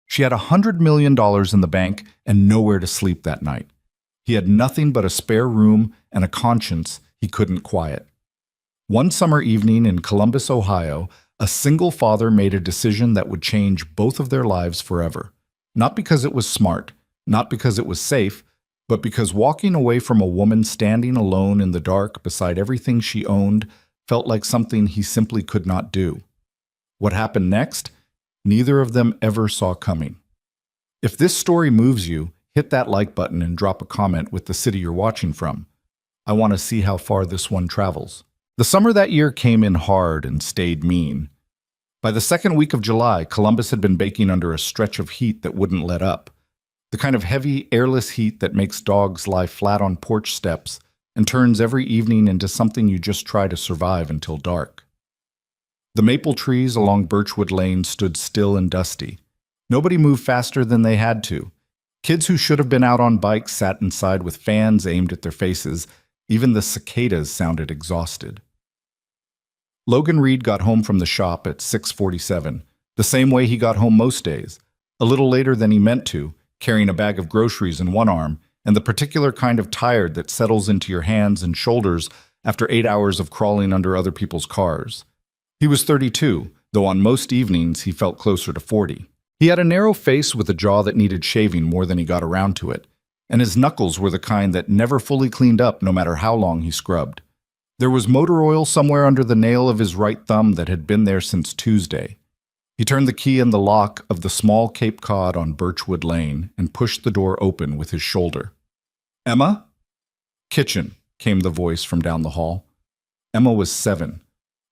She had $100 million in the bank and nowhere to sleep that night. He had nothing but a spare room and a conscience he couldn't quiet. One summer evening in Columbus, Ohio, a single father made a decision that would change both of their lives forever. Not because it was smart, not because it was safe, but because walking away from a woman standing alone in the dark beside everything she owned felt like something he simply could not do. What happened next? Neither of them ever saw coming. If this story moves you, hit that like button and drop a comment with the city you're watching from. I want to see how far this one travels. The summer that year came in hard and stayed mean. By the second week of July, Columbus had been baking under a stretch of heat that wouldn't let up. The kind of heavy, airless heat that makes dogs lie flat on porch steps and turns every evening into something you just try to survive until dark. The maple trees along Birchwood Lane stood still and dusty. Nobody moved faster than they had to. Kids who should have been out on bikes sat inside with fans aimed at their faces. Even the cicadas sounded exhausted. Logan Reed got home from the shop at 6:47, the same way he got home most days, a little later than he meant to, carrying a bag of groceries in one arm and the particular kind of tired that settles into your hands and shoulders after 8 hours of crawling under other people's cars. He was 32, though on most evenings he felt closer to 40. He had a narrow face with a jaw that needed shaving more than he got around to it, and his knuckles were the kind that never fully cleaned up no matter how long he scrubbed. There was motor oil somewhere under the nail of his right thumb that had been there since Tuesday. He turned the key in the lock of the small Cape Cod on Birchwood Lane and pushed the door open with his shoulder. "Emma?" "Kitchen," came the voice from down the hall. Emma was 7.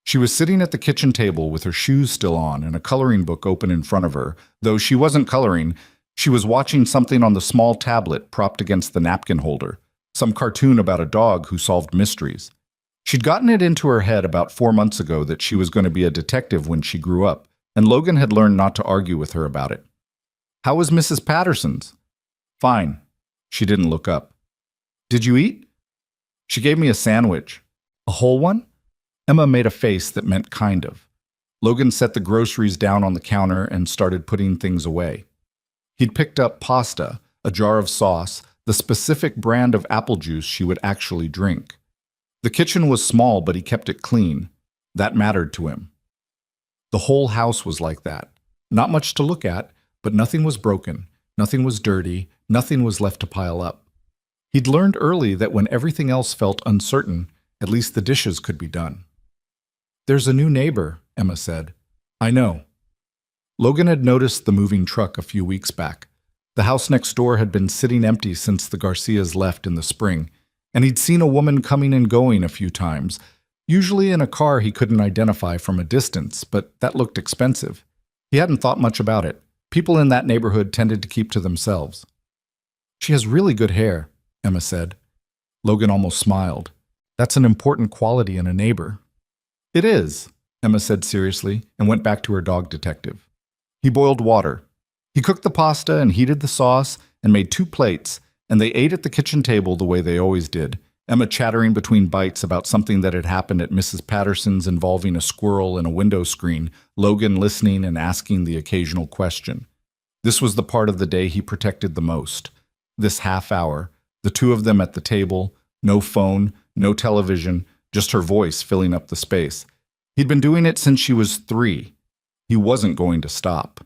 She was sitting at the kitchen table with her shoes still on and a coloring book open in front of her. Though she wasn't coloring, she was watching something on the small tablet propped against the napkin holder, some cartoon about a dog who solved mysteries. She'd gotten it into her head about 4 months ago that she was going to be a detective when she grew up, and Logan had learned not to argue with her about it. "How was Mrs. Patterson's?" "Fine." She didn't look up. "Did you eat?" "She gave me a sandwich." "A whole one?" Emma made a face that meant kind of. Logan set the groceries down on the counter and started putting things away. He'd picked up pasta, a jar of sauce, the specific brand of apple juice she would actually drink. The kitchen was small, but he kept it clean. That mattered to him. The whole house was like that. Not much to look at, but nothing was broken, nothing was dirty, nothing was left to pile up. He'd learned early that when everything else felt uncertain, at least the dishes could be done. "There's a new neighbor," Emma said. "I know." Logan had noticed the moving truck a few weeks back. The house next door had been sitting empty since the Garcias left in the spring, and he'd seen a woman coming and going a few times, usually in a car he couldn't identify from a distance, but that looked expensive. He hadn't thought much about it. People in that neighborhood tended to keep to themselves. "She has really good hair," Emma said. Logan almost smiled. "That's an important quality in a neighbor." "It is," Emma said seriously, and went back to her dog detective. He boiled water. He cooked the pasta and heated the sauce and made 2 plates, and they ate at the kitchen table the way they always did, Emma chattering between bites about something that had happened at Mrs. Patterson's involving a squirrel in a window screen, Logan listening and asking the occasional question. This was the part of the day he protected the most. This half hour, the two of them at the table, no phone, no television, just her voice filling up the space. He'd been doing it since she was 3. He wasn't going to stop.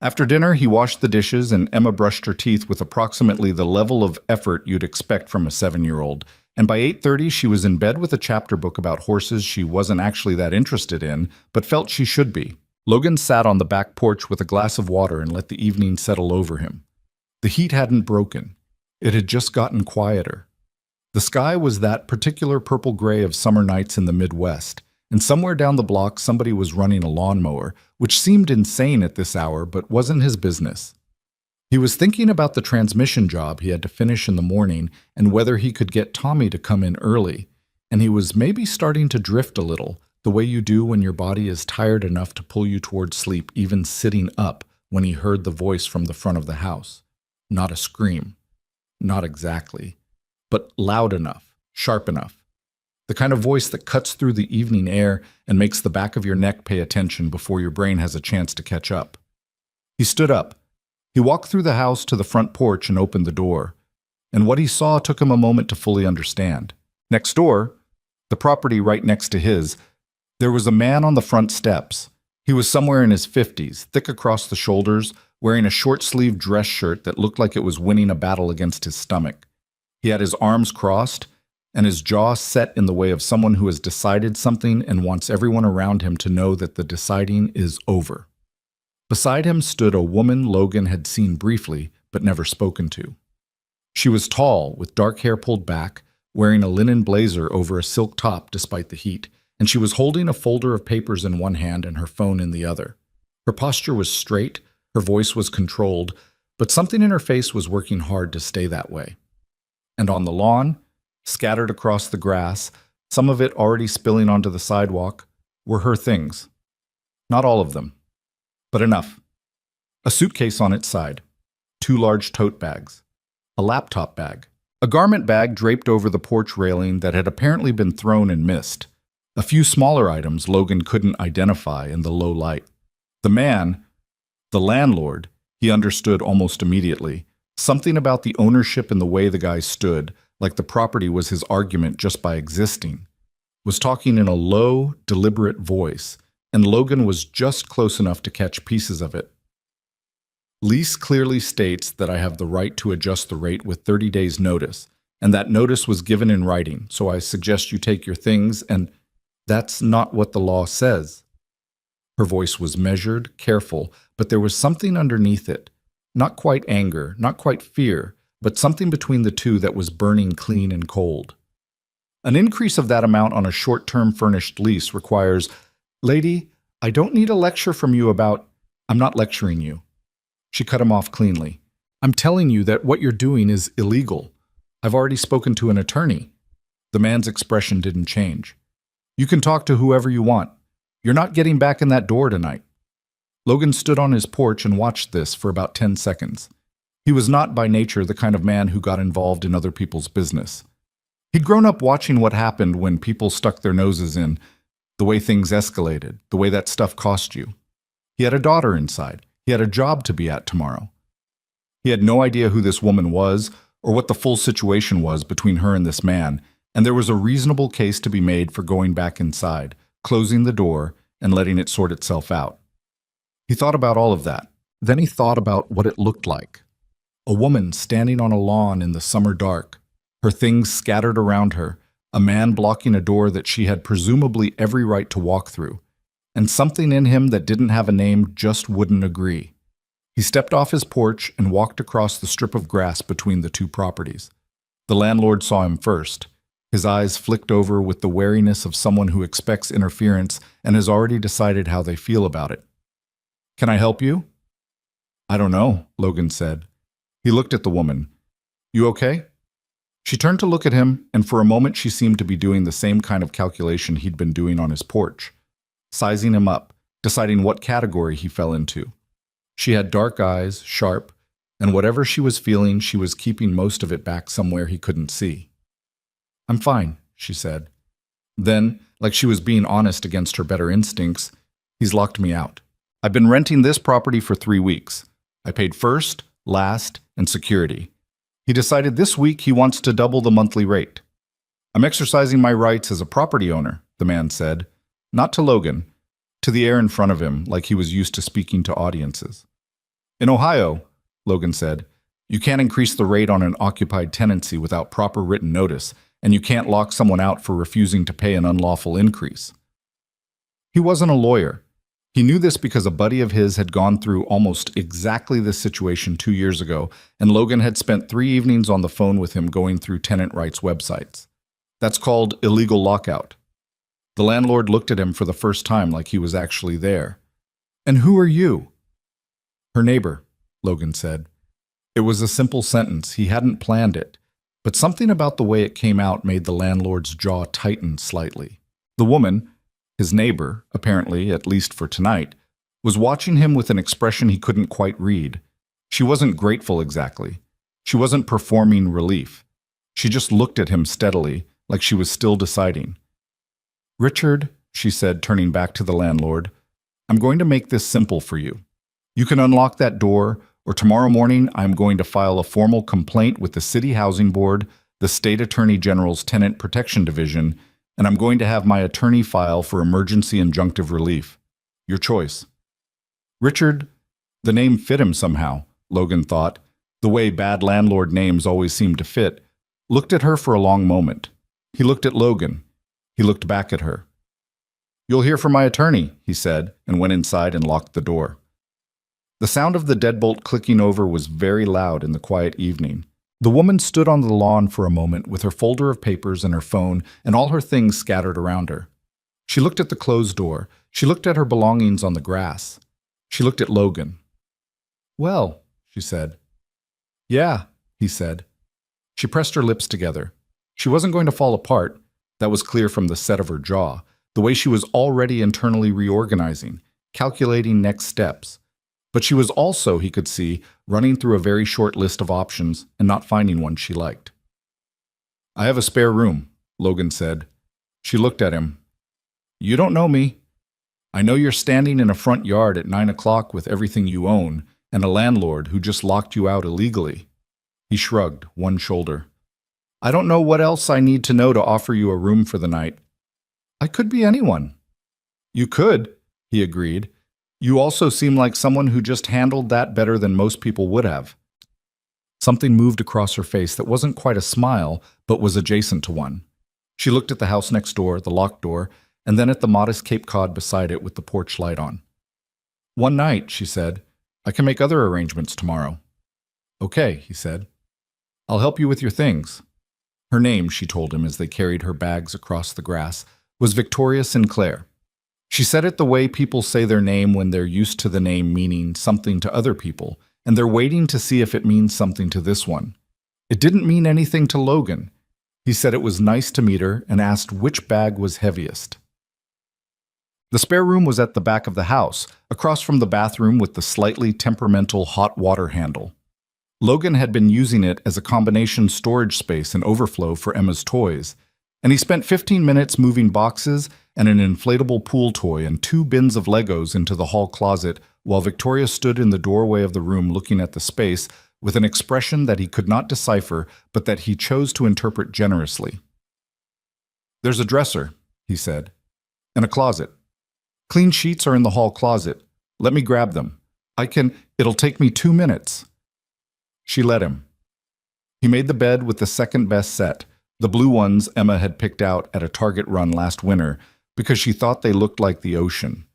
After dinner, he washed the dishes and Emma brushed her teeth with approximately the level of effort you'd expect from a 7-year-old. And by 8:30, she was in bed with a chapter book about horses she wasn't actually that interested in, but felt she should be. Logan sat on the back porch with a glass of water and let the evening settle over him. The heat hadn't broken. It had just gotten quieter. The sky was that particular purple-gray of summer nights in the Midwest, and somewhere down the block somebody was running a lawnmower, which seemed insane at this hour but wasn't his business. He was thinking about the transmission job he had to finish in the morning and whether he could get Tommy to come in early, and he was maybe starting to drift a little, the way you do when your body is tired enough to pull you towards sleep even sitting up, when he heard the voice from the front of the house. Not a scream. Not exactly. But loud enough, sharp enough. The kind of voice that cuts through the evening air and makes the back of your neck pay attention before your brain has a chance to catch up. He stood up. He walked through the house to the front porch and opened the door. And what he saw took him a moment to fully understand. Next door, the property right next to his, there was a man on the front steps. He was somewhere in his 50s, thick across the shoulders, wearing a short-sleeved dress shirt that looked like it was winning a battle against his stomach. He had his arms crossed and his jaw set in the way of someone who has decided something and wants everyone around him to know that the deciding is over. Beside him stood a woman Logan had seen briefly but never spoken to. She was tall, with dark hair pulled back, wearing a linen blazer over a silk top despite the heat, and she was holding a folder of papers in one hand and her phone in the other. Her posture was straight, her voice was controlled, but something in her face was working hard to stay that way. And on the lawn, scattered across the grass, some of it already spilling onto the sidewalk, were her things. Not all of them, but enough. A suitcase on its side, 2 large tote bags, a laptop bag, a garment bag draped over the porch railing that had apparently been thrown and missed, a few smaller items Logan couldn't identify in the low light. The man, the landlord, he understood almost immediately. Something about the ownership and the way the guy stood, like the property was his argument just by existing, was talking in a low, deliberate voice, and Logan was just close enough to catch pieces of it. Lease clearly states that I have the right to adjust the rate with 30 days' notice, and that notice was given in writing, so I suggest you take your things, and that's not what the law says. Her voice was measured, careful, but there was something underneath it. Not quite anger, not quite fear, but something between the two that was burning clean and cold. An increase of that amount on a short-term furnished lease requires, "Lady, I don't need a lecture from you about—" "I'm not lecturing you." She cut him off cleanly. "I'm telling you that what you're doing is illegal. I've already spoken to an attorney." The man's expression didn't change. "You can talk to whoever you want. You're not getting back in that door tonight." Logan stood on his porch and watched this for about 10 seconds. He was not by nature the kind of man who got involved in other people's business. He'd grown up watching what happened when people stuck their noses in, the way things escalated, the way that stuff cost you. He had a daughter inside. He had a job to be at tomorrow. He had no idea who this woman was or what the full situation was between her and this man, and there was a reasonable case to be made for going back inside, closing the door, and letting it sort itself out. He thought about all of that. Then he thought about what it looked like. A woman standing on a lawn in the summer dark, her things scattered around her, a man blocking a door that she had presumably every right to walk through, and something in him that didn't have a name just wouldn't agree. He stepped off his porch and walked across the strip of grass between the two properties. The landlord saw him first. His eyes flicked over with the wariness of someone who expects interference and has already decided how they feel about it. "Can I help you?" "I don't know," Logan said. He looked at the woman. "You okay?" She turned to look at him, and for a moment she seemed to be doing the same kind of calculation he'd been doing on his porch, sizing him up, deciding what category he fell into. She had dark eyes, sharp, and whatever she was feeling, she was keeping most of it back somewhere he couldn't see. "I'm fine," she said. Then, like she was being honest against her better instincts, "He's locked me out. I've been renting this property for 3 weeks. I paid first, last, and security. He decided this week he wants to double the monthly rate. I'm exercising my rights as a property owner," the man said, not to Logan, to the air in front of him, like he was used to speaking to audiences. "In Ohio," Logan said, "you can't increase the rate on an occupied tenancy without proper written notice, and you can't lock someone out for refusing to pay an unlawful increase." He wasn't a lawyer. He knew this because a buddy of his had gone through almost exactly this situation 2 years ago, and Logan had spent 3 evenings on the phone with him going through tenant rights websites. That's called illegal lockout. The landlord looked at him for the first time like he was actually there. "And who are you?" "Her neighbor," Logan said. It was a simple sentence. He hadn't planned it, but something about the way it came out made the landlord's jaw tighten slightly. The woman, his neighbor, apparently, at least for tonight, was watching him with an expression he couldn't quite read. She wasn't grateful exactly. She wasn't performing relief. She just looked at him steadily, like she was still deciding. "Richard," she said, turning back to the landlord, "I'm going to make this simple for you. You can unlock that door, or tomorrow morning I'm going to file a formal complaint with the City Housing Board, the State Attorney General's Tenant Protection Division, and I'm going to have my attorney file for emergency injunctive relief. Your choice. Richard, the name fit him somehow, Logan thought, the way bad landlord names always seem to fit, looked at her for a long moment. He looked at Logan. He looked back at her. You'll hear from my attorney, he said, and went inside and locked the door. The sound of the deadbolt clicking over was very loud in the quiet evening. The woman stood on the lawn for a moment with her folder of papers and her phone and all her things scattered around her. She looked at the closed door. She looked at her belongings on the grass. She looked at Logan. Well, she said. Yeah, he said. She pressed her lips together. She wasn't going to fall apart. That was clear from the set of her jaw, the way she was already internally reorganizing, calculating next steps. But she was also, he could see, running through a very short list of options and not finding one she liked. I have a spare room, Logan said. She looked at him. You don't know me. I know you're standing in a front yard at 9 o'clock with everything you own and a landlord who just locked you out illegally. He shrugged one shoulder. I don't know what else I need to know to offer you a room for the night. I could be anyone. You could, he agreed. You also seem like someone who just handled that better than most people would have. Something moved across her face that wasn't quite a smile, but was adjacent to one. She looked at the house next door, the locked door, and then at the modest Cape Cod beside it with the porch light on. One night, she said. I can make other arrangements tomorrow. Okay, he said. I'll help you with your things. Her name, she told him as they carried her bags across the grass, was Victoria Sinclair. She said it the way people say their name when they're used to the name meaning something to other people, and they're waiting to see if it means something to this one. It didn't mean anything to Logan. He said it was nice to meet her and asked which bag was heaviest. The spare room was at the back of the house, across from the bathroom with the slightly temperamental hot water handle. Logan had been using it as a combination storage space and overflow for Emma's toys, and he spent 15 minutes moving boxes and an inflatable pool toy and 2 bins of Legos into the hall closet while Victoria stood in the doorway of the room looking at the space with an expression that he could not decipher but that he chose to interpret generously. There's a dresser, he said, and a closet. Clean sheets are in the hall closet. Let me grab them. It'll take me 2 minutes. She let him. He made the bed with the second best set, the blue ones Emma had picked out at a Target run last winter because she thought they looked like the ocean.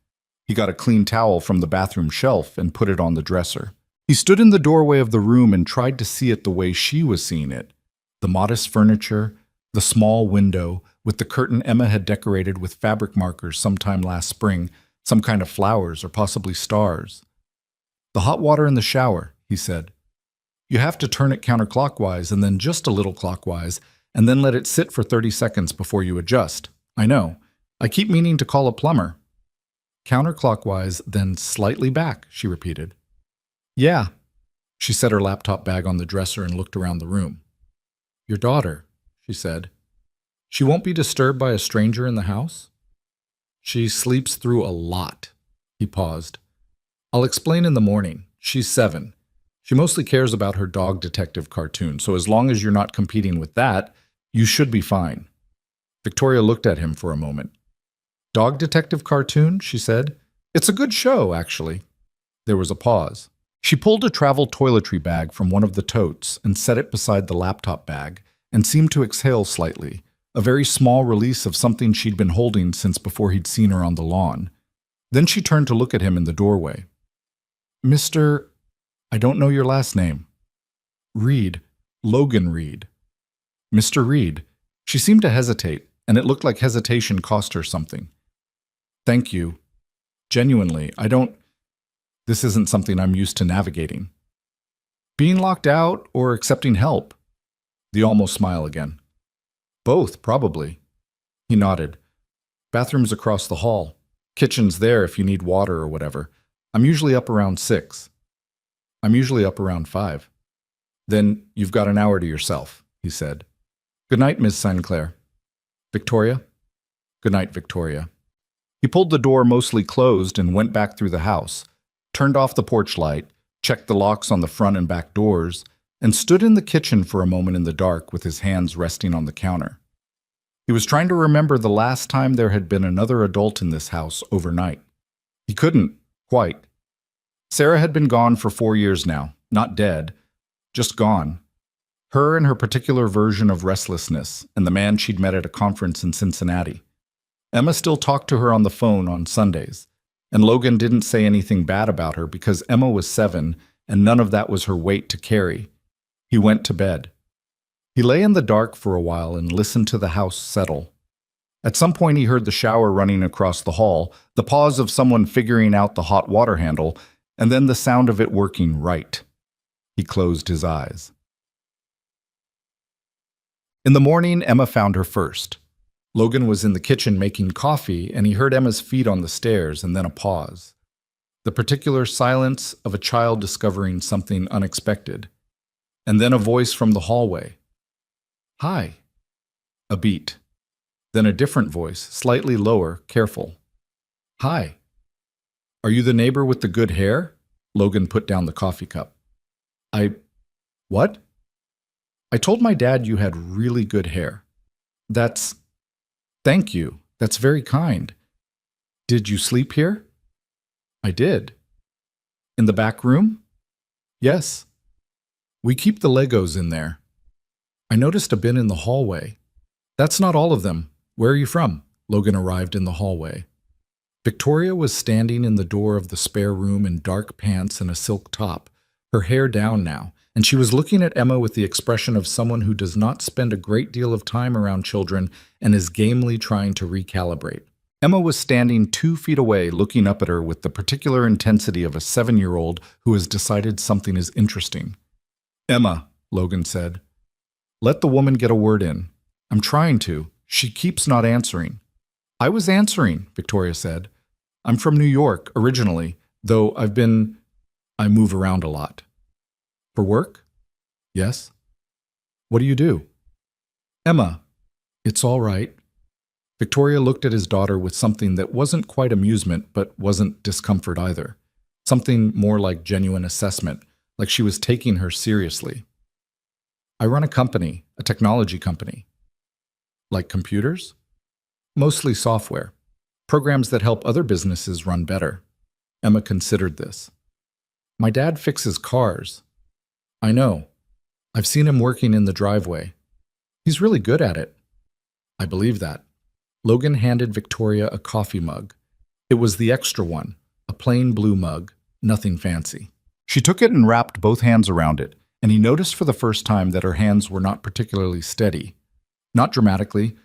He got a clean towel from the bathroom shelf and put it on the dresser. He stood in the doorway of the room and tried to see it the way she was seeing it. The modest furniture, the small window, with the curtain Emma had decorated with fabric markers sometime last spring, some kind of flowers or possibly stars. The hot water in the shower, he said. You have to turn it counterclockwise and then just a little clockwise, and then let it sit for 30 seconds before you adjust. I know. I keep meaning to call a plumber. Counterclockwise, then slightly back, she repeated. Yeah. She set her laptop bag on the dresser and looked around the room. Your daughter, she said. She won't be disturbed by a stranger in the house? She sleeps through a lot. He paused. I'll explain in the morning. She's 7. She mostly cares about her dog detective cartoon, so as long as you're not competing with that, you should be fine. Victoria looked at him for a moment. Dog detective cartoon, she said. It's a good show, actually. There was a pause. She pulled a travel toiletry bag from one of the totes and set it beside the laptop bag and seemed to exhale slightly, a very small release of something she'd been holding since before he'd seen her on the lawn. Then she turned to look at him in the doorway. Mr. I don't know your last name. Reed. Logan Reed. Mr. Reed. She seemed to hesitate, and it looked like hesitation cost her something. Thank you. Genuinely, this isn't something I'm used to navigating. Being locked out or accepting help? The almost smile again. Both, probably. He nodded. Bathroom's across the hall. Kitchen's there if you need water or whatever. I'm usually up around 6. I'm usually up around 5. Then you've got an hour to yourself, he said. Good night, Miss Sinclair. Victoria? Good night, Victoria. He pulled the door mostly closed and went back through the house. turned off the porch light, checked the locks on the front and back doors, and stood in the kitchen for a moment in the dark with his hands resting on the counter. He was trying to remember the last time there had been another adult in this house overnight. He couldn't, quite. Sarah had been gone for 4 years now, not dead, just gone. Her and her particular version of restlessness, and the man she'd met at a conference in Cincinnati. Emma still talked to her on the phone on Sundays, and Logan didn't say anything bad about her because Emma was 7 and none of that was her weight to carry. He went to bed. He lay in the dark for a while and listened to the house settle. At some point he heard the shower running across the hall, the pause of someone figuring out the hot water handle, and then the sound of it working right. He closed his eyes. In the morning, Emma found her first. Logan was in the kitchen making coffee, and he heard Emma's feet on the stairs and then a pause. The particular silence of a child discovering something unexpected. And then a voice from the hallway. "Hi." A beat. Then a different voice, slightly lower, careful. "Hi. Are you the neighbor with the good hair?" Logan put down the coffee cup. What? "I told my dad you had really good hair." Thank you. That's very kind. Did you sleep here?" "I did." "In the back room?" "Yes." "We keep the Legos in there." "I noticed a bin in the hallway." "That's not all of them. Where are you from?" Logan arrived in the hallway. Victoria was standing in the door of the spare room in dark pants and a silk top, her hair down now, and she was looking at Emma with the expression of someone who does not spend a great deal of time around children and is gamely trying to recalibrate. Emma was standing 2 feet away, looking up at her with the particular intensity of a 7-year-old who has decided something is interesting. "Emma," Logan said, "let the woman get a word in. I'm trying to. She keeps not answering." "I was answering," Victoria said. "I'm from New York, originally, though I move around a lot." "For work?" "Yes." "What do you do?" "Emma, it's all right." Victoria looked at his daughter with something that wasn't quite amusement, but wasn't discomfort either. Something more like genuine assessment, like she was taking her seriously. "I run a company, a technology company." "Like computers?" "Mostly software. Programs that help other businesses run better." Emma considered this. "My dad fixes cars." "I know. I've seen him working in the driveway. He's really good at it." "I believe that." Logan handed Victoria a coffee mug. It was the extra one, a plain blue mug, nothing fancy. She took it and wrapped both hands around it, and he noticed for the first time that her hands were not particularly steady. Not dramatically,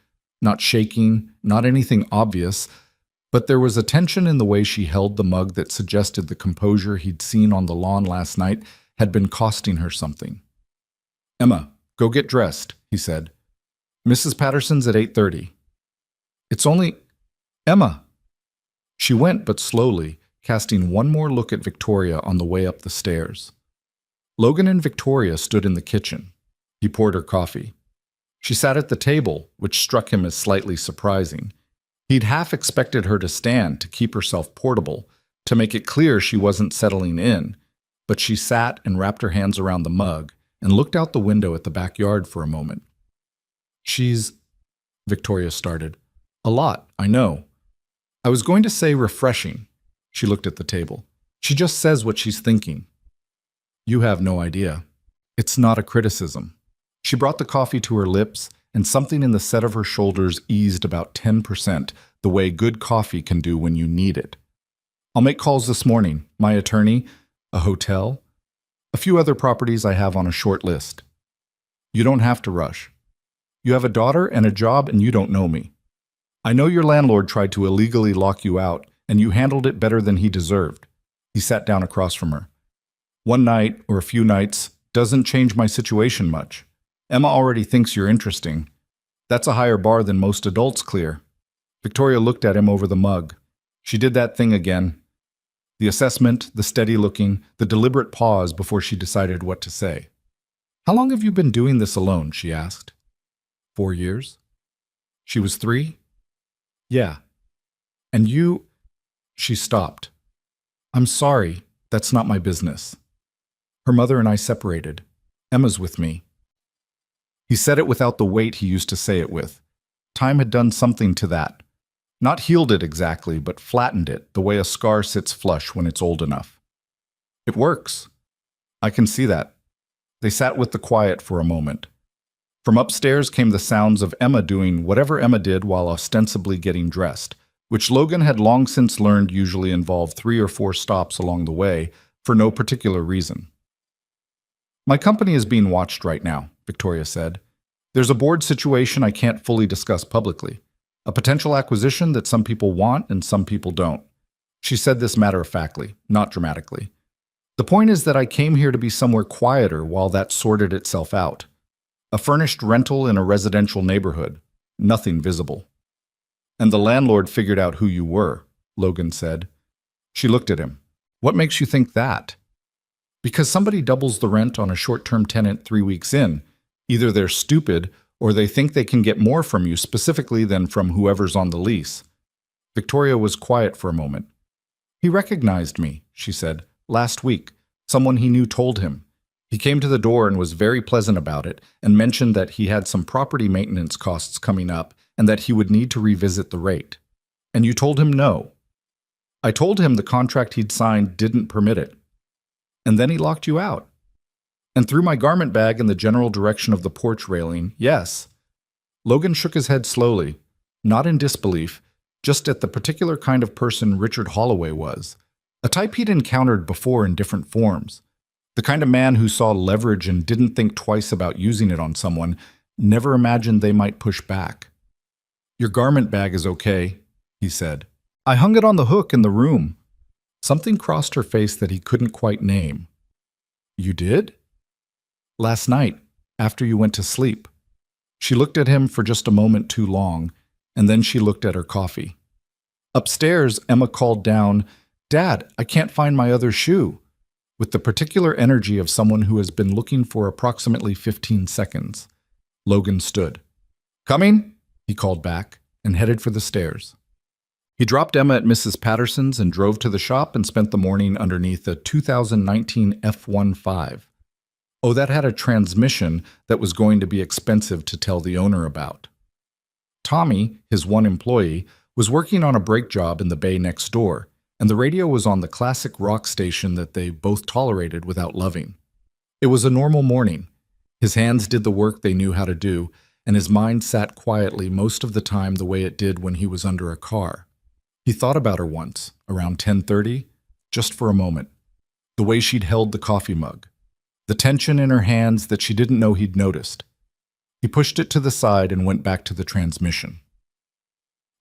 not shaking, not anything obvious, but there was a tension in the way she held the mug that suggested the composure he'd seen on the lawn last night had been costing her something. "Emma, go get dressed," he said. "Mrs. Patterson's at 8:30. "It's only... Emma!" She went, but slowly, casting one more look at Victoria on the way up the stairs. Logan and Victoria stood in the kitchen. He poured her coffee. She sat at the table, which struck him as slightly surprising. He'd half expected her to stand to keep herself portable, to make it clear she wasn't settling in, but she sat and wrapped her hands around the mug and looked out the window at the backyard for a moment. "She's..." Victoria started. "A lot, I know. I was going to say refreshing." She looked at the table. "She just says what she's thinking." "You have no idea. It's not a criticism." She brought the coffee to her lips, and something in the set of her shoulders eased about 10%, the way good coffee can do when you need it. "I'll make calls this morning. My attorney, a hotel, a few other properties I have on a short list." "You don't have to rush. You have a daughter and a job, and you don't know me. I know your landlord tried to illegally lock you out, and you handled it better than he deserved." He sat down across from her. "One night, or a few nights, doesn't change my situation much. Emma already thinks you're interesting. That's a higher bar than most adults clear." Victoria looked at him over the mug. She did that thing again. The assessment, the steady looking, the deliberate pause before she decided what to say. "How long have you been doing this alone?" she asked. 4 years. She was 3? "Yeah." "And you..." She stopped. "I'm sorry. That's not my business. Her mother and I separated. Emma's with me. He said it without the weight he used to say it with. Time had done something to that. Not healed it exactly, but flattened it, the way a scar sits flush when it's old enough. It works. I can see that. They sat with the quiet for a moment. From upstairs came the sounds of Emma doing whatever Emma did while ostensibly getting dressed, which Logan had long since learned usually involved 3 or 4 stops along the way for no particular reason. My company is being watched right now, Victoria said. There's a board situation I can't fully discuss publicly. A potential acquisition that some people want and some people don't. She said this matter-of-factly, not dramatically. The point is that I came here to be somewhere quieter while that sorted itself out. A furnished rental in a residential neighborhood. Nothing visible. And the landlord figured out who you were, Logan said. She looked at him. What makes you think that? Because somebody doubles the rent on a short-term tenant 3 weeks in. Either they're stupid or they think they can get more from you specifically than from whoever's on the lease. Victoria was quiet for a moment. He recognized me, she said. Last week, someone he knew told him. He came to the door and was very pleasant about it and mentioned that he had some property maintenance costs coming up and that he would need to revisit the rate. And you told him no. I told him the contract he'd signed didn't permit it. And then he locked you out. And threw my garment bag in the general direction of the porch railing, yes. Logan shook his head slowly, not in disbelief, just at the particular kind of person Richard Holloway was, a type he'd encountered before in different forms. The kind of man who saw leverage and didn't think twice about using it on someone, never imagined they might push back. Your garment bag is okay, he said. I hung it on the hook in the room. Something crossed her face that he couldn't quite name. You did? Last night, after you went to sleep. She looked at him for just a moment too long, and then she looked at her coffee. Upstairs, Emma called down, Dad, I can't find my other shoe, with the particular energy of someone who has been looking for approximately 15 seconds. Logan stood. Coming? He called back, and headed for the stairs. He dropped Emma at Mrs. Patterson's and drove to the shop and spent the morning underneath a 2019 F-15. Oh, that had a transmission that was going to be expensive to tell the owner about. Tommy, his one employee, was working on a brake job in the bay next door, and the radio was on the classic rock station that they both tolerated without loving. It was a normal morning. His hands did the work they knew how to do, and his mind sat quietly most of the time the way it did when he was under a car. He thought about her once, around 10:30, just for a moment. The way she'd held the coffee mug. The tension in her hands that she didn't know he'd noticed. He pushed it to the side and went back to the transmission.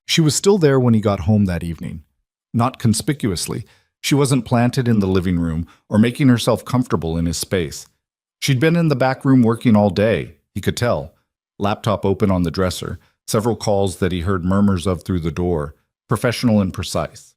She was still there when he got home that evening. Not conspicuously. She wasn't planted in the living room or making herself comfortable in his space. She'd been in the back room working all day, he could tell. Laptop open on the dresser, several calls that he heard murmurs of through the door, professional and precise.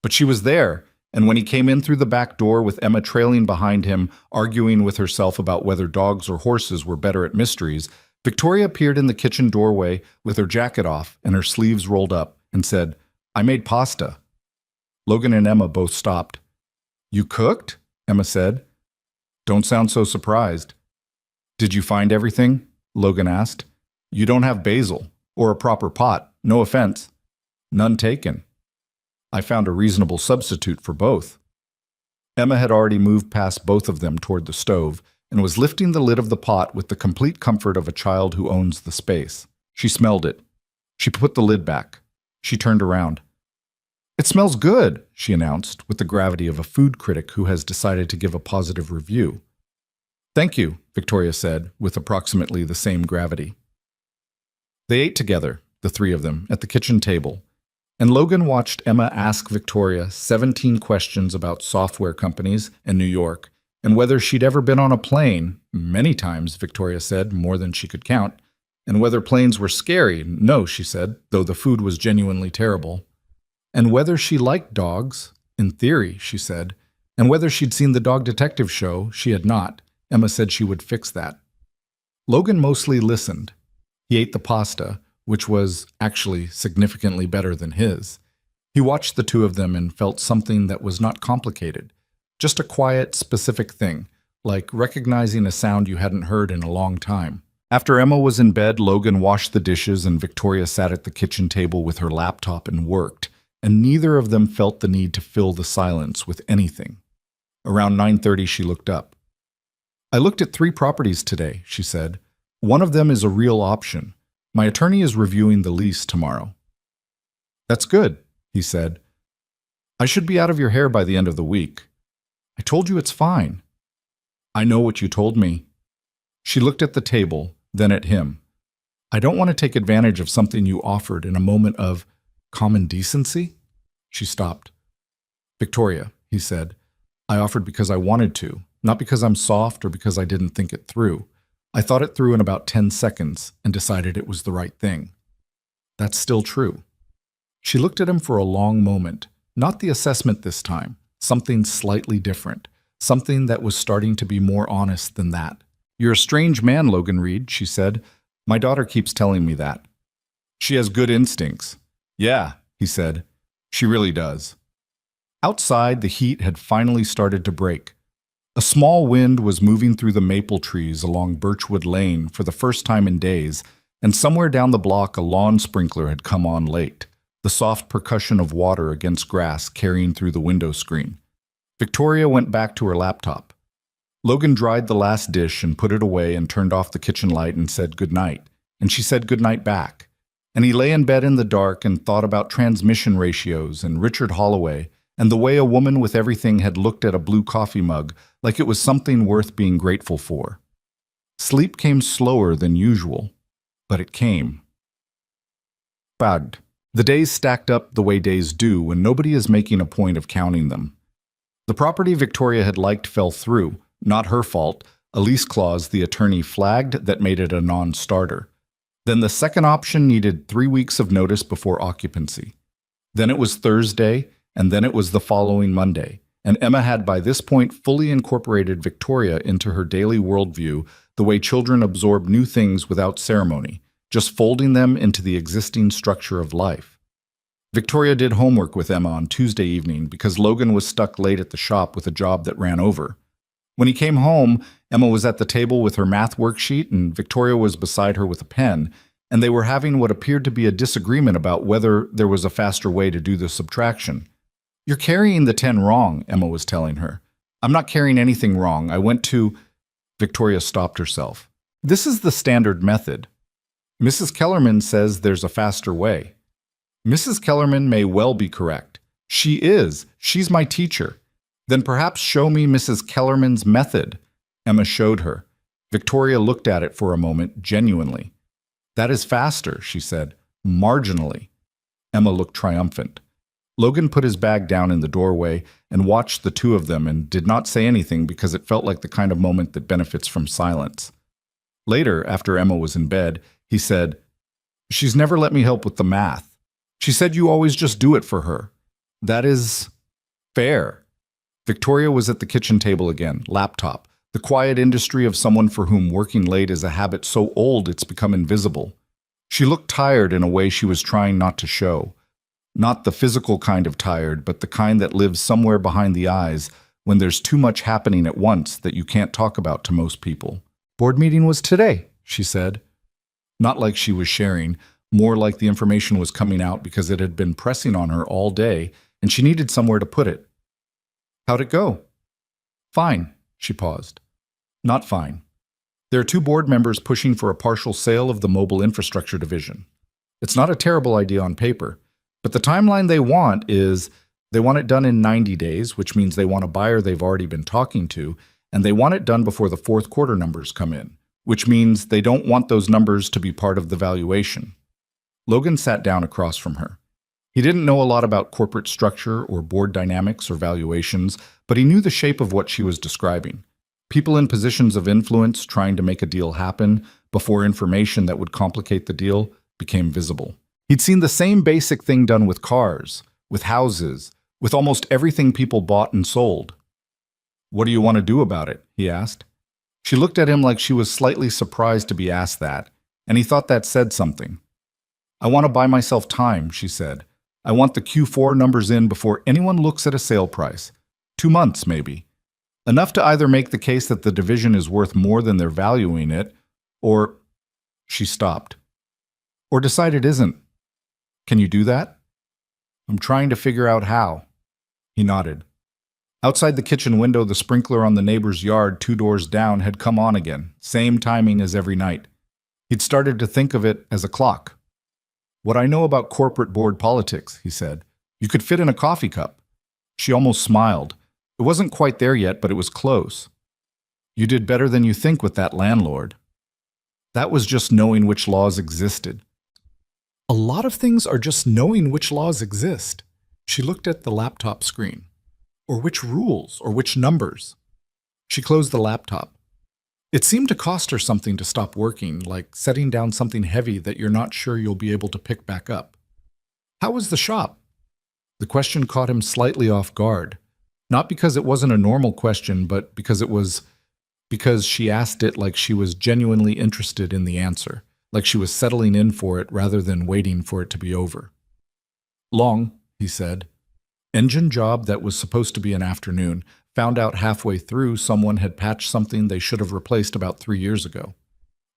But she was there, and when he came in through the back door with Emma trailing behind him, arguing with herself about whether dogs or horses were better at mysteries, Victoria appeared in the kitchen doorway with her jacket off and her sleeves rolled up and said, I made pasta. Logan and Emma both stopped. You cooked? Emma said. Don't sound so surprised. Did you find everything? Logan asked. You don't have basil, or a proper pot, no offense. None taken. I found a reasonable substitute for both. Emma had already moved past both of them toward the stove and was lifting the lid of the pot with the complete comfort of a child who owns the space. She smelled it. She put the lid back. She turned around. It smells good, she announced, with the gravity of a food critic who has decided to give a positive review. Thank you, Victoria said, with approximately the same gravity. They ate together, the three of them, at the kitchen table, and Logan watched Emma ask Victoria 17 questions about software companies and New York, and whether she'd ever been on a plane, many times, Victoria said, more than she could count, and whether planes were scary, no, she said, though the food was genuinely terrible, and whether she liked dogs, in theory, she said, and whether she'd seen the Dog Detective show, she had not. Emma said she would fix that. Logan mostly listened. He ate the pasta, which was actually significantly better than his. He watched the two of them and felt something that was not complicated, Just a quiet, specific thing, like recognizing a sound you hadn't heard in a long time. After Emma was in bed, Logan washed the dishes and Victoria sat at the kitchen table with her laptop and worked, and neither of them felt the need to fill the silence with anything. Around 9:30, she looked up. "I looked at 3 properties today," she said. "One of them is a real option. My attorney is reviewing the lease tomorrow." "That's good," he said. "I should be out of your hair by the end of the week." "I told you it's fine." "I know what you told me." She looked at the table, then at him. "I don't want to take advantage of something you offered in a moment of common decency." She stopped. "Victoria," he said, "I offered because I wanted to, not because I'm soft or because I didn't think it through. I thought it through in about 10 seconds and decided it was the right thing." "That's still true." She looked at him for a long moment, not the assessment this time, something slightly different, something that was starting to be more honest than that. "You're a strange man, Logan Reed," she said. "My daughter keeps telling me that." "She has good instincts." "Yeah," he said. "She really does." Outside, the heat had finally started to break. A small wind was moving through the maple trees along Birchwood Lane for the first time in days, and somewhere down the block a lawn sprinkler had come on late, the soft percussion of water against grass carrying through the window screen. Victoria went back to her laptop. Logan dried the last dish and put it away and turned off the kitchen light and said goodnight, and she said goodnight back. And he lay in bed in the dark and thought about transmission ratios and Richard Holloway and the way a woman with everything had looked at a blue coffee mug like it was something worth being grateful for. Sleep came slower than usual, but it came. Bad. The days stacked up the way days do when nobody is making a point of counting them. The property Victoria had liked fell through, not her fault, a lease clause the attorney flagged that made it a non-starter. Then the second option needed 3 weeks of notice before occupancy. Then it was Thursday, and then it was the following Monday, and Emma had by this point fully incorporated Victoria into her daily worldview the way children absorb new things without ceremony, just folding them into the existing structure of life. Victoria did homework with Emma on Tuesday evening because Logan was stuck late at the shop with a job that ran over. When he came home, Emma was at the table with her math worksheet and Victoria was beside her with a pen, and they were having what appeared to be a disagreement about whether there was a faster way to do the subtraction. "You're carrying the 10 wrong," Emma was telling her. "I'm not carrying anything wrong. I went to—" Victoria stopped herself. "This is the standard method. Mrs. Kellerman says there's a faster way." "Mrs. Kellerman may well be correct. She is. She's my teacher." "Then perhaps show me Mrs. Kellerman's method." Emma showed her. Victoria looked at it for a moment, genuinely. "That is faster," she said, "marginally." Emma looked triumphant. Logan put his bag down in the doorway and watched the two of them and did not say anything because it felt like the kind of moment that benefits from silence. Later, after Emma was in bed, he said, "She's never let me help with the math. She said you always just do it for her. That is fair." Victoria was at the kitchen table again, laptop, the quiet industry of someone for whom working late is a habit so old it's become invisible. She looked tired in a way she was trying not to show. Not the physical kind of tired, but the kind that lives somewhere behind the eyes when there's too much happening at once that you can't talk about to most people. "Board meeting was today," she said. Not like she was sharing, more like the information was coming out because it had been pressing on her all day and she needed somewhere to put it. "How'd it go?" "Fine," she paused. "Not fine. There are 2 board members pushing for a partial sale of the mobile infrastructure division. It's not a terrible idea on paper, but the timeline they want it done in 90 days, which means they want a buyer they've already been talking to, and they want it done before the 4th quarter numbers come in, which means they don't want those numbers to be part of the valuation." Logan sat down across from her. He didn't know a lot about corporate structure or board dynamics or valuations, but he knew the shape of what she was describing. People in positions of influence trying to make a deal happen before information that would complicate the deal became visible. He'd seen the same basic thing done with cars, with houses, with almost everything people bought and sold. "What do you want to do about it?" he asked. She looked at him like she was slightly surprised to be asked that, and he thought that said something. "I want to buy myself time," she said. "I want the Q4 numbers in before anyone looks at a sale price. 2 months, maybe. Enough to either make the case that the division is worth more than they're valuing it, or she stopped. Or decide it isn't. Can you do that? I'm trying to figure out how. He nodded. Outside the kitchen window, the sprinkler on the neighbor's yard 2 doors down had come on again, same timing as every night. He'd started to think of it as a clock. What I know about corporate board politics, he said. You could fit in a coffee cup. She almost smiled. It wasn't quite there yet, but it was close. You did better than you think with that landlord. That was just knowing which laws existed. A lot of things are just knowing which laws exist. She looked at the laptop screen. Or which rules, or which numbers. She closed the laptop. It seemed to cost her something to stop working, like setting down something heavy that you're not sure you'll be able to pick back up. How was the shop? The question caught him slightly off guard. Not because it wasn't a normal question, but because she asked it like she was genuinely interested in the answer, like she was settling in for it rather than waiting for it to be over. Long, he said. Engine job that was supposed to be an afternoon. Found out halfway through someone had patched something they should have replaced about 3 years ago.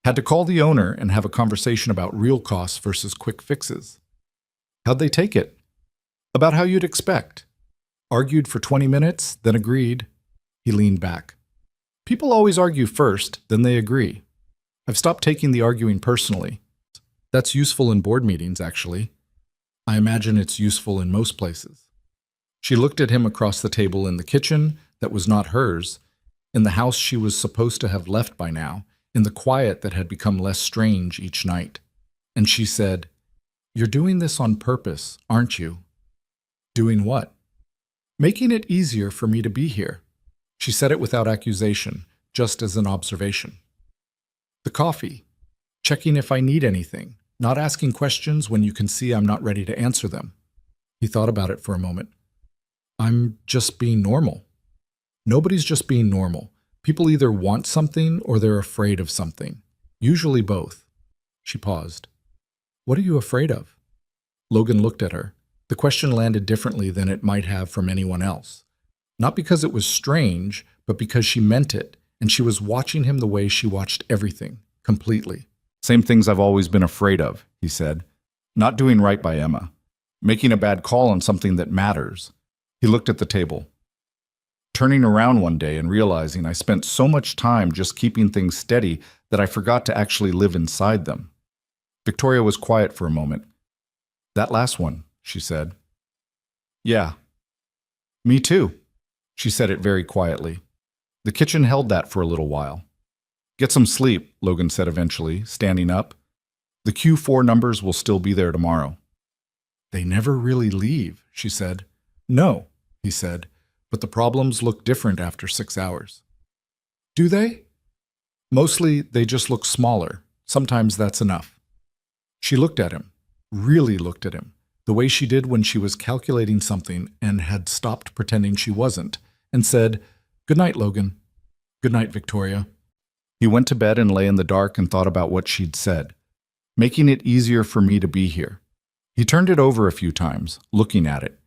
Had to call the owner and have a conversation about real costs versus quick fixes. How'd they take it? About how you'd expect. Argued for 20 minutes, then agreed. He leaned back. People always argue first, then they agree. I've stopped taking the arguing personally. That's useful in board meetings, actually. I imagine it's useful in most places. She looked at him across the table in the kitchen that was not hers, in the house she was supposed to have left by now, in the quiet that had become less strange each night. And she said, You're doing this on purpose, aren't you? Doing what? Making it easier for me to be here. She said it without accusation, just as an observation. The coffee. Checking if I need anything, not asking questions when you can see I'm not ready to answer them. He thought about it for a moment. I'm just being normal. Nobody's just being normal. People either want something or they're afraid of something. Usually both. She paused. What are you afraid of? Logan looked at her. The question landed differently than it might have from anyone else. Not because it was strange, but because she meant it, and she was watching him the way she watched everything, completely. Same things I've always been afraid of, he said. Not doing right by Emma. Making a bad call on something that matters. He looked at the table. Turning around one day and realizing I spent so much time just keeping things steady that I forgot to actually live inside them. Victoria was quiet for a moment. That last one, she said. Yeah. Me too. She said it very quietly. The kitchen held that for a little while. Get some sleep, Logan said eventually, standing up. The Q4 numbers will still be there tomorrow. They never really leave, she said. No, he said, but the problems look different after 6 hours. Do they? Mostly, they just look smaller. Sometimes that's enough. She looked at him, really looked at him, the way she did when she was calculating something and had stopped pretending she wasn't, and said, Good night, Logan. Good night, Victoria. He went to bed and lay in the dark and thought about what she'd said, making it easier for me to be here. He turned it over a few times, looking at it.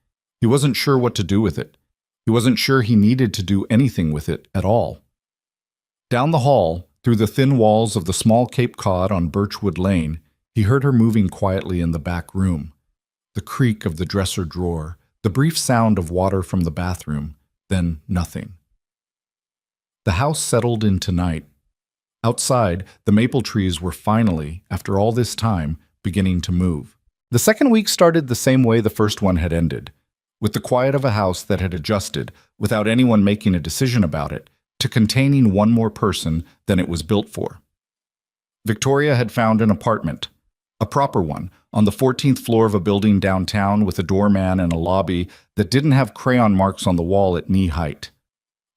He wasn't sure what to do with it. He wasn't sure he needed to do anything with it at all. Down the hall, through the thin walls of the small Cape Cod on Birchwood Lane, he heard her moving quietly in the back room. The creak of the dresser drawer, the brief sound of water from the bathroom, then nothing. The house settled into night. Outside, the maple trees were finally, after all this time, beginning to move. The second week started the same way the first one had ended, with the quiet of a house that had adjusted, without anyone making a decision about it, to containing one more person than it was built for. Victoria had found an apartment, a proper one, on the 14th floor of a building downtown with a doorman and a lobby that didn't have crayon marks on the wall at knee height.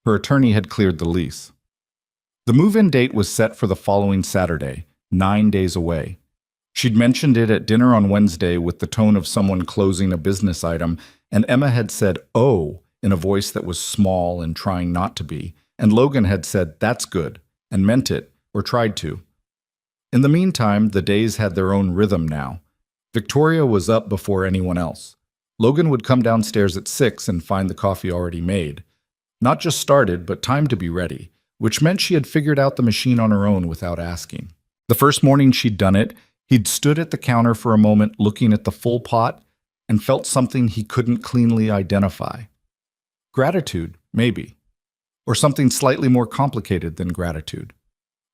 Her attorney had cleared the lease. The move-in date was set for the following Saturday, 9 days away. She'd mentioned it at dinner on Wednesday with the tone of someone closing a business item, and Emma had said, "Oh," in a voice that was small and trying not to be, and Logan had said, "That's good," and meant it, or tried to. In the meantime, the days had their own rhythm now. Victoria was up before anyone else. Logan would come downstairs at 6 and find the coffee already made. Not just started, but timed to be ready, which meant she had figured out the machine on her own without asking. The first morning she'd done it, he'd stood at the counter for a moment looking at the full pot and felt something he couldn't cleanly identify. Gratitude, maybe. Or something slightly more complicated than gratitude.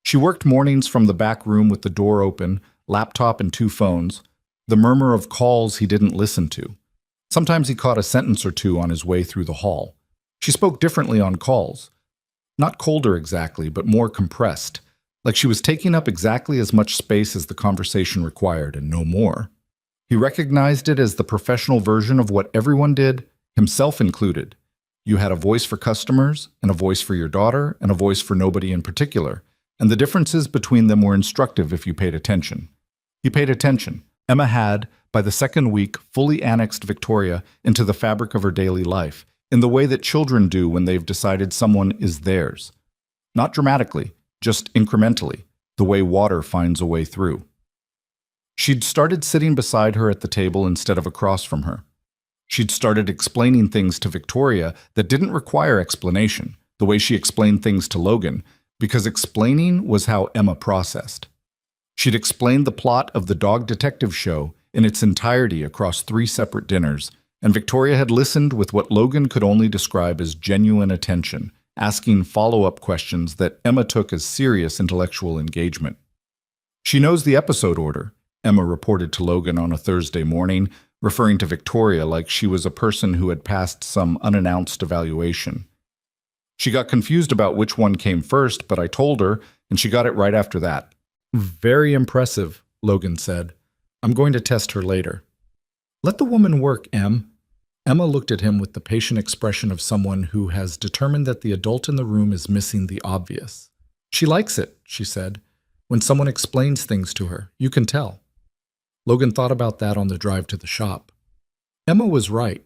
She worked mornings from the back room with the door open, laptop and 2 phones, the murmur of calls he didn't listen to. Sometimes he caught a sentence or two on his way through the hall. She spoke differently on calls. Not colder exactly, but more compressed, like she was taking up exactly as much space as the conversation required and no more. He recognized it as the professional version of what everyone did, himself included. You had a voice for customers, and a voice for your daughter, and a voice for nobody in particular, and the differences between them were instructive if you paid attention. He paid attention. Emma had, by the second week, fully annexed Victoria into the fabric of her daily life, in the way that children do when they've decided someone is theirs. Not dramatically, just incrementally, the way water finds a way through. She'd started sitting beside her at the table instead of across from her. She'd started explaining things to Victoria that didn't require explanation, the way she explained things to Logan, because explaining was how Emma processed. She'd explained the plot of the Dog Detective show in its entirety across 3 separate dinners, and Victoria had listened with what Logan could only describe as genuine attention, asking follow-up questions that Emma took as serious intellectual engagement. She knows the episode order, Emma reported to Logan on a Thursday morning, referring to Victoria like she was a person who had passed some unannounced evaluation. She got confused about which one came first, but I told her, and she got it right after that. Very impressive, Logan said. I'm going to test her later. Let the woman work, Em. Emma looked at him with the patient expression of someone who has determined that the adult in the room is missing the obvious. She likes it, she said. When someone explains things to her, you can tell. Logan thought about that on the drive to the shop. Emma was right.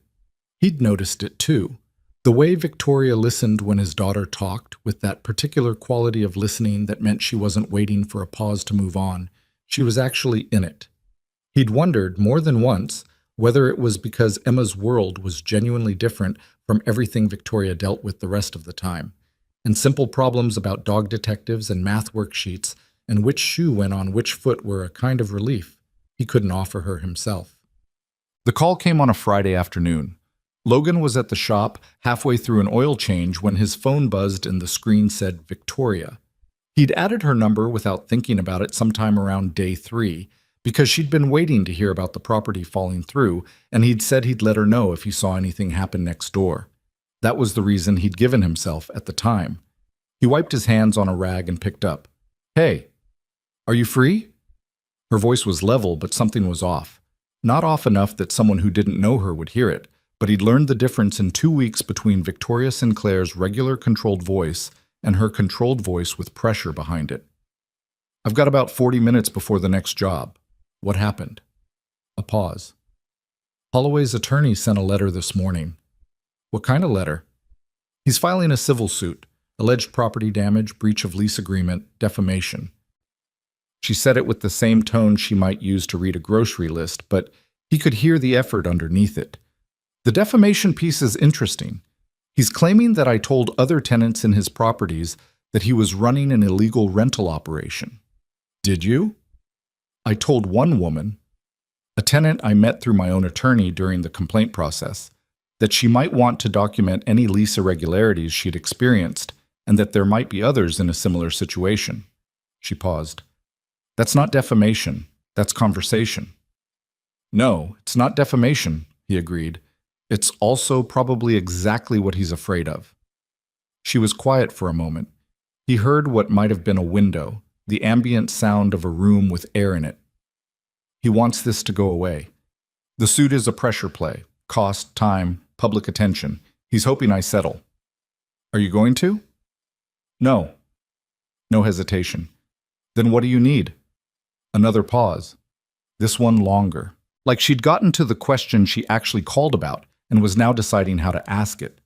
He'd noticed it too. The way Victoria listened when his daughter talked, with that particular quality of listening that meant she wasn't waiting for a pause to move on. She was actually in it. He'd wondered more than once whether it was because Emma's world was genuinely different from everything Victoria dealt with the rest of the time, and simple problems about dog detectives and math worksheets and which shoe went on which foot were a kind of relief he couldn't offer her himself. The call came on a Friday afternoon. Logan was at the shop halfway through an oil change when his phone buzzed and the screen said Victoria. He'd added her number without thinking about it sometime around day 3, because she'd been waiting to hear about the property falling through, and he'd said he'd let her know if he saw anything happen next door. That was the reason he'd given himself at the time. He wiped his hands on a rag and picked up. Hey, are you free? Her voice was level, but something was off. Not off enough that someone who didn't know her would hear it, but he'd learned the difference in 2 weeks between Victoria Sinclair's regular controlled voice and her controlled voice with pressure behind it. I've got about 40 minutes before the next job. What happened? A pause. Holloway's attorney sent a letter this morning. What kind of letter? He's filing a civil suit, alleged property damage, breach of lease agreement, defamation. She said it with the same tone she might use to read a grocery list, but he could hear the effort underneath it. The defamation piece is interesting. He's claiming that I told other tenants in his properties that he was running an illegal rental operation. Did you? I told one woman, a tenant I met through my own attorney during the complaint process, that she might want to document any lease irregularities she'd experienced and that there might be others in a similar situation. She paused. That's not defamation. That's conversation. No, it's not defamation, he agreed. It's also probably exactly what he's afraid of. She was quiet for a moment. He heard what might have been a window, the ambient sound of a room with air in it. He wants this to go away. The suit is a pressure play. Cost, time, public attention. He's hoping I settle. Are you going to? No. No hesitation. Then what do you need? Another pause. This one longer. Like she'd gotten to the question she actually called about and was now deciding how to ask it.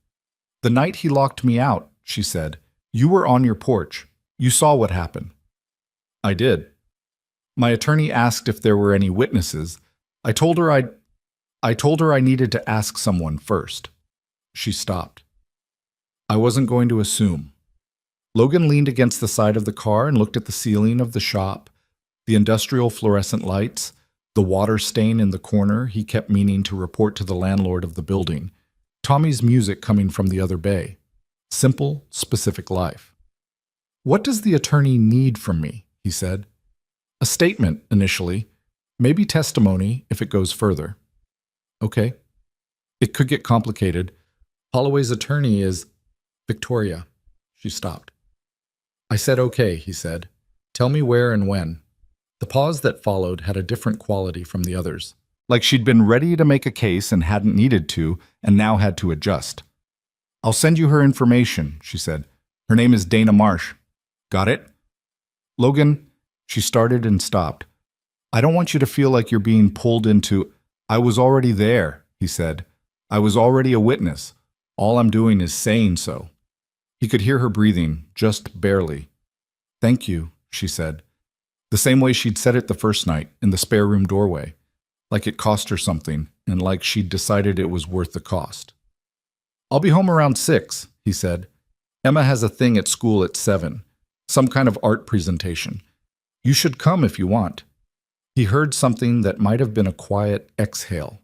The night he locked me out, she said, you were on your porch. You saw what happened. I did. My attorney asked if there were any witnesses. I told her I needed to ask someone first. She stopped. I wasn't going to assume. Logan leaned against the side of the car and looked at the ceiling of the shop, the industrial fluorescent lights, the water stain in the corner he kept meaning to report to the landlord of the building, Tommy's music coming from the other bay. Simple, specific life. What does the attorney need from me? He said. A statement, initially. Maybe testimony if it goes further. Okay. It could get complicated. Holloway's attorney is Victoria. She stopped. I said okay, he said. Tell me where and when. The pause that followed had a different quality from the others. Like she'd been ready to make a case and hadn't needed to, and now had to adjust. I'll send you her information, she said. Her name is Dana Marsh. Got it? Logan, she started and stopped. I don't want you to feel like you're being pulled into... I was already there, he said. I was already a witness. All I'm doing is saying so. He could hear her breathing, just barely. Thank you, she said. The same way she'd said it the first night, in the spare room doorway. Like it cost her something, and like she'd decided it was worth the cost. I'll be home around 6, he said. Emma has a thing at school at 7. Some kind of art presentation. You should come if you want. He heard something that might have been a quiet exhale.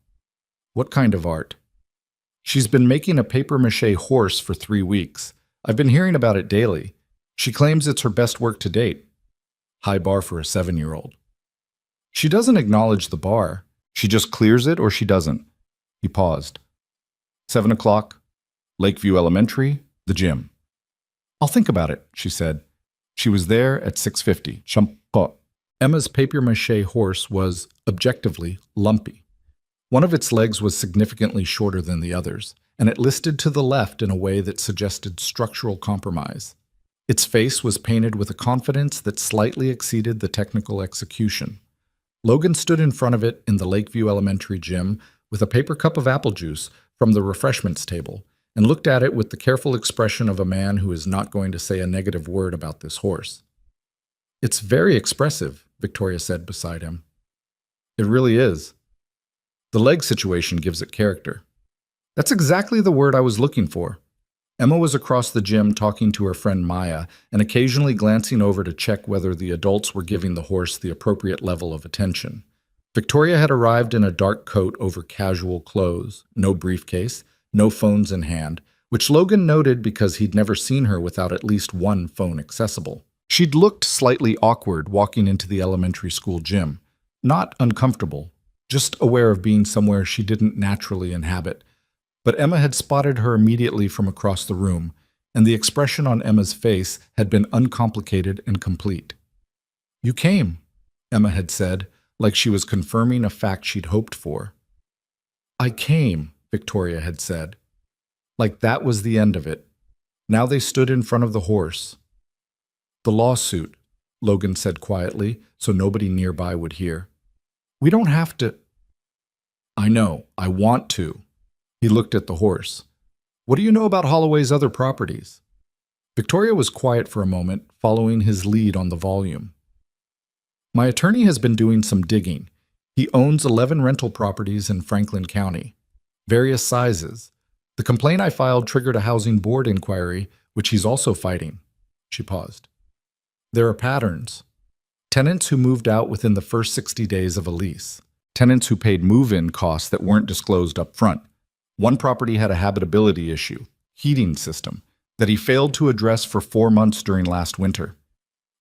What kind of art? She's been making a papier-mâché horse for 3 weeks. I've been hearing about it daily. She claims it's her best work to date. High bar for a 7-year-old. She doesn't acknowledge the bar. She just clears it or she doesn't. He paused. 7 o'clock, Lakeview Elementary, the gym. I'll think about it, she said. She was there at 6:50. Champo. Emma's papier-mâché horse was, objectively, lumpy. One of its legs was significantly shorter than the others, and it listed to the left in a way that suggested structural compromise. Its face was painted with a confidence that slightly exceeded the technical execution. Logan stood in front of it in the Lakeview Elementary gym with a paper cup of apple juice from the refreshments table and looked at it with the careful expression of a man who is not going to say a negative word about this horse. It's very expressive, Victoria said beside him. It really is. The leg situation gives it character. That's exactly the word I was looking for. Emma was across the gym talking to her friend Maya and occasionally glancing over to check whether the adults were giving the horse the appropriate level of attention. Victoria had arrived in a dark coat over casual clothes, no briefcase, no phones in hand, which Logan noted because he'd never seen her without at least one phone accessible. She'd looked slightly awkward walking into the elementary school gym. Not uncomfortable, just aware of being somewhere she didn't naturally inhabit. But Emma had spotted her immediately from across the room, and the expression on Emma's face had been uncomplicated and complete. You came, Emma had said, like she was confirming a fact she'd hoped for. I came, Victoria had said. Like that was the end of it. Now they stood in front of the horse. The lawsuit, Logan said quietly, so nobody nearby would hear. We don't have to... I know, I want to. He looked at the horse. What do you know about Holloway's other properties? Victoria was quiet for a moment, following his lead on the volume. My attorney has been doing some digging. He owns 11 rental properties in Franklin County. Various sizes. The complaint I filed triggered a housing board inquiry, which he's also fighting. She paused. There are patterns. Tenants who moved out within the first 60 days of a lease. Tenants who paid move-in costs that weren't disclosed up front. One property had a habitability issue, heating system, that he failed to address for 4 months during last winter.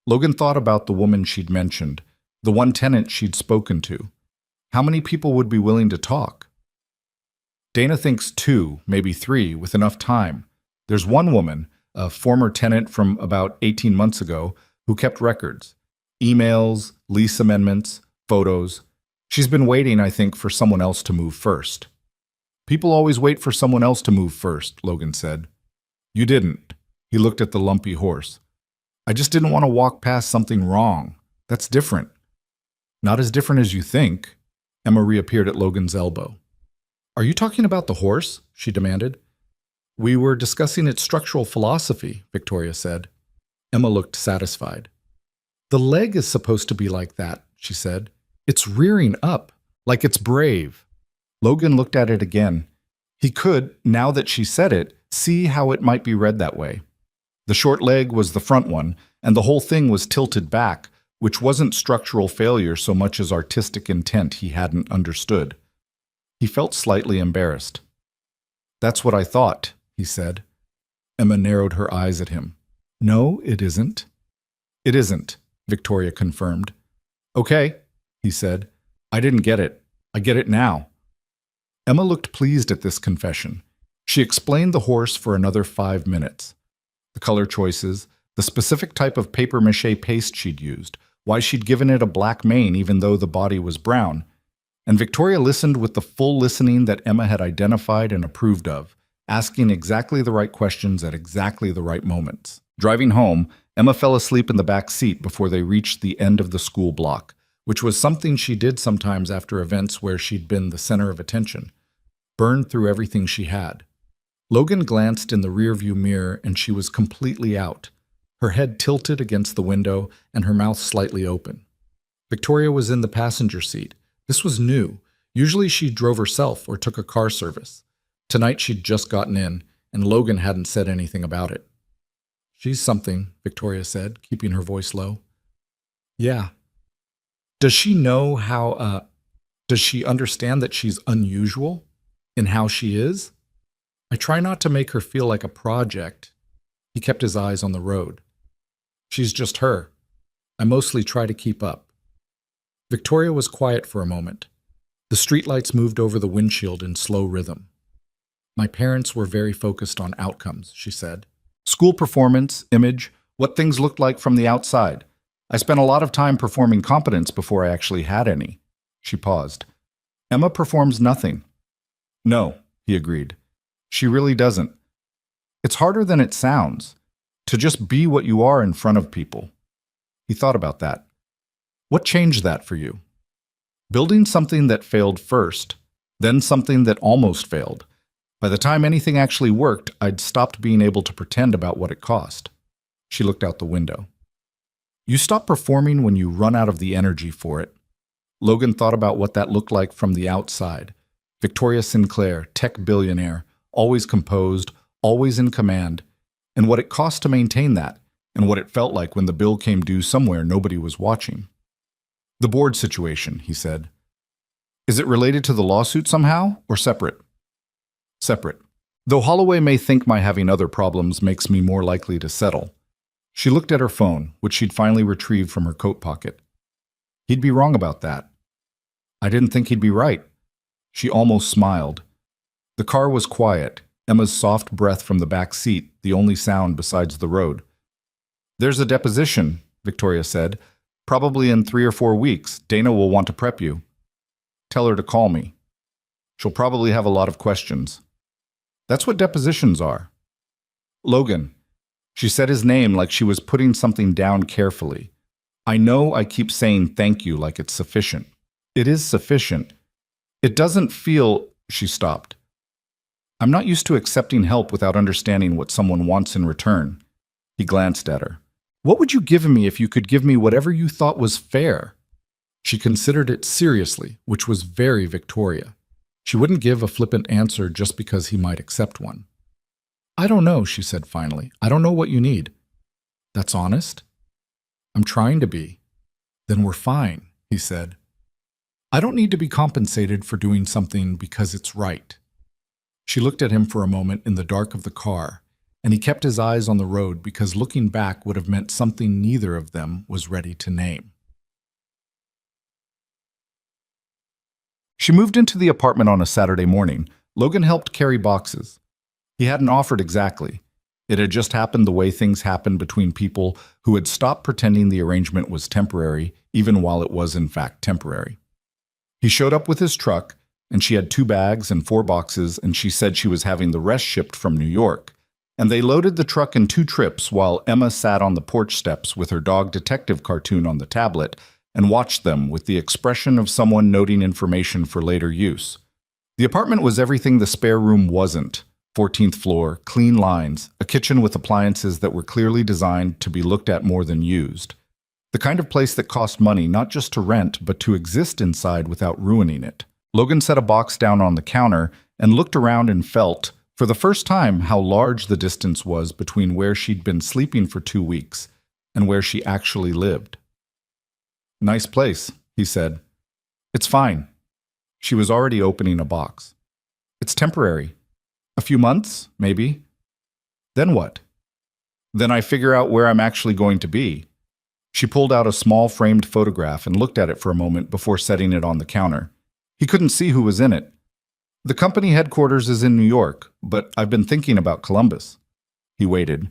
Logan thought about the woman she'd mentioned, the one tenant she'd spoken to. How many people would be willing to talk? Dana thinks 2, maybe 3, with enough time. There's one woman, a former tenant from about 18 months ago, who kept records. Emails, lease amendments, photos. She's been waiting, I think, for someone else to move first. People always wait for someone else to move first, Logan said. You didn't. He looked at the lumpy horse. I just didn't want to walk past something wrong. That's different. Not as different as you think. Emma reappeared at Logan's elbow. Are you talking about the horse? She demanded. We were discussing its structural philosophy, Victoria said. Emma looked satisfied. The leg is supposed to be like that, she said. It's rearing up, like it's brave. Logan looked at it again. He could, now that she said it, See how it might be read that way. The short leg was the front one, and the whole thing was tilted back, which wasn't structural failure so much as artistic intent he hadn't understood. He felt slightly embarrassed. "That's what I thought," he said. Emma narrowed her eyes at him. "No, it isn't." "It isn't," Victoria confirmed. "Okay," he said. "I didn't get it. I get it now." Emma looked pleased at this confession. She explained the horse for another 5 minutes. The color choices, the specific type of papier-mâché paste she'd used, why she'd given it a black mane even though the body was brown. And Victoria listened with the full listening that Emma had identified and approved of, asking exactly the right questions at exactly the right moments. Driving home, Emma fell asleep in the back seat before they reached the end of the school block, which was something she did sometimes after events where she'd been the center of attention. Burned through everything she had. Logan glanced in the rearview mirror and she was completely out, her head tilted against the window and her mouth slightly open. Victoria was in the passenger seat. This was new. Usually she drove herself or took a car service. Tonight she'd just gotten in, and Logan hadn't said anything about it. "She's something," Victoria said, keeping her voice low. "Yeah." "Does she know how, does she understand that she's unusual in how she is? I try not to make her feel like a project." He kept his eyes on the road. "She's just her. I mostly try to keep up." Victoria was quiet for a moment. The streetlights moved over the windshield in slow rhythm. "My parents were very focused on outcomes," she said. "School performance, image, what things looked like from the outside. I spent a lot of time performing competence before I actually had any." She paused. "Emma performs nothing." "No," he agreed. "She really doesn't. It's harder than it sounds, to just be what you are in front of people." He thought about that. "What changed that for you?" "Building something that failed first, then something that almost failed. By the time anything actually worked, I'd stopped being able to pretend about what it cost." She looked out the window. "You stop performing when you run out of the energy for it." Logan thought about what that looked like from the outside. Victoria Sinclair, tech billionaire, always composed, always in command, and what it cost to maintain that, and what it felt like when the bill came due somewhere nobody was watching. "The board situation," he said. "Is it related to the lawsuit somehow, or separate?" "Separate. Though Holloway may think my having other problems makes me more likely to settle." She looked at her phone, which she'd finally retrieved from her coat pocket. "He'd be wrong about that." "I didn't think he'd be right." She almost smiled. The car was quiet, Emma's soft breath from the back seat, the only sound besides the road. "There's a deposition," Victoria said. "Probably in 3 or 4 weeks. Dana will want to prep you. Tell her to call me. She'll probably have a lot of questions." "That's what depositions are." "Logan." She said his name like she was putting something down carefully. "I know I keep saying thank you like it's sufficient. It is sufficient. It doesn't feel—" She stopped. "I'm not used to accepting help without understanding what someone wants in return." He glanced at her. "What would you give me if you could give me whatever you thought was fair?" She considered it seriously, which was very Victoria. She wouldn't give a flippant answer just because he might accept one. "I don't know," she said finally. "I don't know what you need." "That's honest." "I'm trying to be." "Then we're fine," he said. "I don't need to be compensated for doing something because it's right." She looked at him for a moment in the dark of the car, and he kept his eyes on the road because looking back would have meant something neither of them was ready to name. She moved into the apartment on a Saturday morning. Logan helped carry boxes. He hadn't offered exactly. It had just happened the way things happen between people who had stopped pretending the arrangement was temporary, even while it was in fact temporary. He showed up with his truck, and she had 2 bags and 4 boxes, and she said she was having the rest shipped from New York. And they loaded the truck in 2 trips while Emma sat on the porch steps with her dog detective cartoon on the tablet and watched them with the expression of someone noting information for later use. The apartment was everything the spare room wasn't. 14th floor, clean lines, a kitchen with appliances that were clearly designed to be looked at more than used. The kind of place that cost money not just to rent, but to exist inside without ruining it. Logan set a box down on the counter and looked around and felt, for the first time how large the distance was between where she'd been sleeping for 2 weeks and where she actually lived. "Nice place," he said. "It's fine." She was already opening a box. "It's temporary. A few months, maybe. Then what?" "Then I figure out where I'm actually going to be." She pulled out a small framed photograph and looked at it for a moment before setting it on the counter. He couldn't see who was in it. "The company headquarters is in New York, but I've been thinking about Columbus." He waited.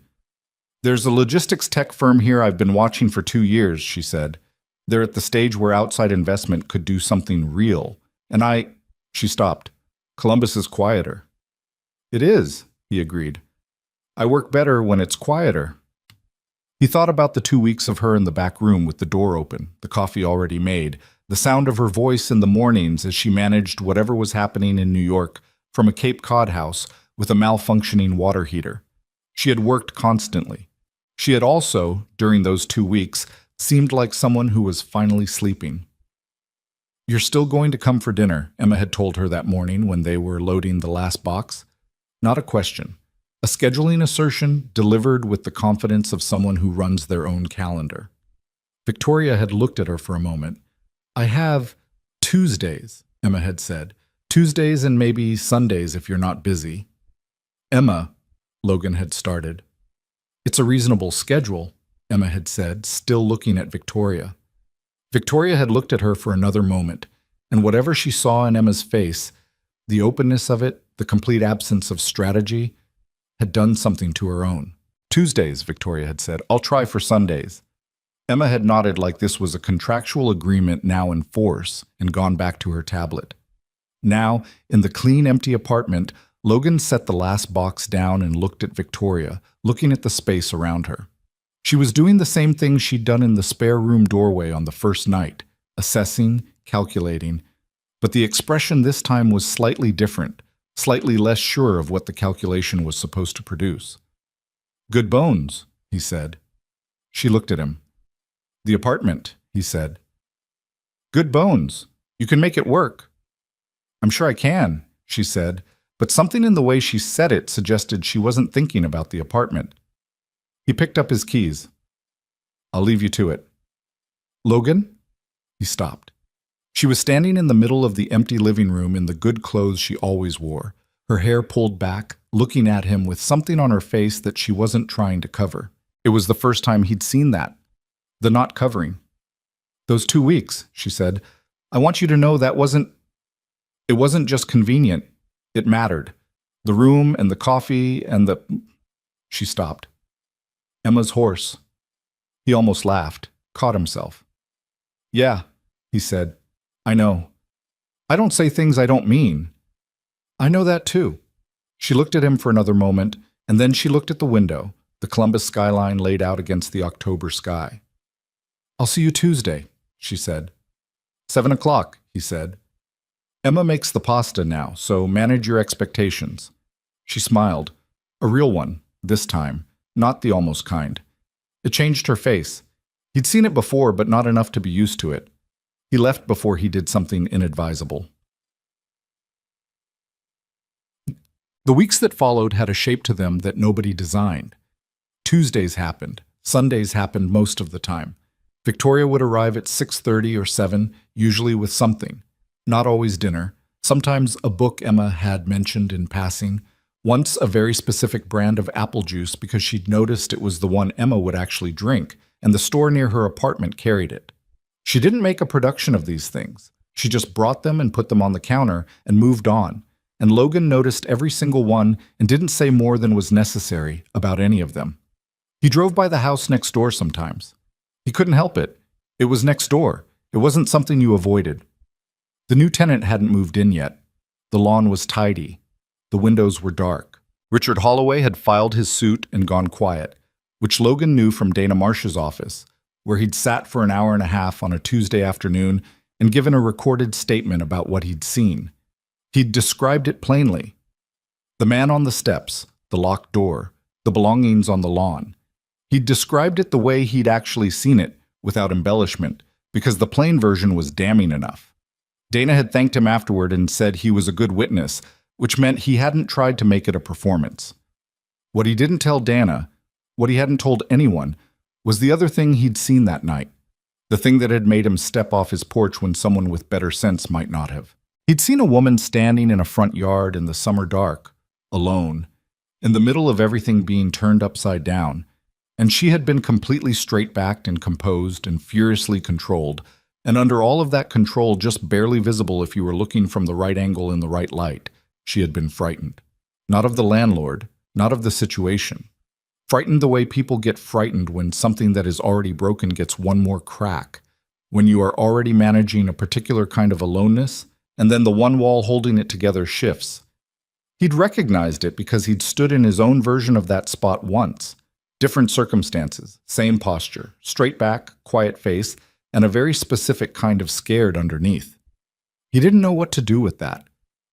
"There's a logistics tech firm here I've been watching for 2 years," she said. "They're at the stage where outside investment could do something real. And She stopped. "Columbus is quieter." "It is," he agreed. "I work better when it's quieter." He thought about the 2 weeks of her in the back room with the door open, the coffee already made, the sound of her voice in the mornings as she managed whatever was happening in New York from a Cape Cod house with a malfunctioning water heater. She had worked constantly. She had also, during those 2 weeks, seemed like someone who was finally sleeping. "You're still going to come for dinner," Emma had told her that morning when they were loading the last box. Not a question. A scheduling assertion delivered with the confidence of someone who runs their own calendar. Victoria had looked at her for a moment. "I have Tuesdays," Emma had said. "Tuesdays and maybe Sundays if you're not busy." "Emma," Logan had started. "It's a reasonable schedule," Emma had said, still looking at Victoria. Victoria had looked at her for another moment, and whatever she saw in Emma's face, the openness of it, the complete absence of strategy, had done something to her own. "Tuesdays," Victoria had said. "I'll try for Sundays." Emma had nodded like this was a contractual agreement now in force and gone back to her tablet. Now, in the clean, empty apartment, Logan set the last box down and looked at Victoria, looking at the space around her. She was doing the same thing she'd done in the spare room doorway on the first night, assessing, calculating, but the expression this time was slightly different, slightly less sure of what the calculation was supposed to produce. "Good bones," he said. She looked at him. "The apartment," he said. "Good bones. You can make it work." "I'm sure I can," she said, but something in the way she said it suggested she wasn't thinking about the apartment. He picked up his keys. "I'll leave you to it." "Logan?" He stopped. She was standing in the middle of the empty living room in the good clothes she always wore, her hair pulled back, looking at him with something on her face that she wasn't trying to cover. It was the first time he'd seen that. The not covering. "Those 2 weeks," she said. "I want you to know it wasn't just convenient. It mattered. The room and the coffee and the—" She stopped. Emma's horse. He almost laughed, caught himself. "Yeah," he said. "I know. I don't say things I don't mean." "I know that too." She looked at him for another moment, and then she looked at the window, the Columbus skyline laid out against the October sky. "I'll see you Tuesday," she said. 7 o'clock, he said. "Emma makes the pasta now, so manage your expectations." She smiled. A real one, this time, not the almost kind. It changed her face. He'd seen it before, but not enough to be used to it. He left before he did something inadvisable. The weeks that followed had a shape to them that nobody designed. Tuesdays happened. Sundays happened most of the time. Victoria would arrive at 6:30 or 7, usually with something. Not always dinner. Sometimes a book Emma had mentioned in passing. Once a very specific brand of apple juice because she'd noticed it was the one Emma would actually drink, and the store near her apartment carried it. She didn't make a production of these things. She just brought them and put them on the counter and moved on. And Logan noticed every single one and didn't say more than was necessary about any of them. He drove by the house next door sometimes. He couldn't help it. It was next door. It wasn't something you avoided. The new tenant hadn't moved in yet. The lawn was tidy. The windows were dark. Richard Holloway had filed his suit and gone quiet, which Logan knew from Dana Marsh's office, where he'd sat for an hour and a half on a Tuesday afternoon and given a recorded statement about what he'd seen. He'd described it plainly. The man on the steps, the locked door, the belongings on the lawn. He'd described it the way he'd actually seen it, without embellishment, because the plain version was damning enough. Dana had thanked him afterward and said he was a good witness, which meant he hadn't tried to make it a performance. What he didn't tell Dana, what he hadn't told anyone, was the other thing he'd seen that night, the thing that had made him step off his porch when someone with better sense might not have. He'd seen a woman standing in a front yard in the summer dark, alone, in the middle of everything being turned upside down, and she had been completely straight-backed and composed and furiously controlled, and under all of that control just barely visible if you were looking from the right angle in the right light, she had been frightened. Not of the landlord, not of the situation. Frightened the way people get frightened when something that is already broken gets one more crack, when you are already managing a particular kind of aloneness, and then the one wall holding it together shifts. He'd recognized it because he'd stood in his own version of that spot once. Different circumstances, same posture, straight back, quiet face, and a very specific kind of scared underneath. He didn't know what to do with that.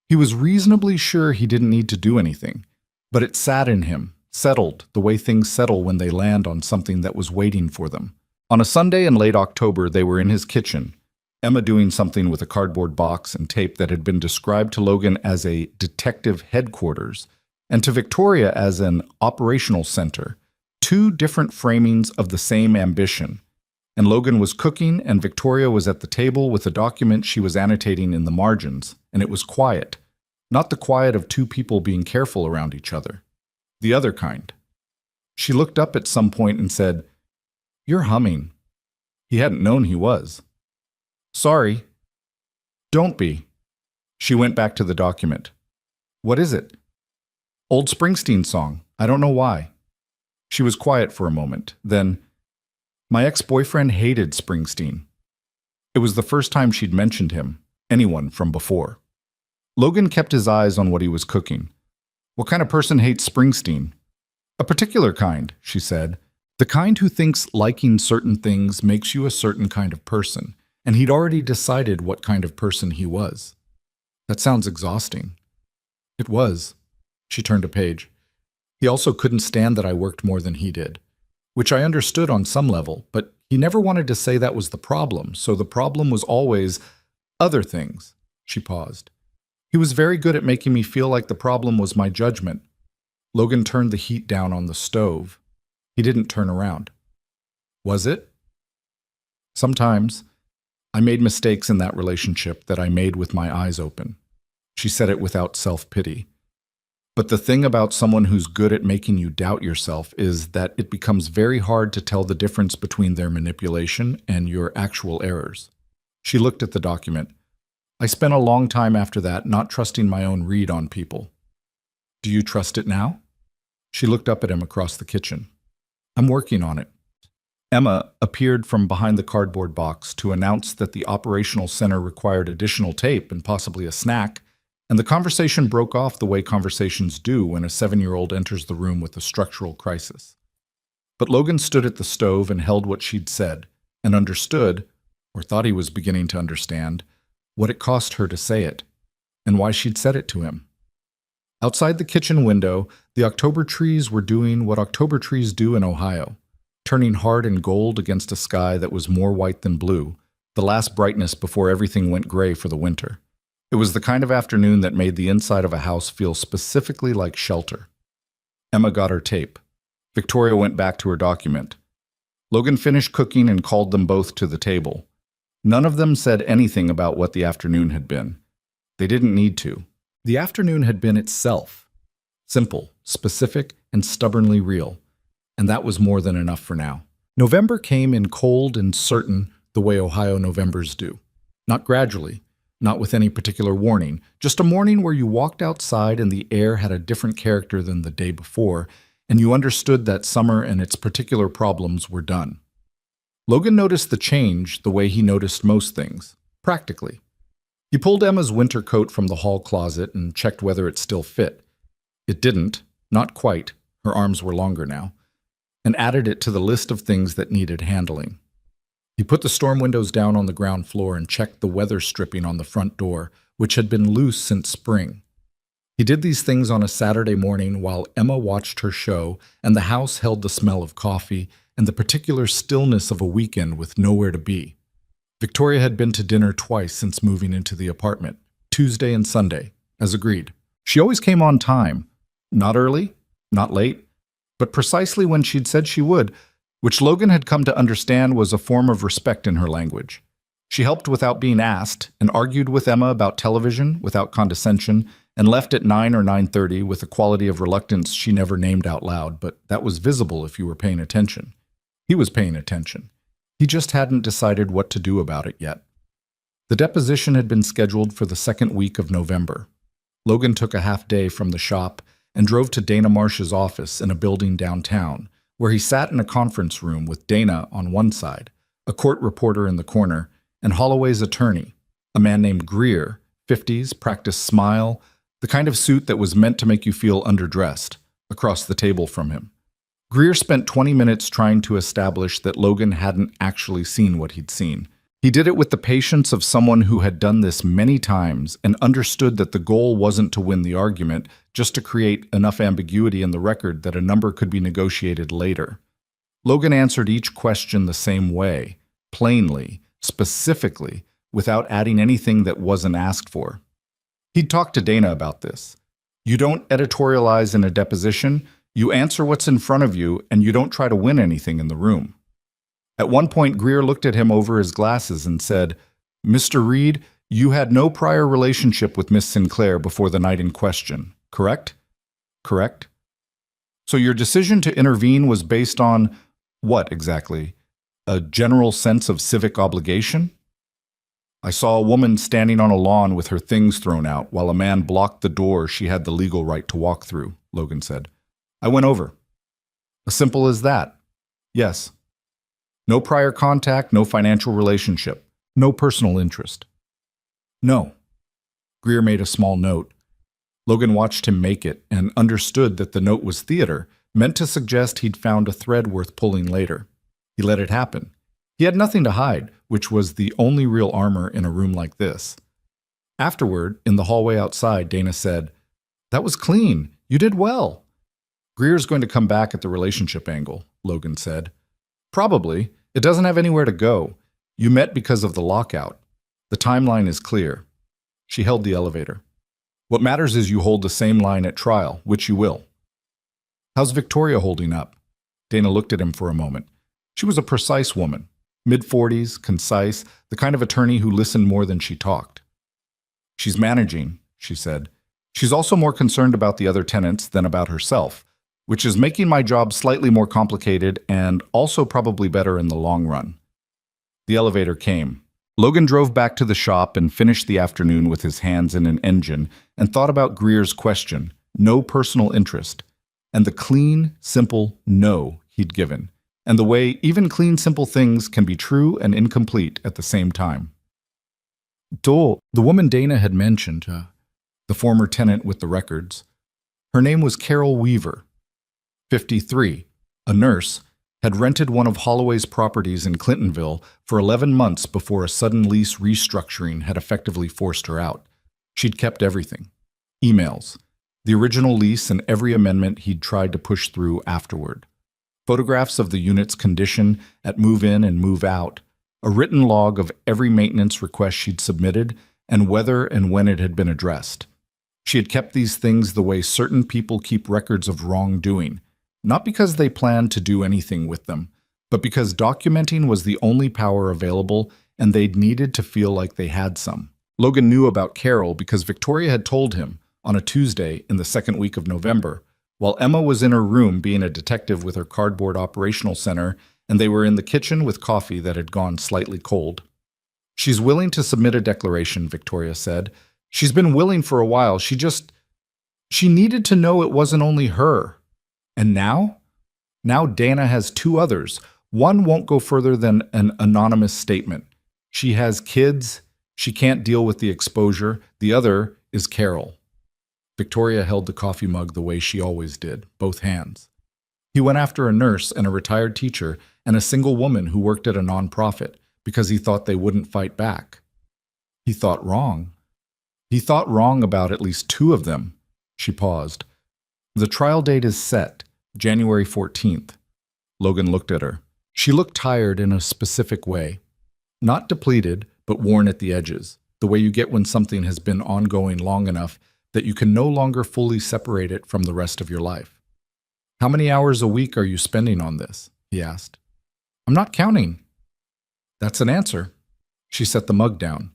He was reasonably sure he didn't need to do anything, but it sat in him, settled the way things settle when they land on something that was waiting for them. On a Sunday in late October, they were in his kitchen, Emma doing something with a cardboard box and tape that had been described to Logan as a detective headquarters and to Victoria as an operational center, two different framings of the same ambition. And Logan was cooking and Victoria was at the table with a document she was annotating in the margins, and it was quiet, not the quiet of two people being careful around each other. The other kind. She looked up at some point and said, "You're humming." He hadn't known he was. "Sorry." "Don't be." She went back to the document. "What is it?" "Old Springsteen song. I don't know why." She was quiet for a moment. Then, "My ex-boyfriend hated Springsteen." It was the first time she'd mentioned him, anyone from before. Logan kept his eyes on what he was cooking. "What kind of person hates Springsteen?" "A particular kind," she said. "The kind who thinks liking certain things makes you a certain kind of person, and he'd already decided what kind of person he was." "That sounds exhausting." It was. She turned a page. "He also couldn't stand that I worked more than he did, which I understood on some level, but he never wanted to say that was the problem, so the problem was always other things." She paused. "He was very good at making me feel like the problem was my judgment." Logan turned the heat down on the stove. He didn't turn around. "Was it?" "Sometimes. I made mistakes in that relationship that I made with my eyes open." She said it without self-pity. "But the thing about someone who's good at making you doubt yourself is that it becomes very hard to tell the difference between their manipulation and your actual errors." She looked at the document. "I spent a long time after that not trusting my own read on people." "Do you trust it now?" She looked up at him across the kitchen. "I'm working on it." Emma appeared from behind the cardboard box to announce that the operational center required additional tape and possibly a snack, and the conversation broke off the way conversations do when a 7-year-old enters the room with a structural crisis. But Logan stood at the stove and held what she'd said, and understood, or thought he was beginning to understand, what it cost her to say it, and why she'd said it to him. Outside the kitchen window, the October trees were doing what October trees do in Ohio, turning hard and gold against a sky that was more white than blue, the last brightness before everything went gray for the winter. It was the kind of afternoon that made the inside of a house feel specifically like shelter. Emma got her tape. Victoria went back to her document. Logan finished cooking and called them both to the table. None of them said anything about what the afternoon had been. They didn't need to. The afternoon had been itself. Simple, specific, and stubbornly real. And that was more than enough for now. November came in cold and certain the way Ohio Novembers do. Not gradually, not with any particular warning, just a morning where you walked outside and the air had a different character than the day before, and you understood that summer and its particular problems were done. Logan noticed the change the way he noticed most things, practically. He pulled Emma's winter coat from the hall closet and checked whether it still fit. It didn't, not quite, her arms were longer now, and added it to the list of things that needed handling. He put the storm windows down on the ground floor and checked the weather stripping on the front door, which had been loose since spring. He did these things on a Saturday morning while Emma watched her show and the house held the smell of coffee and the particular stillness of a weekend with nowhere to be. Victoria had been to dinner twice since moving into the apartment, Tuesday and Sunday, as agreed. She always came on time. Not early, not late, but precisely when she'd said she would, which Logan had come to understand was a form of respect in her language. She helped without being asked and argued with Emma about television without condescension and left at 9 or 9:30 with a quality of reluctance she never named out loud, but that was visible if you were paying attention. He was paying attention. He just hadn't decided what to do about it yet. The deposition had been scheduled for the second week of November. Logan took a half day from the shop and drove to Dana Marsh's office in a building downtown, where he sat in a conference room with Dana on one side, a court reporter in the corner, and Holloway's attorney, a man named Greer, 50s, practiced smile, the kind of suit that was meant to make you feel underdressed, across the table from him. Greer spent 20 minutes trying to establish that Logan hadn't actually seen what he'd seen. He did it with the patience of someone who had done this many times and understood that the goal wasn't to win the argument, just to create enough ambiguity in the record that a number could be negotiated later. Logan answered each question the same way, plainly, specifically, without adding anything that wasn't asked for. He'd talked to Dana about this. You don't editorialize in a deposition, you answer what's in front of you, and you don't try to win anything in the room. At one point, Greer looked at him over his glasses and said, "Mr. Reed, you had no prior relationship with Miss Sinclair before the night in question, correct?" "Correct." "So your decision to intervene was based on what exactly? A general sense of civic obligation?" "I saw a woman standing on a lawn with her things thrown out while a man blocked the door she had the legal right to walk through," Logan said. "I went over." "As simple as that?" "Yes." "No prior contact, no financial relationship, no personal interest?" "No." Greer made a small note. Logan watched him make it and understood that the note was theater, meant to suggest he'd found a thread worth pulling later. He let it happen. He had nothing to hide, which was the only real armor in a room like this. Afterward, in the hallway outside, Dana said, "That was clean. You did well." "Greer's going to come back at the relationship angle," Logan said. "Probably. It doesn't have anywhere to go. You met because of the lockout. The timeline is clear." She held the elevator. "What matters is you hold the same line at trial, which you will." "How's Victoria holding up?" Dana looked at him for a moment. She was a precise woman, mid-40s, concise, the kind of attorney who listened more than she talked. "She's managing," she said. "She's also more concerned about the other tenants than about herself, which is making my job slightly more complicated and also probably better in the long run." The elevator came. Logan drove back to the shop and finished the afternoon with his hands in an engine and thought about Greer's question, no personal interest, and the clean, simple no he'd given, and the way even clean, simple things can be true and incomplete at the same time. The woman Dana had mentioned, the former tenant with the records, her name was Carol Weaver. 53, a nurse, had rented one of Holloway's properties in Clintonville for 11 months before a sudden lease restructuring had effectively forced her out. She'd kept everything. Emails, the original lease and every amendment he'd tried to push through afterward. Photographs of the unit's condition at move-in and move-out, a written log of every maintenance request she'd submitted and whether and when it had been addressed. She had kept these things the way certain people keep records of wrongdoing, not because they planned to do anything with them, but because documenting was the only power available and they'd needed to feel like they had some. Logan knew about Carol because Victoria had told him on a Tuesday in the second week of November, while Emma was in her room being a detective with her cardboard operational center, and they were in the kitchen with coffee that had gone slightly cold. "She's willing to submit a declaration," Victoria said. "She's been willing for a while. She needed to know it wasn't only her. And now? Now Dana has two others. One won't go further than an anonymous statement. She has kids. She can't deal with the exposure. The other is Carol." Victoria held the coffee mug the way she always did, both hands. "He went after a nurse and a retired teacher and a single woman who worked at a nonprofit because he thought they wouldn't fight back. He thought wrong. He thought wrong about at least two of them." She paused. "The trial date is set, January 14th. Logan looked at her. She looked tired in a specific way. Not depleted, but worn at the edges, the way you get when something has been ongoing long enough, that you can no longer fully separate it from the rest of your life. How many hours a week are you spending on this? He asked. I'm not counting. That's an answer. She set the mug down.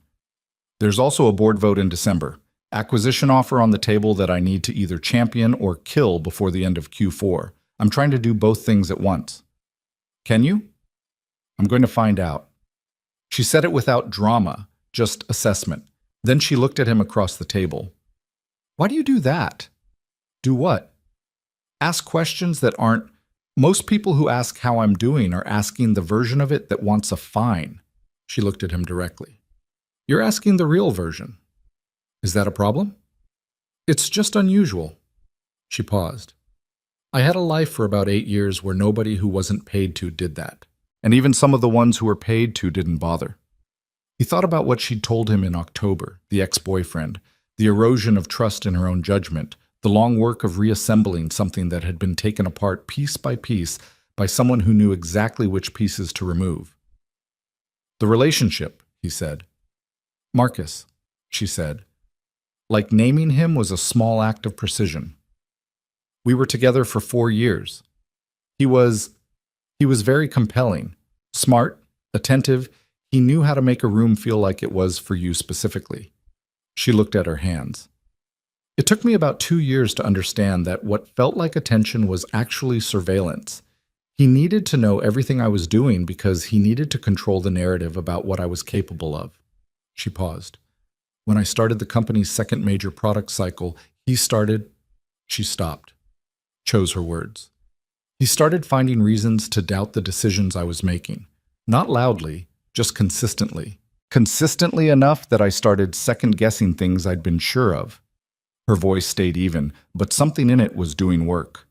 There's also a board vote in December. Acquisition offer on the table that I need to either champion or kill before the end of Q4. I'm trying to do both things at once. Can you? I'm going to find out. She said it without drama, just assessment. Then she looked at him across the table. Why do you do that? Do what? Ask questions that aren't. Most people who ask how I'm doing are asking the version of it that wants a fine. She looked at him directly. You're asking the real version. Is that a problem? It's just unusual. She paused. I had a life for about 8 years where nobody who wasn't paid to did that. And even some of the ones who were paid to didn't bother. He thought about what she'd told him in October, the ex-boyfriend, the erosion of trust in her own judgment, the long work of reassembling something that had been taken apart piece by someone who knew exactly which pieces to remove. The relationship, he said. Marcus, she said. Like naming him was a small act of precision. We were together for 4 years. He was very compelling, smart, attentive. He knew how to make a room feel like it was for you specifically. She looked at her hands. It took me about 2 years to understand that what felt like attention was actually surveillance. He needed to know everything I was doing because he needed to control the narrative about what I was capable of. She paused. When I started the company's second major product cycle, She stopped, chose her words. He started finding reasons to doubt the decisions I was making. Not loudly, just consistently. Consistently enough that I started second-guessing things I'd been sure of. Her voice stayed even, but something in it was doing work.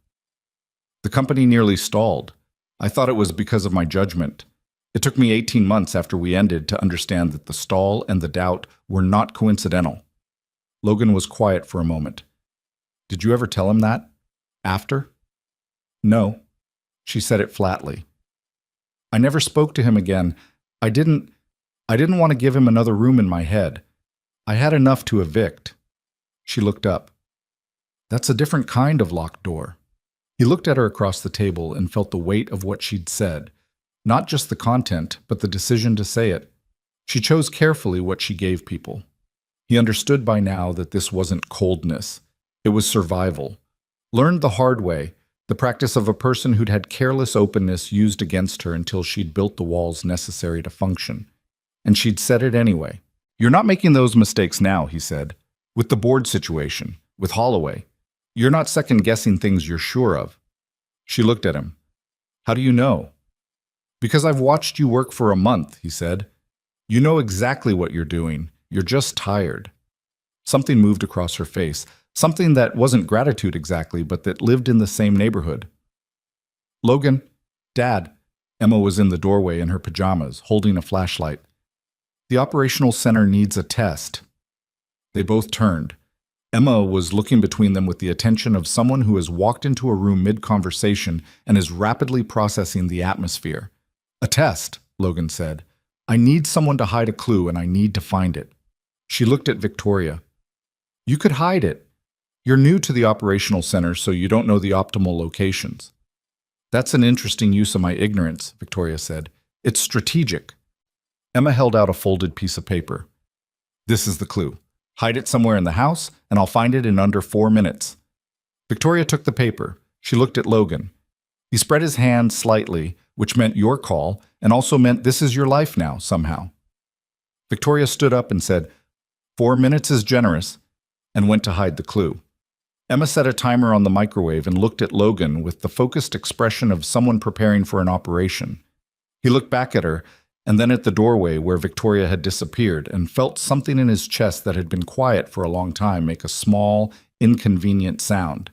The company nearly stalled. I thought it was because of my judgment. It took me 18 months after we ended to understand that the stall and the doubt were not coincidental. Logan was quiet for a moment. Did you ever tell him that? After? No. She said it flatly. I never spoke to him again. I didn't want to give him another room in my head. I had enough to evict. She looked up. That's a different kind of locked door. He looked at her across the table and felt the weight of what she'd said. Not just the content, but the decision to say it. She chose carefully what she gave people. He understood by now that this wasn't coldness. It was survival. Learned the hard way, the practice of a person who'd had careless openness used against her until she'd built the walls necessary to function. And she'd said it anyway. You're not making those mistakes now, he said. With the board situation, with Holloway. You're not second-guessing things you're sure of. She looked at him. How do you know? Because I've watched you work for a month, he said. You know exactly what you're doing. You're just tired. Something moved across her face. Something that wasn't gratitude exactly, but that lived in the same neighborhood. Logan, Dad. Emma was in the doorway in her pajamas, holding a flashlight. The operational center needs a test. They both turned. Emma was looking between them with the attention of someone who has walked into a room mid-conversation and is rapidly processing the atmosphere. A test, Logan said. I need someone to hide a clue and I need to find it. She looked at Victoria. You could hide it. You're new to the operational center, so you don't know the optimal locations. That's an interesting use of my ignorance, Victoria said. It's strategic. Emma held out a folded piece of paper. This is the clue. Hide it somewhere in the house, and I'll find it in under 4 minutes. Victoria took the paper. She looked at Logan. He spread his hand slightly, which meant your call, and also meant this is your life now, somehow. Victoria stood up and said, 4 minutes is generous, and went to hide the clue. Emma set a timer on the microwave and looked at Logan with the focused expression of someone preparing for an operation. He looked back at her, and then at the doorway where Victoria had disappeared, and felt something in his chest that had been quiet for a long time make a small, inconvenient sound.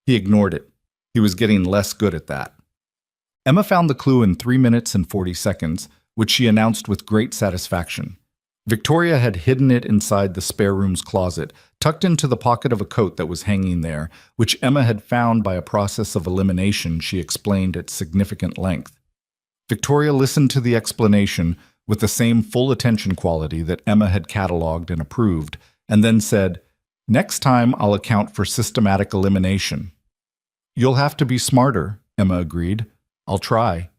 He ignored it. He was getting less good at that. Emma found the clue in 3 minutes and 40 seconds, which she announced with great satisfaction. Victoria had hidden it inside the spare room's closet, tucked into the pocket of a coat that was hanging there, which Emma had found by a process of elimination she explained at significant length. Victoria listened to the explanation with the same full attention quality that Emma had catalogued and approved, and then said, Next time, I'll account for systematic elimination. You'll have to be smarter, Emma agreed. I'll try.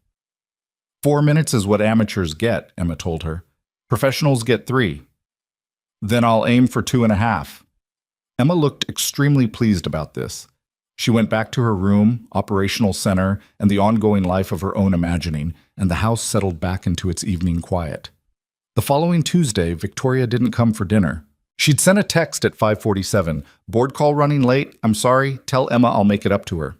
4 minutes is what amateurs get, Emma told her. Professionals get 3. Then I'll aim for 2.5. Emma looked extremely pleased about this. She went back to her room, operational center, and the ongoing life of her own imagining, and the house settled back into its evening quiet. The following Tuesday, Victoria didn't come for dinner. She'd sent a text at 5:47, "Board call running late, I'm sorry, tell Emma I'll make it up to her."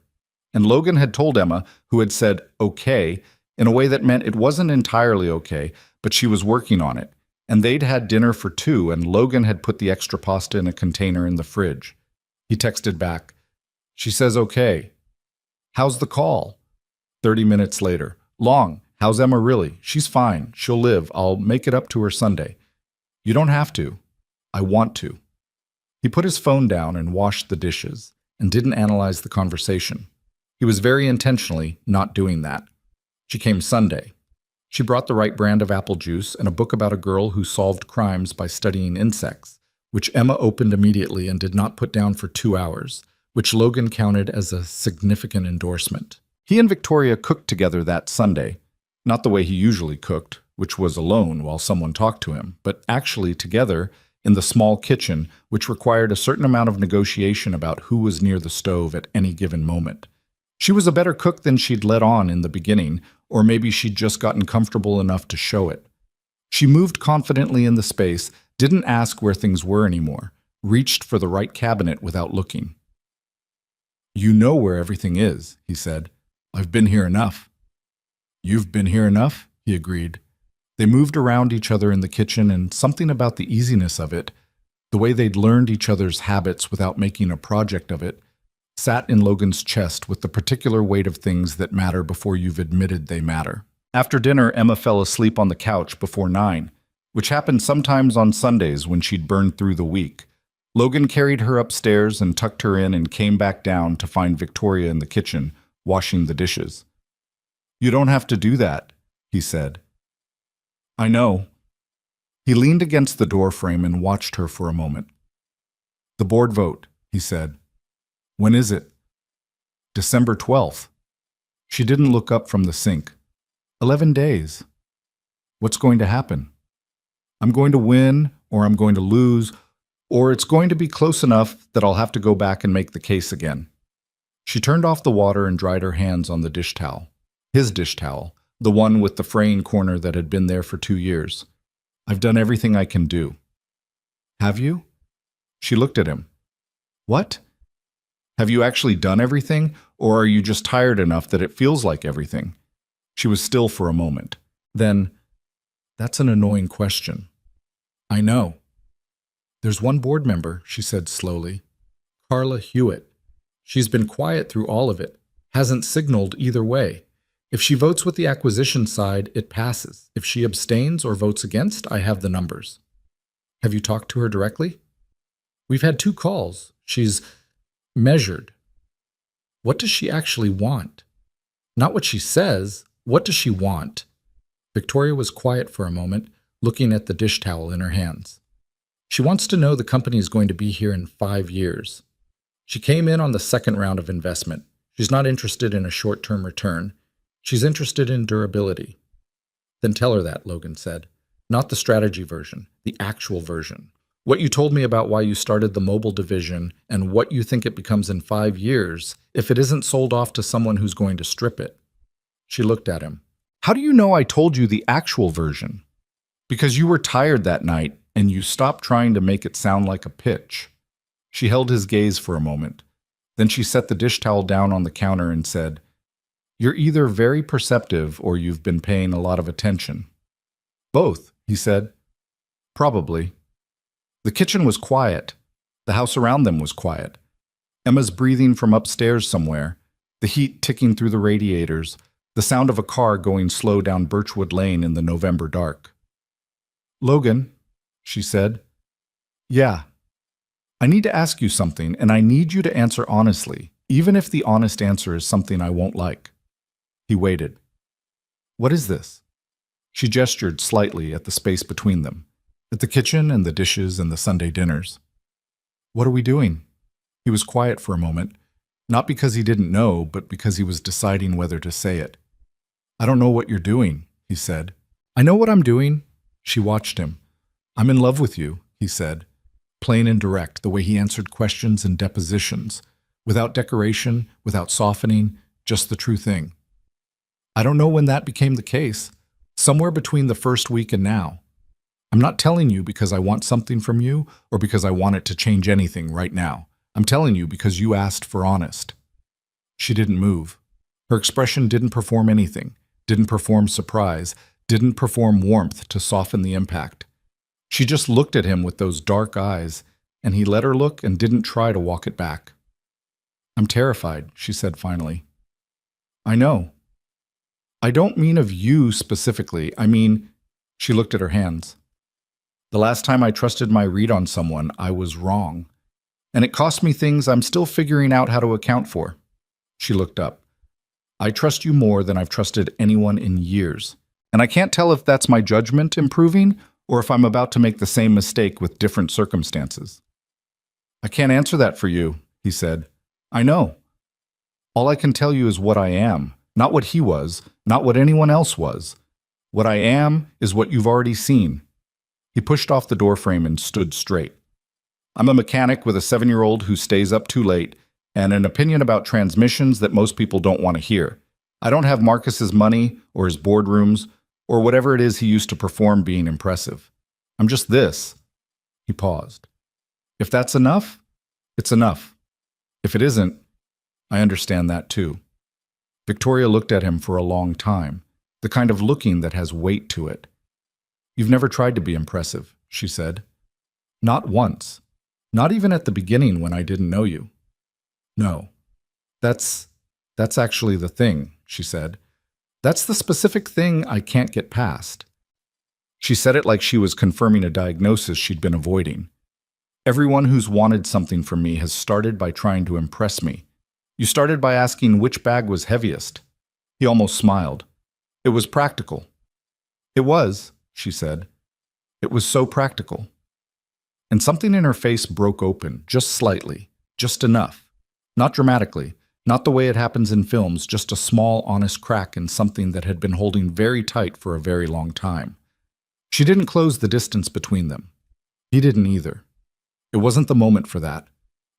And Logan had told Emma, who had said, "okay," in a way that meant it wasn't entirely okay, but she was working on it. And they'd had dinner for 2, and Logan had put the extra pasta in a container in the fridge. He texted back, "She says okay. How's the call?" 30 minutes later, "Long, how's Emma really? She's fine. She'll live. I'll make it up to her Sunday." "You don't have to. I want to." He put his phone down and washed the dishes, and didn't analyze the conversation. He was very intentionally not doing that. She came Sunday. She brought the right brand of apple juice and a book about a girl who solved crimes by studying insects, which Emma opened immediately and did not put down for 2 hours, which Logan counted as a significant endorsement. He and Victoria cooked together that Sunday, not the way he usually cooked, which was alone while someone talked to him, but actually together in the small kitchen, which required a certain amount of negotiation about who was near the stove at any given moment. She was a better cook than she'd let on in the beginning, or maybe she'd just gotten comfortable enough to show it. She moved confidently in the space, didn't ask where things were anymore, reached for the right cabinet without looking. "You know where everything is," he said. "I've been here enough." "You've been here enough," he agreed. They moved around each other in the kitchen, and something about the easiness of it, the way they'd learned each other's habits without making a project of it, sat in Logan's chest with the particular weight of things that matter before you've admitted they matter. After dinner, Emma fell asleep on the couch before 9, which happened sometimes on Sundays when she'd burned through the week. Logan carried her upstairs and tucked her in and came back down to find Victoria in the kitchen, washing the dishes. "You don't have to do that," he said. "I know." He leaned against the doorframe and watched her for a moment. "The board vote," he said. "When is it?" "December 12th. She didn't look up from the sink. 11 days. "What's going to happen?" "I'm going to win, or I'm going to lose, or it's going to be close enough that I'll have to go back and make the case again." She turned off the water and dried her hands on the dish towel. His dish towel, the one with the fraying corner that had been there for 2 years. "I've done everything I can do." "Have you?" She looked at him. "What? Have you actually done everything, or are you just tired enough that it feels like everything?" She was still for a moment. Then, "That's an annoying question." "I know." "There's one board member," she said slowly. "Carla Hewitt. She's been quiet through all of it, hasn't signaled either way. If she votes with the acquisition side, it passes. If she abstains or votes against, I have the numbers." "Have you talked to her directly?" "We've had 2 calls. She's measured." "What does she actually want? Not what she says. What does she want?" Victoria was quiet for a moment, looking at the dish towel in her hands. "She wants to know the company is going to be here in 5 years. She came in on the second round of investment. She's not interested in a short-term return. She's interested in durability." "Then tell her that," Logan said. "Not the strategy version, the actual version. What you told me about why you started the mobile division and what you think it becomes in 5 years if it isn't sold off to someone who's going to strip it." She looked at him. "How do you know I told you the actual version?" "Because you were tired that night and you stopped trying to make it sound like a pitch." She held his gaze for a moment. Then she set the dish towel down on the counter and said, "You're either very perceptive or you've been paying a lot of attention." "Both," he said. "Probably." The kitchen was quiet. The house around them was quiet. Emma's breathing from upstairs somewhere, the heat ticking through the radiators, the sound of a car going slow down Birchwood Lane in the November dark. "Logan," she said. "Yeah. I need to ask you something, and I need you to answer honestly, even if the honest answer is something I won't like." He waited. "What is this?" She gestured slightly at the space between them, at the kitchen and the dishes and the Sunday dinners. What are we doing? He was quiet for a moment, not because he didn't know, but because he was deciding whether to say it. I don't know what you're doing, he said. I know what I'm doing. She watched him. I'm in love with you, he said, plain and direct, the way he answered questions and depositions, without decoration, without softening, just the true thing. I don't know when that became the case, somewhere between the first week and now. I'm not telling you because I want something from you or because I want it to change anything right now. I'm telling you because you asked for honest. She didn't move. Her expression didn't perform anything, didn't perform surprise, didn't perform warmth to soften the impact. She just looked at him with those dark eyes, and he let her look and didn't try to walk it back. I'm terrified, she said finally. I know. I don't mean of you specifically. I mean, she looked at her hands. The last time I trusted my read on someone, I was wrong. And it cost me things I'm still figuring out how to account for. She looked up. I trust you more than I've trusted anyone in years. And I can't tell if that's my judgment improving or if I'm about to make the same mistake with different circumstances. I can't answer that for you, he said. I know. All I can tell you is what I am, not what he was, not what anyone else was. What I am is what you've already seen. He pushed off the doorframe and stood straight. I'm a mechanic with a 7-year-old who stays up too late and an opinion about transmissions that most people don't want to hear. I don't have Marcus's money or his boardrooms or whatever it is he used to perform being impressive. I'm just this. He paused. If that's enough, it's enough. If it isn't, I understand that too. Victoria looked at him for a long time, the kind of looking that has weight to it. You've never tried to be impressive, she said. Not once. Not even at the beginning when I didn't know you. No. That's actually the thing, she said. That's the specific thing I can't get past. She said it like she was confirming a diagnosis she'd been avoiding. Everyone who's wanted something from me has started by trying to impress me. You started by asking which bag was heaviest. He almost smiled. It was practical. It was, she said. It was so practical. And something in her face broke open, just slightly, just enough. Not dramatically, not the way it happens in films, just a small, honest crack in something that had been holding very tight for a very long time. She didn't close the distance between them. He didn't either. It wasn't the moment for that.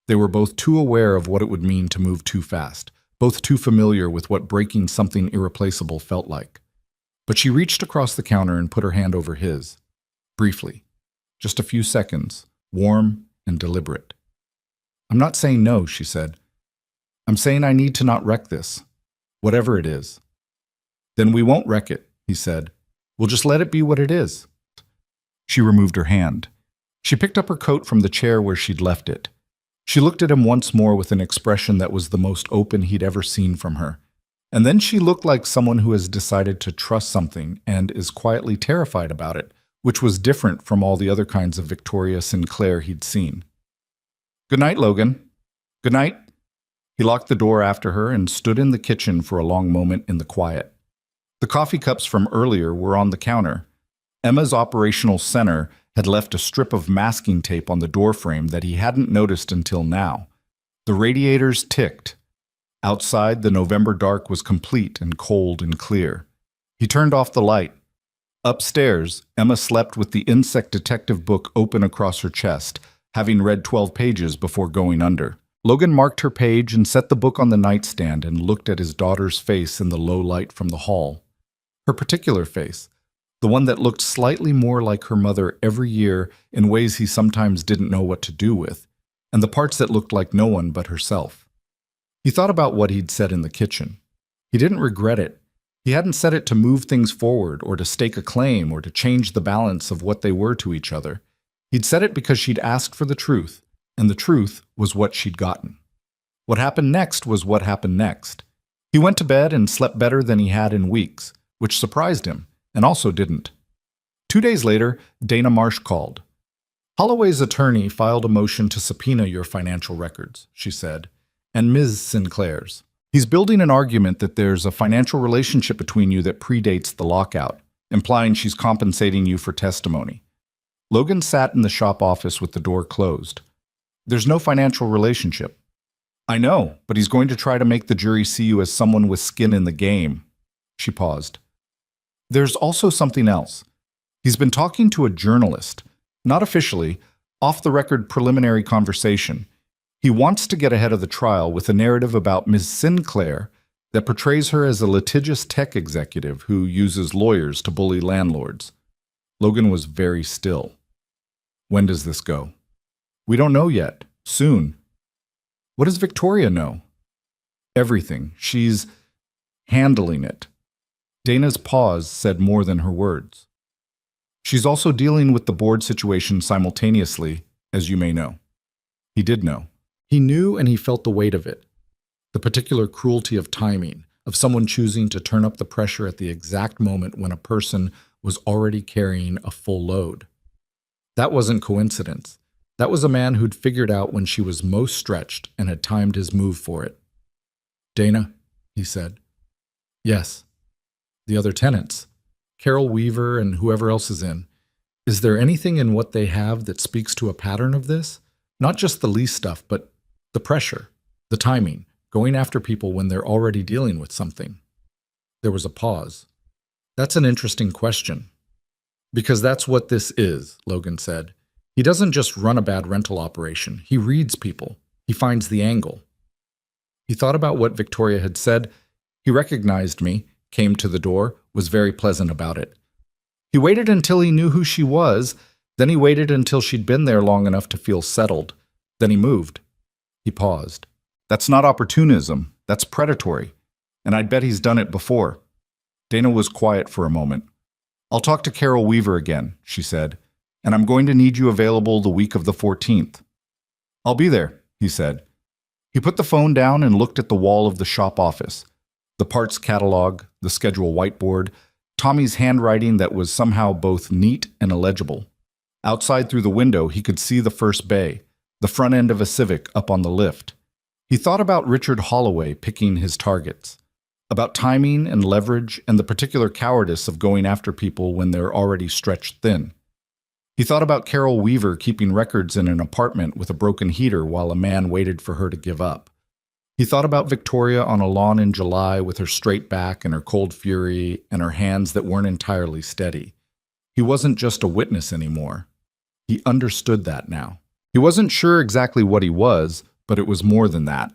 They were both too aware of what it would mean to move too fast, both too familiar with what breaking something irreplaceable felt like. But she reached across the counter and put her hand over his. Briefly. Just a few seconds, warm and deliberate. I'm not saying no, she said. I'm saying I need to not wreck this, whatever it is. Then we won't wreck it, he said. We'll just let it be what it is. She removed her hand. She picked up her coat from the chair where she'd left it. She looked at him once more with an expression that was the most open he'd ever seen from her. And then she looked like someone who has decided to trust something and is quietly terrified about it, which was different from all the other kinds of Victoria Sinclair he'd seen. Good night, Logan. Good night. He locked the door after her and stood in the kitchen for a long moment in the quiet. The coffee cups from earlier were on the counter. Emma's operational center had left a strip of masking tape on the doorframe that he hadn't noticed until now. The radiators ticked. Outside, the November dark was complete and cold and clear. He turned off the light. Upstairs, Emma slept with the insect detective book open across her chest, having read 12 pages before going under. Logan marked her page and set the book on the nightstand and looked at his daughter's face in the low light from the hall. Her particular face, the one that looked slightly more like her mother every year in ways he sometimes didn't know what to do with, and the parts that looked like no one but herself. He thought about what he'd said in the kitchen. He didn't regret it. He hadn't said it to move things forward or to stake a claim or to change the balance of what they were to each other. He'd said it because she'd asked for the truth, and the truth was what she'd gotten. What happened next was what happened next. He went to bed and slept better than he had in weeks, which surprised him, and also didn't. 2 days later, Dana Marsh called. Holloway's attorney filed a motion to subpoena your financial records, she said, and Ms. Sinclair's. He's building an argument that there's a financial relationship between you that predates the lockout, implying she's compensating you for testimony. Logan sat in the shop office with the door closed. There's no financial relationship. I know, but he's going to try to make the jury see you as someone with skin in the game. She paused. There's also something else. He's been talking to a journalist, not officially, off-the-record preliminary conversation. He wants to get ahead of the trial with a narrative about Ms. Sinclair that portrays her as a litigious tech executive who uses lawyers to bully landlords. Logan was very still. When does this go? We don't know yet. Soon. What does Victoria know? Everything. She's handling it. Dana's pause said more than her words. She's also dealing with the board situation simultaneously, as you may know. He did know. He knew and he felt the weight of it. The particular cruelty of timing, of someone choosing to turn up the pressure at the exact moment when a person was already carrying a full load. That wasn't coincidence. That was a man who'd figured out when she was most stretched and had timed his move for it. Dana, he said. Yes. The other tenants, Carol Weaver and whoever else is in. Is there anything in what they have that speaks to a pattern of this? Not just the lease stuff, but the pressure, the timing, going after people when they're already dealing with something. There was a pause. That's an interesting question. Because that's what this is, Logan said. He doesn't just run a bad rental operation. He reads people. He finds the angle. He thought about what Victoria had said. He recognized me, came to the door, was very pleasant about it. He waited until he knew who she was, then he waited until she'd been there long enough to feel settled. Then he moved. He paused. That's not opportunism. That's predatory. And I'd bet he's done it before. Dana was quiet for a moment. I'll talk to Carol Weaver again, she said, and I'm going to need you available the week of the 14th. I'll be there, he said. He put the phone down and looked at the wall of the shop office. The parts catalog, the schedule whiteboard, Tommy's handwriting that was somehow both neat and illegible. Outside through the window, he could see the first bay, the front end of a Civic up on the lift. He thought about Richard Holloway picking his targets, about timing and leverage and the particular cowardice of going after people when they're already stretched thin. He thought about Carol Weaver keeping records in an apartment with a broken heater while a man waited for her to give up. He thought about Victoria on a lawn in July with her straight back and her cold fury and her hands that weren't entirely steady. He wasn't just a witness anymore. He understood that now. He wasn't sure exactly what he was, but it was more than that.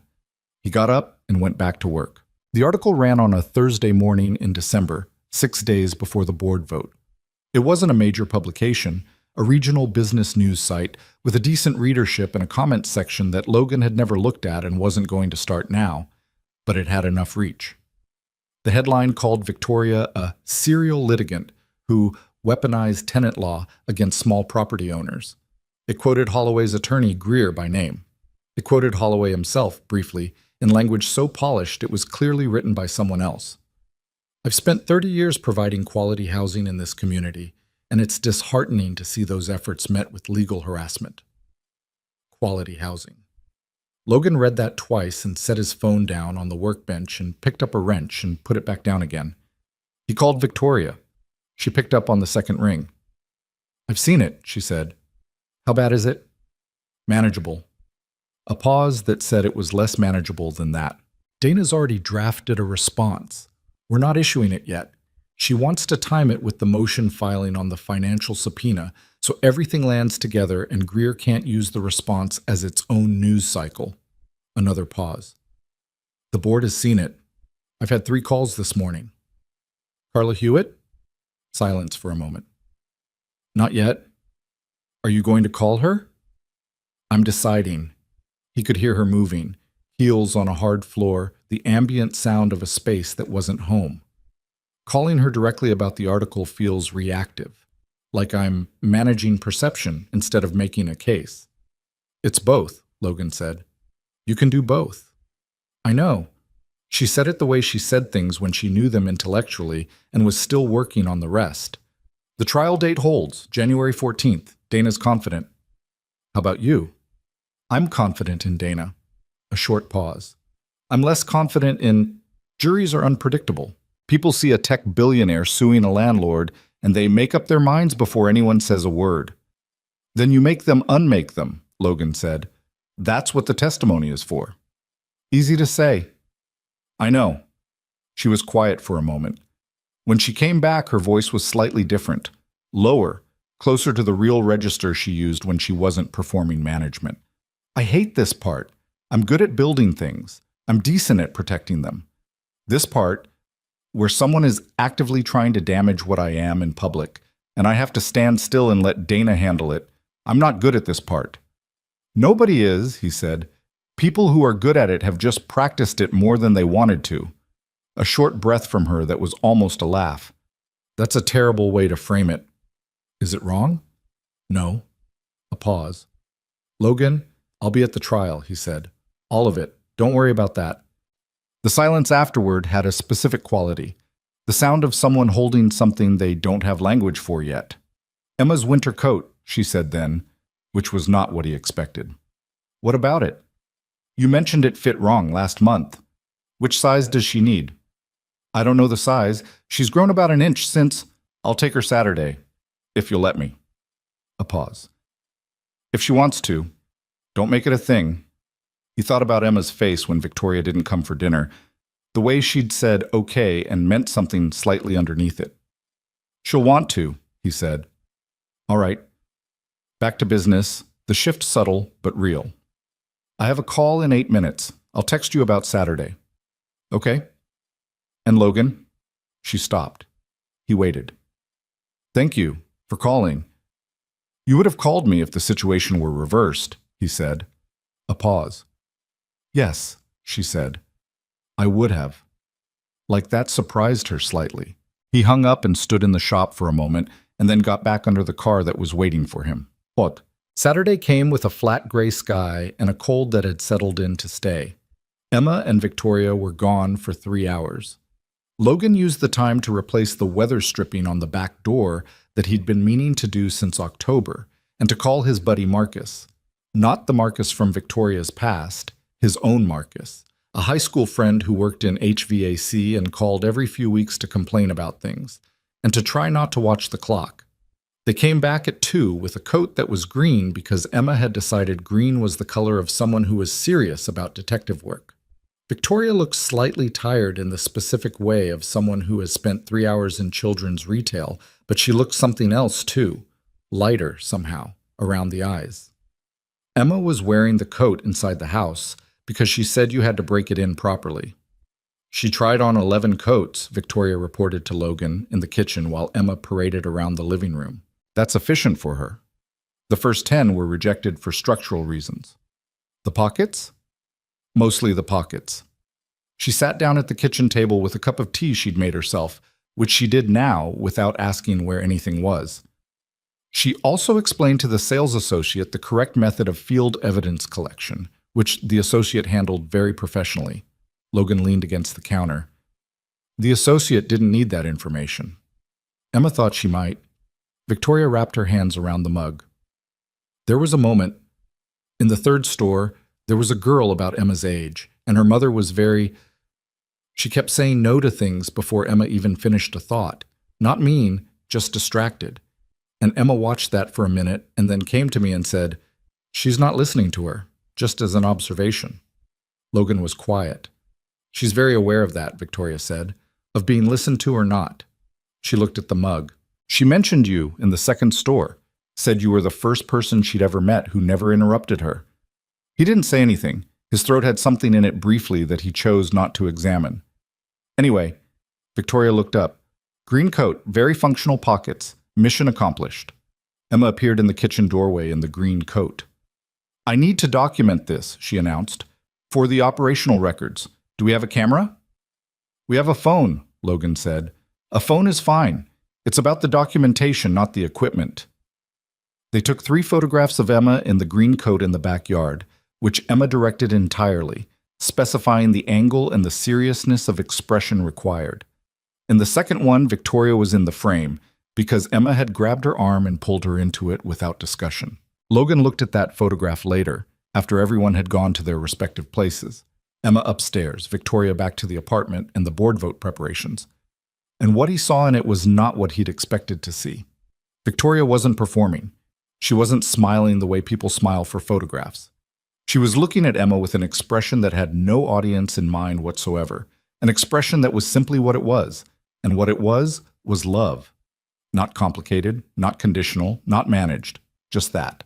He got up and went back to work. The article ran on a Thursday morning in December, 6 days before the board vote. It wasn't a major publication, a regional business news site with a decent readership and a comment section that Logan had never looked at and wasn't going to start now, but it had enough reach. The headline called Victoria a serial litigant who weaponized tenant law against small property owners. It quoted Holloway's attorney Greer by name. It quoted Holloway himself, briefly, in language so polished it was clearly written by someone else. I've spent 30 years providing quality housing in this community, and it's disheartening to see those efforts met with legal harassment. Quality housing. Logan read that twice and set his phone down on the workbench and picked up a wrench and put it back down again. He called Victoria. She picked up on the second ring. I've seen it, she said. How bad is it? Manageable. A pause that said it was less manageable than that. Dana's already drafted a response. We're not issuing it yet. She wants to time it with the motion filing on the financial subpoena so everything lands together and Greer can't use the response as its own news cycle. Another pause. The board has seen it. I've had 3 calls this morning. Carla Hewitt? Silence for a moment. Not yet. Are you going to call her? I'm deciding. He could hear her moving, heels on a hard floor, the ambient sound of a space that wasn't home. Calling her directly about the article feels reactive, like I'm managing perception instead of making a case. It's both, Logan said. You can do both. I know. She said it the way she said things when she knew them intellectually and was still working on the rest. The trial date holds, January 14th. Dana's confident. How about you? I'm confident in Dana. A short pause. I'm less confident in... Juries are unpredictable. People see a tech billionaire suing a landlord, and they make up their minds before anyone says a word. Then you make them unmake them, Logan said. That's what the testimony is for. Easy to say. I know. She was quiet for a moment. When she came back, her voice was slightly different, lower, closer to the real register she used when she wasn't performing management. I hate this part. I'm good at building things. I'm decent at protecting them. This part, where someone is actively trying to damage what I am in public, and I have to stand still and let Dana handle it, I'm not good at this part. Nobody is, he said. People who are good at it have just practiced it more than they wanted to. A short breath from her that was almost a laugh. That's a terrible way to frame it. Is it wrong? No. A pause. Logan, I'll be at the trial, he said. All of it. Don't worry about that. The silence afterward had a specific quality. The sound of someone holding something they don't have language for yet. Emma's winter coat, she said then, which was not what he expected. What about it? You mentioned it fit wrong last month. Which size does she need? I don't know the size. She's grown about an inch since. I'll take her Saturday, if you'll let me. A pause. If she wants to. Don't make it a thing. He thought about Emma's face when Victoria didn't come for dinner, the way she'd said okay and meant something slightly underneath it. She'll want to, he said. All right. Back to business, the shift subtle but real. I have a call in 8 minutes. I'll text you about Saturday. Okay? And Logan? She stopped. He waited. Thank you for calling. You would have called me if the situation were reversed, he said. A pause. Yes, she said. I would have. Like that surprised her slightly. He hung up and stood in the shop for a moment and then got back under the car that was waiting for him. What? Saturday came with a flat gray sky and a cold that had settled in to stay. Emma and Victoria were gone for 3 hours. Logan used the time to replace the weather stripping on the back door that he'd been meaning to do since October, and to call his buddy Marcus. Not the Marcus from Victoria's past, his own Marcus, a high school friend who worked in HVAC and called every few weeks to complain about things, and to try not to watch the clock. They came back at 2 with a coat that was green because Emma had decided green was the color of someone who was serious about detective work. Victoria looked slightly tired in the specific way of someone who has spent 3 hours in children's retail, but she looked something else too, lighter somehow, around the eyes. Emma was wearing the coat inside the house because she said you had to break it in properly. She tried on 11 coats, Victoria reported to Logan in the kitchen while Emma paraded around the living room. That's efficient for her. The first 10 were rejected for structural reasons. The pockets? Mostly the pockets. She sat down at the kitchen table with a cup of tea she'd made herself, which she did now without asking where anything was. She also explained to the sales associate the correct method of field evidence collection, which the associate handled very professionally. Logan leaned against the counter. The associate didn't need that information. Emma thought she might. Victoria wrapped her hands around the mug. There was a moment. In the third store, there was a girl about Emma's age, and her mother was She kept saying no to things before Emma even finished a thought. Not mean, just distracted. And Emma watched that for a minute and then came to me and said, "She's not listening to her, just as an observation." Logan was quiet. "She's very aware of that," Victoria said, "of being listened to or not." She looked at the mug. "She mentioned you in the second store, said you were the first person she'd ever met who never interrupted her." He didn't say anything. His throat had something in it briefly that he chose not to examine. Anyway, Victoria looked up. Green coat, very functional pockets. Mission accomplished. Emma appeared in the kitchen doorway in the green coat. "I need to document this," she announced, "for the operational records. Do we have a camera?" "We have a phone," Logan said. "A phone is fine. It's about the documentation, not the equipment." They took 3 photographs of Emma in the green coat in the backyard, which Emma directed entirely, specifying the angle and the seriousness of expression required. In the second one, Victoria was in the frame, because Emma had grabbed her arm and pulled her into it without discussion. Logan looked at that photograph later, after everyone had gone to their respective places. Emma upstairs, Victoria back to the apartment and the board vote preparations. And what he saw in it was not what he'd expected to see. Victoria wasn't performing. She wasn't smiling the way people smile for photographs. She was looking at Emma with an expression that had no audience in mind whatsoever, an expression that was simply what it was, and what it was love. Not complicated, not conditional, not managed, just that.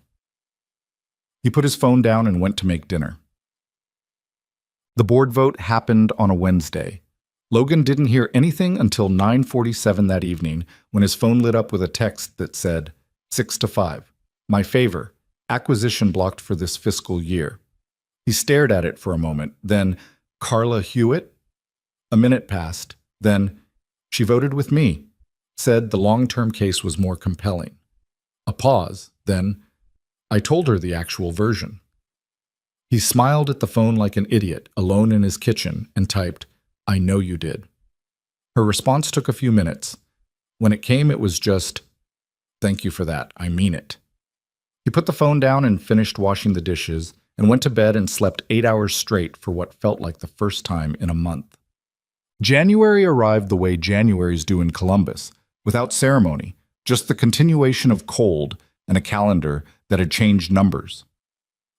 He put his phone down and went to make dinner. The board vote happened on a Wednesday. Logan didn't hear anything until 9:47 that evening when his phone lit up with a text that said, 6 to 5. My favor, acquisition blocked for this fiscal year. He stared at it for a moment, then, Carla Hewitt? A minute passed, then, she voted with me, said the long-term case was more compelling. A pause, then, I told her the actual version. He smiled at the phone like an idiot, alone in his kitchen, and typed, I know you did. Her response took a few minutes. When it came, it was just, thank you for that, I mean it. He put the phone down and finished washing the dishes, and went to bed and slept 8 hours straight for what felt like the first time in a month. January arrived the way Januaries do in Columbus, without ceremony, just the continuation of cold and a calendar that had changed numbers.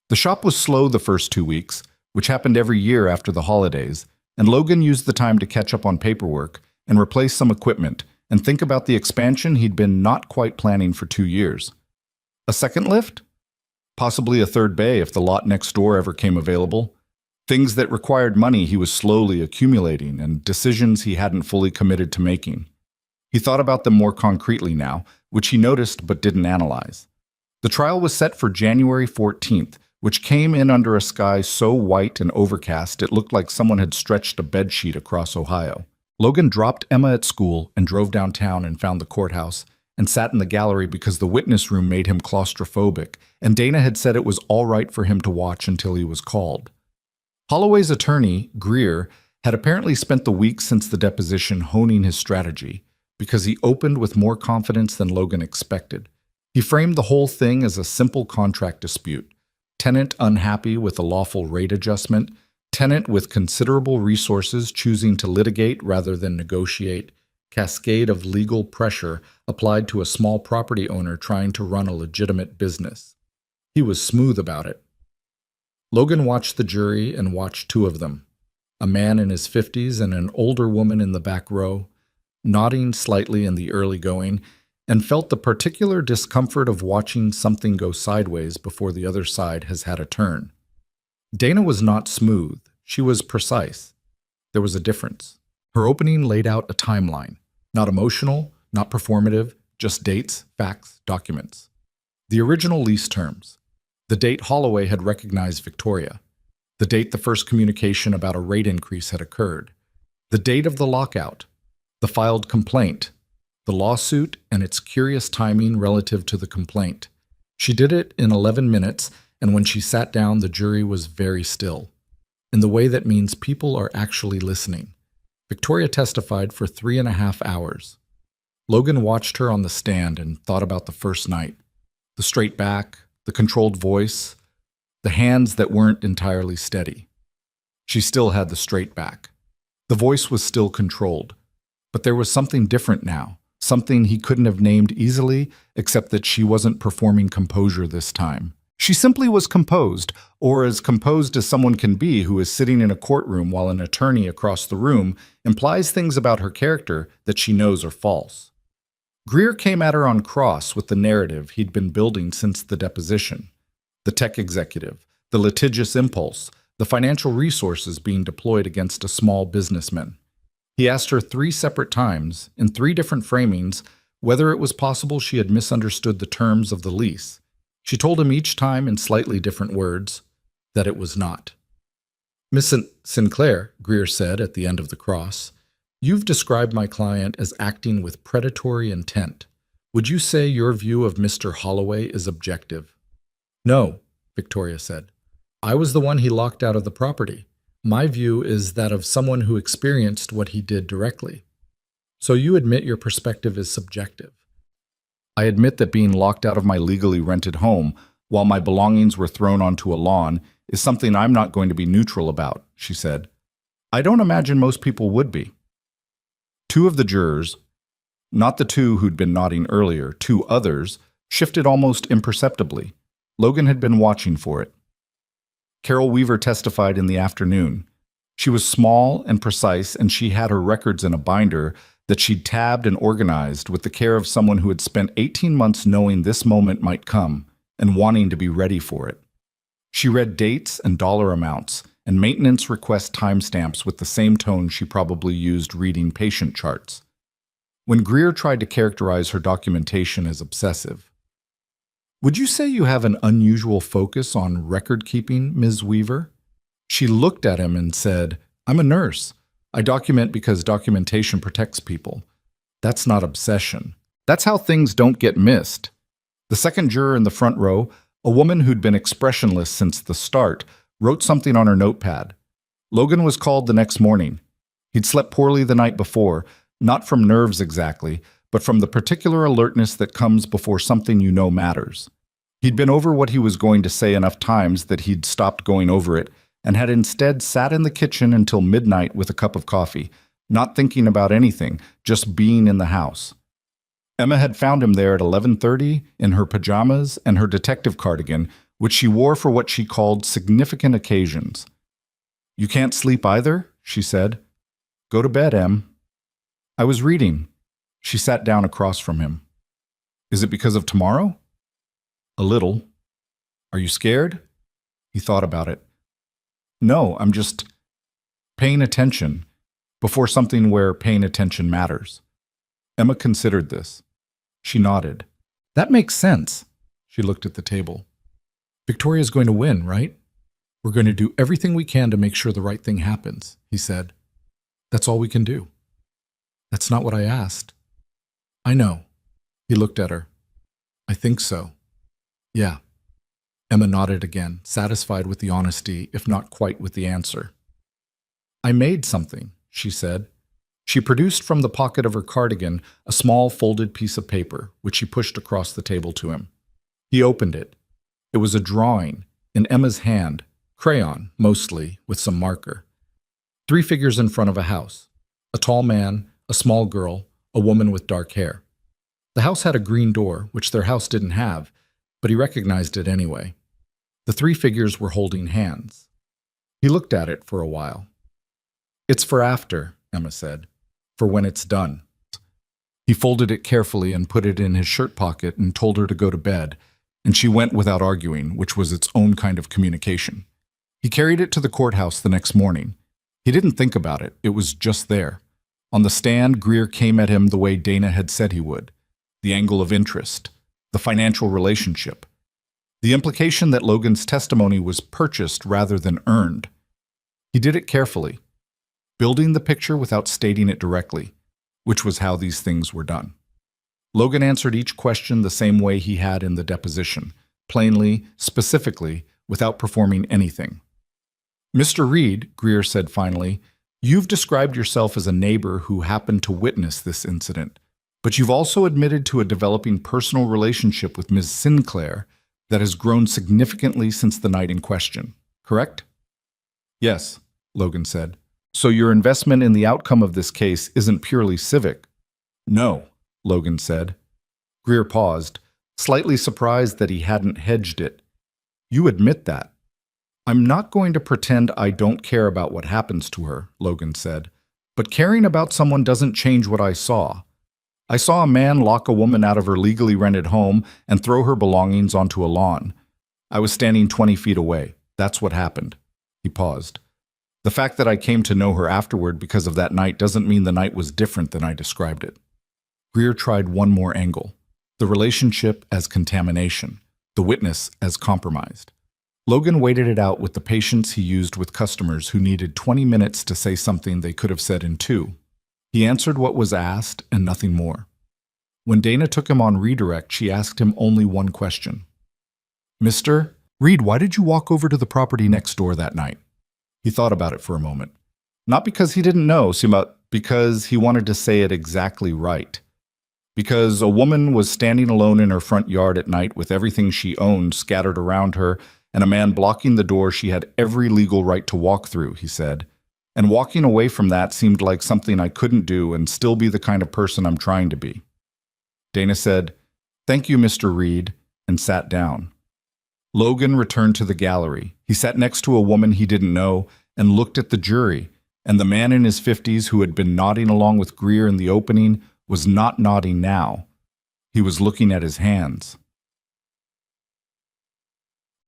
The shop was slow the first 2 weeks, which happened every year after the holidays, and Logan used the time to catch up on paperwork and replace some equipment and think about the expansion he'd been not quite planning for 2 years. A second lift? Possibly a third bay if the lot next door ever came available. Things that required money he was slowly accumulating and decisions he hadn't fully committed to making. He thought about them more concretely now, which he noticed but didn't analyze. The trial was set for January 14th, which came in under a sky so white and overcast it looked like someone had stretched a bedsheet across Ohio. Logan dropped Emma at school and drove downtown and found the courthouse and sat in the gallery because the witness room made him claustrophobic, and Dana had said it was all right for him to watch until he was called. Holloway's attorney, Greer, had apparently spent the week since the deposition honing his strategy, because he opened with more confidence than Logan expected. He framed the whole thing as a simple contract dispute. Tenant unhappy with a lawful rate adjustment, tenant with considerable resources choosing to litigate rather than negotiate, cascade of legal pressure applied to a small property owner trying to run a legitimate business. He was smooth about it. Logan watched the jury and watched two of them, a man in his 50s and an older woman in the back row, nodding slightly in the early going, and felt the particular discomfort of watching something go sideways before the other side has had a turn. Dana was not smooth. She was precise. There was a difference. Her opening laid out a timeline, not emotional, not performative, just dates, facts, documents. The original lease terms. The date Holloway had recognized Victoria. The date the first communication about a rate increase had occurred. The date of the lockout. The filed complaint. The lawsuit and its curious timing relative to the complaint. She did it in 11 minutes, and when she sat down, the jury was very still, in the way that means people are actually listening. Victoria testified for 3.5 hours. Logan watched her on the stand and thought about the first night. The straight back, the controlled voice, the hands that weren't entirely steady. She still had the straight back. The voice was still controlled, but there was something different now. Something he couldn't have named easily, except that she wasn't performing composure this time. She simply was composed, or as composed as someone can be who is sitting in a courtroom while an attorney across the room implies things about her character that she knows are false. Greer came at her on cross with the narrative he'd been building since the deposition. The tech executive, the litigious impulse, the financial resources being deployed against a small businessman. He asked her 3 separate times, in 3 different framings, whether it was possible she had misunderstood the terms of the lease. She told him each time in slightly different words that it was not. Miss Sinclair, Greer said at the end of the cross, you've described my client as acting with predatory intent. Would you say your view of Mr. Holloway is objective? No, Victoria said. I was the one he locked out of the property. My view is that of someone who experienced what he did directly. So you admit your perspective is subjective. I admit that being locked out of my legally rented home while my belongings were thrown onto a lawn is something I'm not going to be neutral about, she said. I don't imagine most people would be. 2 of the jurors, not the 2 who'd been nodding earlier, 2 others, shifted almost imperceptibly. Logan had been watching for it. Carol Weaver testified in the afternoon. She was small and precise, and she had her records in a binder that she'd tabbed and organized with the care of someone who had spent 18 months knowing this moment might come and wanting to be ready for it. She read dates and dollar amounts and maintenance request timestamps with the same tone she probably used reading patient charts. When Greer tried to characterize her documentation as obsessive, "Would you say you have an unusual focus on record keeping, Ms. Weaver?" She looked at him and said, "I'm a nurse. I document because documentation protects people. That's not obsession. That's how things don't get missed." The second juror in the front row, a woman who'd been expressionless since the start, wrote something on her notepad. Logan was called the next morning. He'd slept poorly the night before, not from nerves exactly, but from the particular alertness that comes before something you know matters. He'd been over what he was going to say enough times that he'd stopped going over it, and had instead sat in the kitchen until midnight with a cup of coffee, not thinking about anything, just being in the house. Emma had found him there at 11:30 in her pajamas and her detective cardigan, which she wore for what she called significant occasions. "You can't sleep either?" she said. "Go to bed, Em." "I was reading." She sat down across from him. "Is it because of tomorrow?" "A little." "Are you scared?" He thought about it. "No, I'm just paying attention before something where paying attention matters." Emma considered this. She nodded. "That makes sense." She looked at the table. "Victoria's going to win, right? We're going to do everything we can to make sure the right thing happens," he said. "That's all we can do." "That's not what I asked." "I know." He looked at her. "I think so." "Yeah." Emma nodded again, satisfied with the honesty, if not quite with the answer. "I made something," she said. She produced from the pocket of her cardigan a small folded piece of paper, which she pushed across the table to him. He opened it. It was a drawing, in Emma's hand, crayon, mostly, with some marker. 3 figures in front of a house. A tall man, a small girl, a woman with dark hair. The house had a green door, which their house didn't have, but he recognized it anyway. The 3 figures were holding hands. He looked at it for a while. "It's for after," Emma said, "for when it's done." He folded it carefully and put it in his shirt pocket and told her to go to bed, and she went without arguing, which was its own kind of communication. He carried it to the courthouse the next morning. He didn't think about it. It was just there. On the stand, Greer came at him the way Dana had said he would. The angle of interest, the financial relationship, the implication that Logan's testimony was purchased rather than earned. He did it carefully, building the picture without stating it directly, which was how these things were done. Logan answered each question the same way he had in the deposition, plainly, specifically, without performing anything. "Mr. Reed," Greer said finally, "you've described yourself as a neighbor who happened to witness this incident, but you've also admitted to a developing personal relationship with Ms. Sinclair that has grown significantly since the night in question, correct?" "Yes," Logan said. "So your investment in the outcome of this case isn't purely civic?" "No," Logan said. Greer paused, slightly surprised that he hadn't hedged it. "You admit that?" "I'm not going to pretend I don't care about what happens to her," Logan said, "but caring about someone doesn't change what I saw. I saw a man lock a woman out of her legally rented home and throw her belongings onto a lawn. I was standing 20 feet away. That's what happened." He paused. "The fact that I came to know her afterward because of that night doesn't mean the night was different than I described it." Greer tried one more angle, the relationship as contamination, the witness as compromised. Logan waited it out with the patience he used with customers who needed 20 minutes to say something they could have said in 2. He answered what was asked and nothing more. When Dana took him on redirect, she asked him only one question. "Mr. Reed, why did you walk over to the property next door that night?" He thought about it for a moment. Not because he didn't know, but because he wanted to say it exactly right. Because a woman was standing alone in her front yard at night with everything she owned scattered around her and a man blocking the door she had every legal right to walk through, he said. And walking away from that seemed like something I couldn't do and still be the kind of person I'm trying to be. Dana said, "Thank you, Mr. Reed," and sat down. Logan returned to the gallery. He sat next to a woman he didn't know and looked at the jury, and the man in his 50s who had been nodding along with Greer in the opening was not nodding now. He was looking at his hands.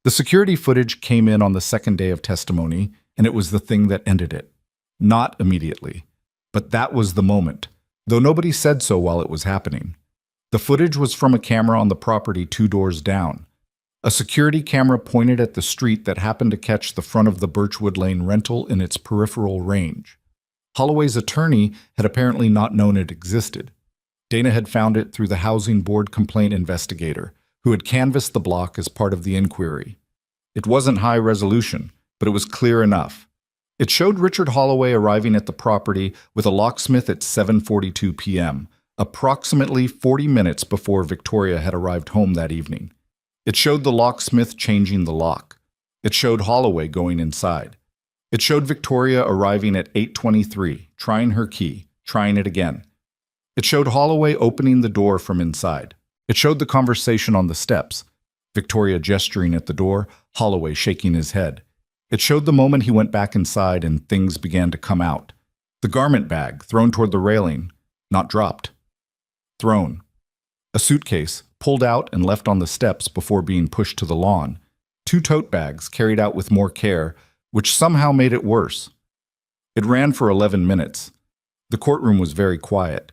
The security footage came in on the second day of testimony, and it was the thing that ended it. Not immediately, but that was the moment, though nobody said so while it was happening. The footage was from a camera on the property 2 doors down. A security camera pointed at the street that happened to catch the front of the Birchwood Lane rental in its peripheral range. Holloway's attorney had apparently not known it existed. Dana had found it through the Housing Board complaint investigator, who had canvassed the block as part of the inquiry. It wasn't high resolution, but it was clear enough. It showed Richard Holloway arriving at the property with a locksmith at 7:42 p.m., approximately 40 minutes before Victoria had arrived home that evening. It showed the locksmith changing the lock. It showed Holloway going inside. It showed Victoria arriving at 8:23, trying her key, trying it again. It showed Holloway opening the door from inside. It showed the conversation on the steps, Victoria gesturing at the door, Holloway shaking his head. It showed the moment he went back inside and things began to come out. The garment bag thrown toward the railing, not dropped. Thrown. A suitcase pulled out and left on the steps before being pushed to the lawn. 2 tote bags carried out with more care, which somehow made it worse. It ran for 11 minutes. The courtroom was very quiet.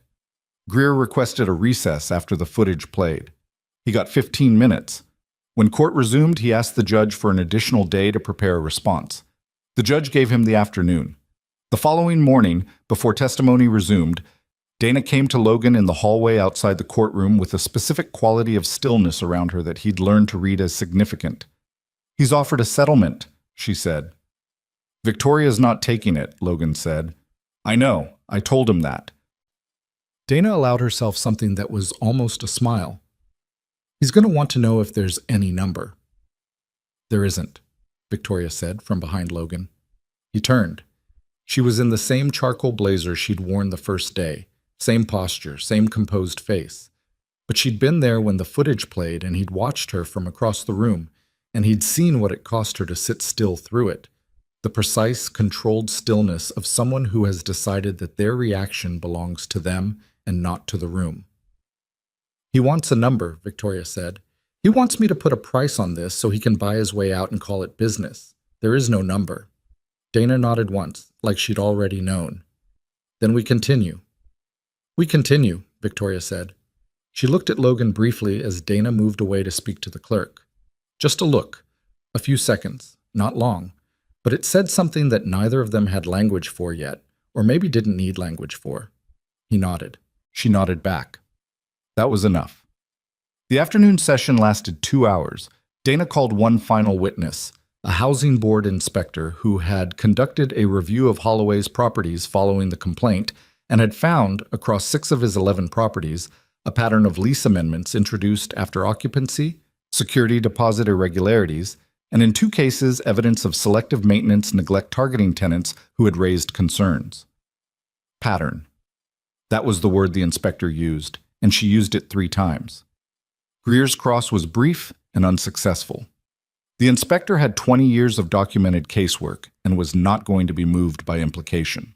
Greer requested a recess after the footage played. He got 15 minutes. When court resumed, he asked the judge for an additional day to prepare a response. The judge gave him the afternoon. The following morning, before testimony resumed, Dana came to Logan in the hallway outside the courtroom with a specific quality of stillness around her that he'd learned to read as significant. "He's offered a settlement," she said. "Victoria's not taking it," Logan said. "I know. I told him that." Dana allowed herself something that was almost a smile. "He's going to want to know if there's any number." "There isn't," Victoria said from behind Logan. He turned. She was in the same charcoal blazer she'd worn the first day. Same posture, same composed face. But she'd been there when the footage played, and he'd watched her from across the room, and he'd seen what it cost her to sit still through it. The precise, controlled stillness of someone who has decided that their reaction belongs to them and not to the room. "He wants a number," Victoria said. "He wants me to put a price on this so he can buy his way out and call it business. There is no number." Dana nodded once, like she'd already known. "Then we continue." "We continue," Victoria said. She looked at Logan briefly as Dana moved away to speak to the clerk. Just a look. A few seconds. Not long. But it said something that neither of them had language for yet, or maybe didn't need language for. He nodded. She nodded back. That was enough. The afternoon session lasted 2 hours. Dana called one final witness, a housing board inspector who had conducted a review of Holloway's properties following the complaint and had found, across 6 of his 11 properties, a pattern of lease amendments introduced after occupancy, security deposit irregularities, and in 2 cases, evidence of selective maintenance neglect targeting tenants who had raised concerns. Pattern. That was the word the inspector used, and she used it 3 times. Greer's cross was brief and unsuccessful. The inspector had 20 years of documented casework and was not going to be moved by implication.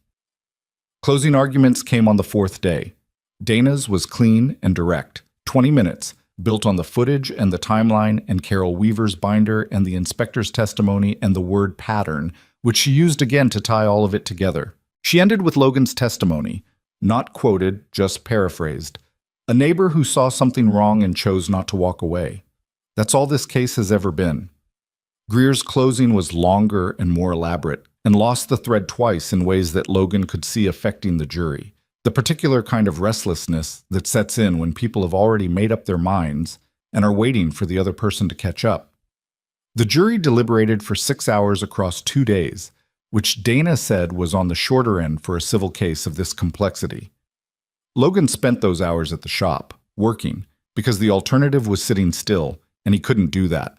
Closing arguments came on the 4th day. Dana's was clean and direct, 20 minutes, built on the footage and the timeline and Carol Weaver's binder and the inspector's testimony and the word pattern, which she used again to tie all of it together. She ended with Logan's testimony, not quoted, just paraphrased. A neighbor who saw something wrong and chose not to walk away. That's all this case has ever been. Greer's closing was longer and more elaborate, and lost the thread twice in ways that Logan could see affecting the jury. The particular kind of restlessness that sets in when people have already made up their minds and are waiting for the other person to catch up. The jury deliberated for 6 hours across 2 days, which Dana said was on the shorter end for a civil case of this complexity. Logan spent those hours at the shop, working, because the alternative was sitting still, and he couldn't do that.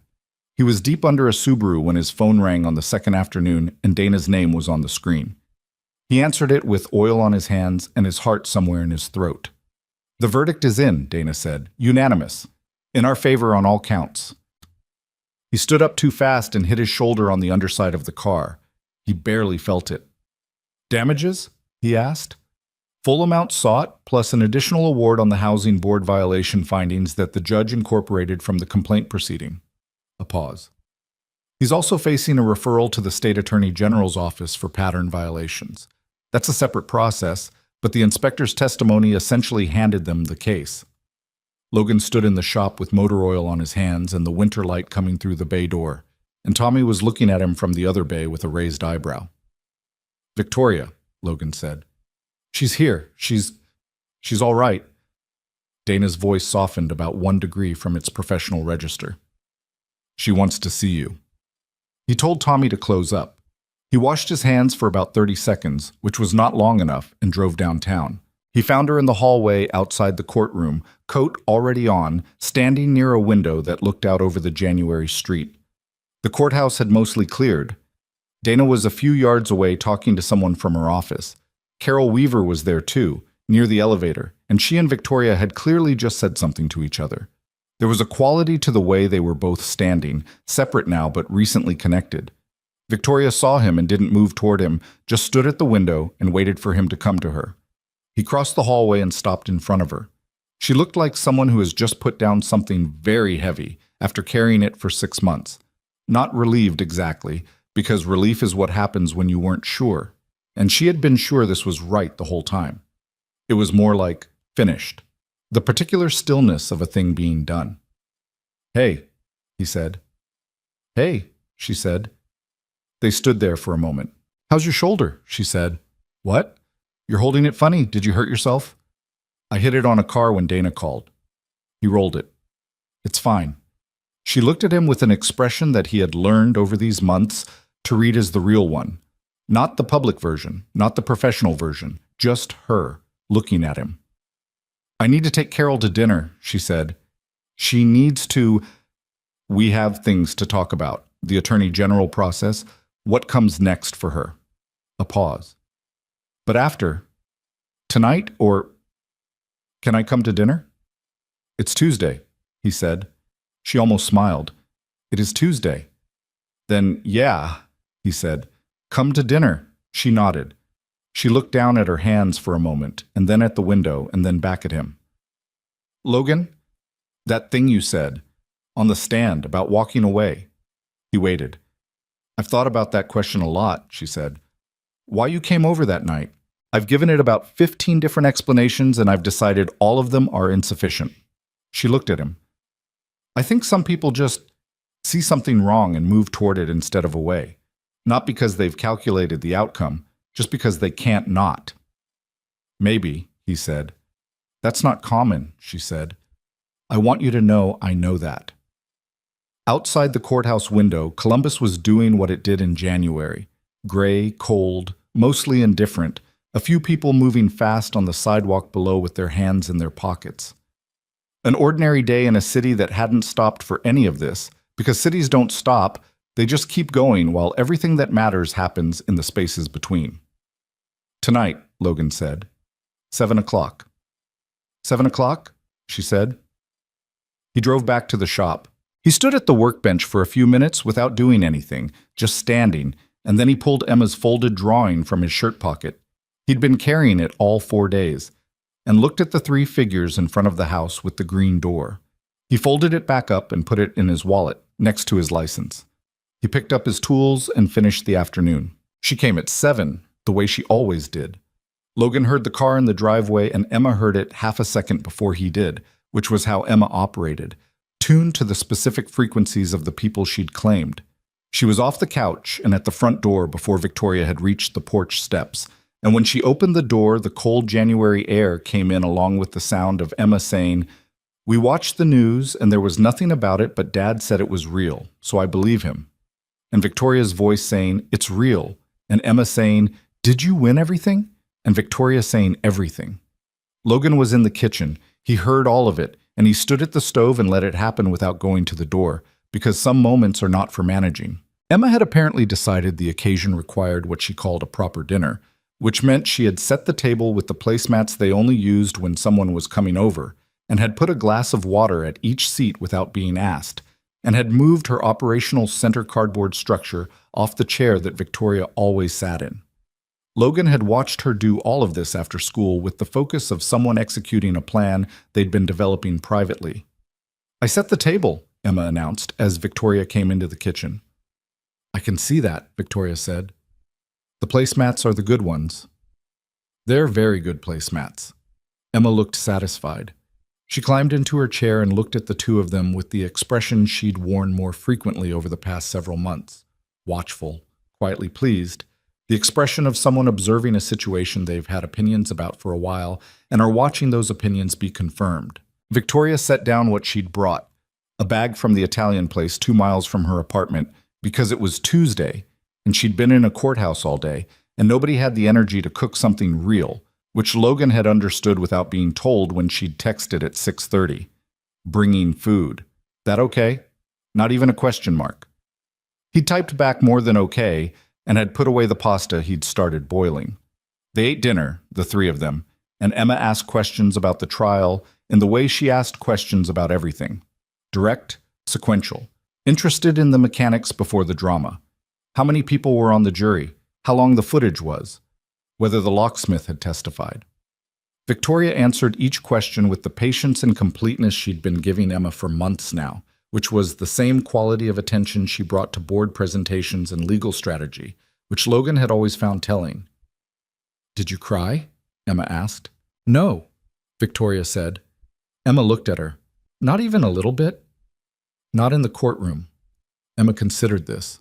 He was deep under a Subaru when his phone rang on the second afternoon and Dana's name was on the screen. He answered it with oil on his hands and his heart somewhere in his throat. "The verdict is in," Dana said. "Unanimous. In our favor on all counts." He stood up too fast and hit his shoulder on the underside of the car. He barely felt it. Damages? He asked. Full amount sought, plus an additional award on the Housing Board violation findings that the judge incorporated from the complaint proceeding. A pause. He's also facing a referral to the State Attorney General's office for pattern violations. That's a separate process, but the inspector's testimony essentially handed them the case. Logan stood in the shop with motor oil on his hands and the winter light coming through the bay door, and Tommy was looking at him from the other bay with a raised eyebrow. "Victoria," Logan said. "She's here. She's all right." Dana's voice softened about 1 degree from its professional register. "She wants to see you." He told Tommy to close up. He washed his hands for about 30 seconds, which was not long enough, and drove downtown. He found her in the hallway outside the courtroom, coat already on, standing near a window that looked out over the January street. The courthouse had mostly cleared. Dana was a few yards away talking to someone from her office. Carol Weaver was there too, near the elevator, and she and Victoria had clearly just said something to each other. There was a quality to the way they were both standing, separate now but recently connected. Victoria saw him and didn't move toward him, just stood at the window and waited for him to come to her. He crossed the hallway and stopped in front of her. She looked like someone who has just put down something very heavy after carrying it for 6 months. Not relieved exactly, because relief is what happens when you weren't sure, and she had been sure this was right the whole time. It was more like finished, the particular stillness of a thing being done. "Hey," he said. "Hey," she said. They stood there for a moment. "How's your shoulder?" she said. "What? You're holding it funny. Did you hurt yourself?" "I hit it on a car when Dana called." He rolled it. "It's fine." She looked at him with an expression that he had learned over these months to read as the real one. Not the public version, not the professional version, just her, looking at him. "I need to take Carol to dinner," she said. "She needs to... We have things to talk about. The Attorney General process. What comes next for her?" A pause. "But after? Tonight, or... Can I come to dinner?" "It's Tuesday," he said. She almost smiled. "It is Tuesday." "Then, yeah," he said. "Come to dinner." She nodded. She looked down at her hands for a moment, and then at the window, and then back at him. "Logan, that thing you said, on the stand, about walking away." He waited. "I've thought about that question a lot," she said. "Why you came over that night. I've given it about 15 different explanations, and I've decided all of them are insufficient." She looked at him. "I think some people just see something wrong and move toward it instead of away. Not because they've calculated the outcome, just because they can't not." "Maybe," he said. "That's not common," she said. "I want you to know I know that." Outside the courthouse window, Columbus was doing what it did in January. Gray, cold, mostly indifferent, a few people moving fast on the sidewalk below with their hands in their pockets. An ordinary day in a city that hadn't stopped for any of this, because cities don't stop, they just keep going while everything that matters happens in the spaces between. "Tonight," Logan said. 7 o'clock. 7 o'clock? She said. He drove back to the shop. He stood at the workbench for a few minutes without doing anything, just standing, and then he pulled Emma's folded drawing from his shirt pocket. He'd been carrying it all 4 days, and looked at the 3 figures in front of the house with the green door. He folded it back up and put it in his wallet, next to his license. He picked up his tools and finished the afternoon. She came at 7, the way she always did. Logan heard the car in the driveway, and Emma heard it half a second before he did, which was how Emma operated, tuned to the specific frequencies of the people she'd claimed. She was off the couch and at the front door before Victoria had reached the porch steps, and when she opened the door, the cold January air came in along with the sound of Emma saying, "We watched the news, and there was nothing about it, but Dad said it was real, so I believe him." And Victoria's voice saying, "It's real," and Emma saying, "Did you win everything?" and Victoria saying everything. Logan was in the kitchen. He heard all of it, and he stood at the stove and let it happen without going to the door, because some moments are not for managing. Emma had apparently decided the occasion required what she called a proper dinner, which meant she had set the table with the placemats they only used when someone was coming over, and had put a glass of water at each seat without being asked, and had moved her operational center cardboard structure off the chair that Victoria always sat in. Logan had watched her do all of this after school with the focus of someone executing a plan they'd been developing privately. "I set the table," Emma announced as Victoria came into the kitchen. "I can see that," Victoria said. "The placemats are the good ones." "They're very good placemats." Emma looked satisfied. She climbed into her chair and looked at the two of them with the expression she'd worn more frequently over the past several months. Watchful, quietly pleased, the expression of someone observing a situation they've had opinions about for a while and are watching those opinions be confirmed. Victoria set down what she'd brought, a bag from the Italian place 2 miles from her apartment, because it was Tuesday, and she'd been in a courthouse all day, and nobody had the energy to cook something real, which Logan had understood without being told when she'd texted at 6:30. Bringing food. That okay? Not even a question mark. He typed back more than okay, and had put away the pasta he'd started boiling. They ate dinner, the three of them, and Emma asked questions about the trial in the way she asked questions about everything. Direct, sequential, interested in the mechanics before the drama. How many people were on the jury? How long the footage was? Whether the locksmith had testified. Victoria answered each question with the patience and completeness she'd been giving Emma for months now, which was the same quality of attention she brought to board presentations and legal strategy, which Logan had always found telling. "Did you cry?" Emma asked. "No," Victoria said. Emma looked at her. "Not even a little bit?" "Not in the courtroom." Emma considered this.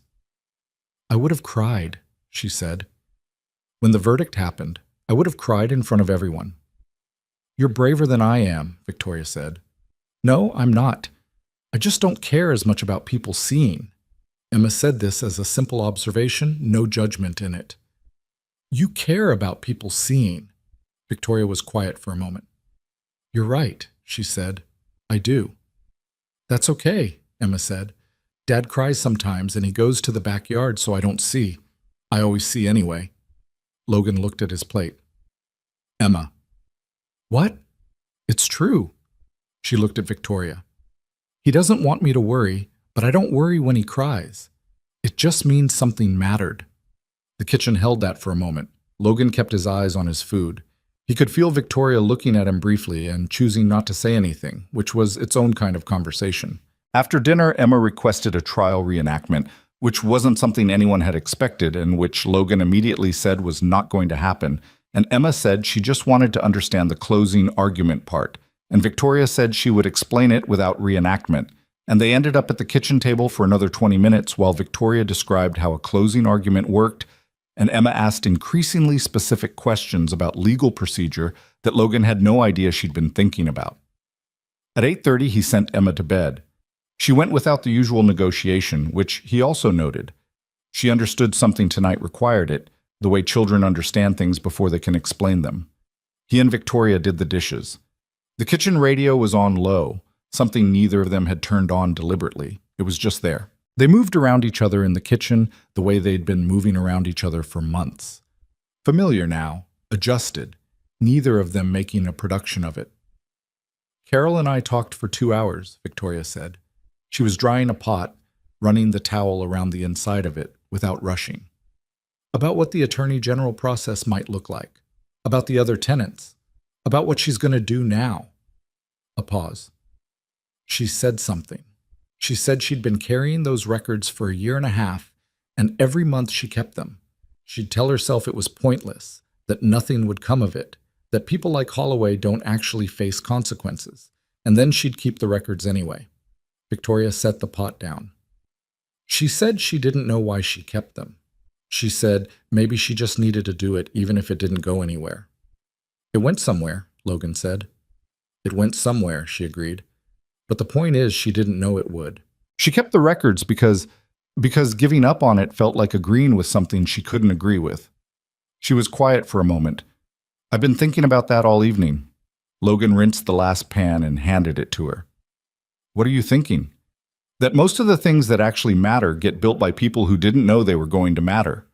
"I would have cried," she said. "When the verdict happened, I would have cried in front of everyone." "You're braver than I am," Victoria said. "No, I'm not. I just don't care as much about people seeing." Emma said this as a simple observation, no judgment in it. "You care about people seeing." Victoria was quiet for a moment. "You're right," she said. "I do." "That's okay," Emma said. "Dad cries sometimes and he goes to the backyard so I don't see. I always see anyway." Logan looked at his plate. "Emma." "What?" "It's true." She looked at Victoria. "He doesn't want me to worry, but I don't worry when he cries. It just means something mattered." The kitchen held that for a moment. Logan kept his eyes on his food. He could feel Victoria looking at him briefly and choosing not to say anything, which was its own kind of conversation. After dinner, Emma requested a trial reenactment, which wasn't something anyone had expected and which Logan immediately said was not going to happen, and Emma said she just wanted to understand the closing argument part, and Victoria said she would explain it without reenactment, and they ended up at the kitchen table for another 20 minutes while Victoria described how a closing argument worked, and Emma asked increasingly specific questions about legal procedure that Logan had no idea she'd been thinking about. At 8:30, he sent Emma to bed. She went without the usual negotiation, which he also noted. She understood something tonight required it, the way children understand things before they can explain them. He and Victoria did the dishes. The kitchen radio was on low, something neither of them had turned on deliberately. It was just there. They moved around each other in the kitchen the way they'd been moving around each other for months. Familiar now, adjusted, neither of them making a production of it. "Carol and I talked for 2 hours, Victoria said. She was drying a pot, running the towel around the inside of it without rushing. About what the Attorney General process might look like, about the other tenants, about what she's going to do now." A pause. "She said something. She said she'd been carrying those records for 1.5 years, and every month she kept them. She'd tell herself it was pointless, that nothing would come of it, that people like Holloway don't actually face consequences, and then she'd keep the records anyway." Victoria set the pot down. "She said she didn't know why she kept them. She said maybe she just needed to do it even if it didn't go anywhere." "It went somewhere," Logan said. "It went somewhere," she agreed. "But the point is she didn't know it would. She kept the records because giving up on it felt like agreeing with something she couldn't agree with." She was quiet for a moment. "I've been thinking about that all evening." Logan rinsed the last pan and handed it to her. "What are you thinking?" "That most of the things that actually matter get built by people who didn't know they were going to matter."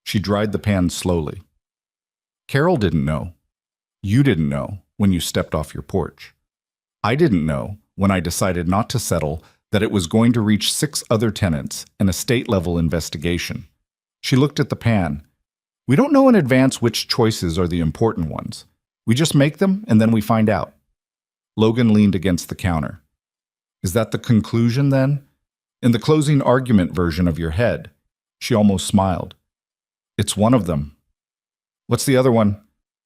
She dried the pan slowly. "Carol didn't know. You didn't know when you stepped off your porch. I didn't know when I decided not to settle that it was going to reach 6 other tenants and a state-level investigation. She looked at the pan. We don't know in advance which choices are the important ones. We just make them and then we find out. Logan leaned against the counter. Is that the conclusion then? In the closing argument version of your head. She almost smiled. It's one of them. What's the other one?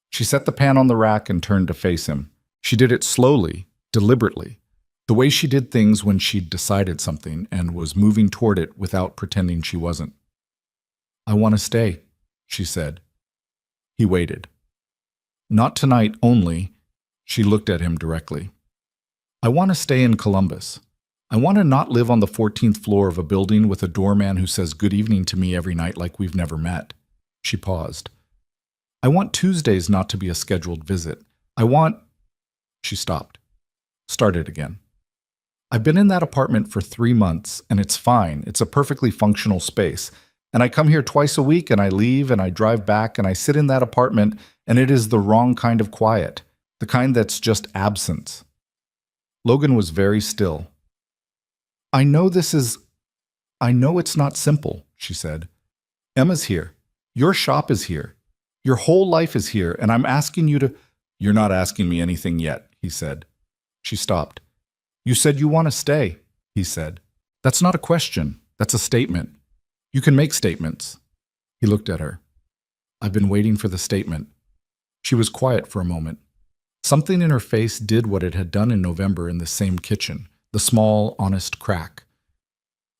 She set the pan on the rack and turned to face him. She did it slowly, deliberately, the way she did things when she'd decided something and was moving toward it without pretending she wasn't. I want to stay, she said. He waited. Not tonight only, she looked at him directly. I want to stay in Columbus. I want to not live on the 14th floor of a building with a doorman who says good evening to me every night like we've never met. She paused. I want Tuesdays not to be a scheduled visit. I want... She stopped. Started again. I've been in that apartment for 3 months, and it's fine. It's a perfectly functional space. And I come here twice a week, and I leave, and I drive back, and I sit in that apartment, and it is the wrong kind of quiet. The kind that's just absence. Logan was very still. I know it's not simple, she said. Emma's here. Your shop is here. Your whole life is here, and I'm asking you to... You're not asking me anything yet, he said. She stopped. You said you want to stay, he said. That's not a question. That's a statement. You can make statements. He looked at her. I've been waiting for the statement. She was quiet for a moment. Something in her face did what it had done in November in the same kitchen, the small, honest crack.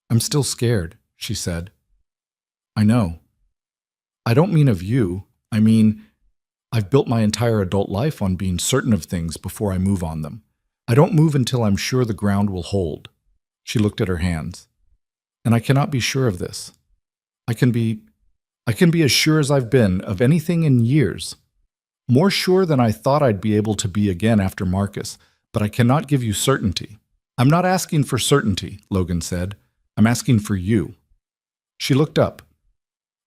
I'm still scared, she said. I know. I don't mean of you. I mean, I've built my entire adult life on being certain of things before I move on them. I don't move until I'm sure the ground will hold. She looked at her hands. And I cannot be sure of this. I can be as sure as I've been of anything in years. More sure than I thought I'd be able to be again after Marcus, but I cannot give you certainty. I'm not asking for certainty, Logan said. I'm asking for you. She looked up.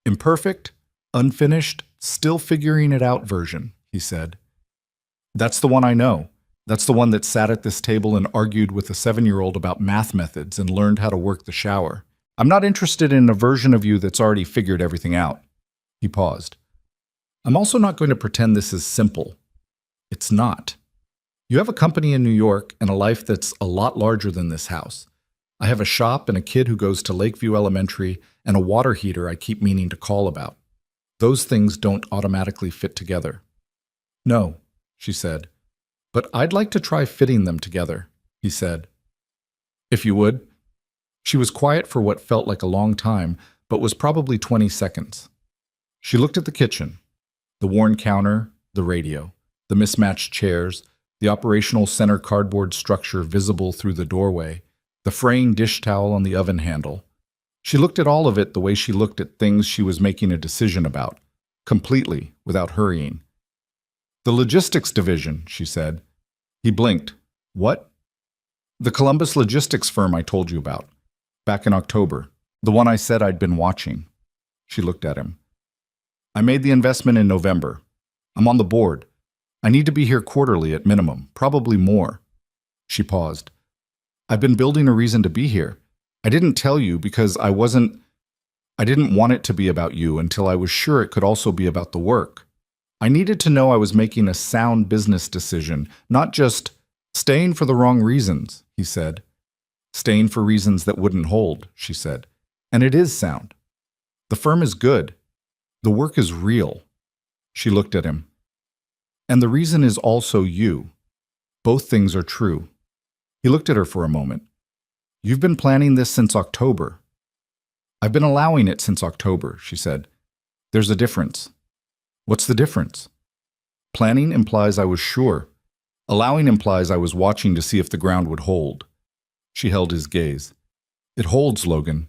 Imperfect, unfinished, still figuring it out version, he said. That's the one I know. That's the one that sat at this table and argued with a 7-year-old about math methods and learned how to work the shower. I'm not interested in a version of you that's already figured everything out. He paused. I'm also not going to pretend this is simple. It's not. You have a company in New York and a life that's a lot larger than this house. I have a shop and a kid who goes to Lakeview Elementary and a water heater I keep meaning to call about. Those things don't automatically fit together. No, she said. But I'd like to try fitting them together, he said. If you would. She was quiet for what felt like a long time, but was probably 20 seconds. She looked at the kitchen, the worn counter, the radio, the mismatched chairs, the operational center cardboard structure visible through the doorway, the fraying dish towel on the oven handle. She looked at all of it the way she looked at things she was making a decision about, completely, without hurrying. The logistics division, she said. He blinked. What? The Columbus logistics firm I told you about. Back in October. The one I said I'd been watching. She looked at him. I made the investment in November. I'm on the board. I need to be here quarterly at minimum, probably more. She paused. I've been building a reason to be here. I didn't tell you because I didn't want it to be about you until I was sure it could also be about the work. I needed to know I was making a sound business decision, not just staying for the wrong reasons, he said. Staying for reasons that wouldn't hold, she said. And it is sound. The firm is good. The work is real. She looked at him. And the reason is also you. Both things are true. He looked at her for a moment. You've been planning this since October. I've been allowing it since October, she said. There's a difference. What's the difference? Planning implies I was sure. Allowing implies I was watching to see if the ground would hold. She held his gaze. It holds, Logan.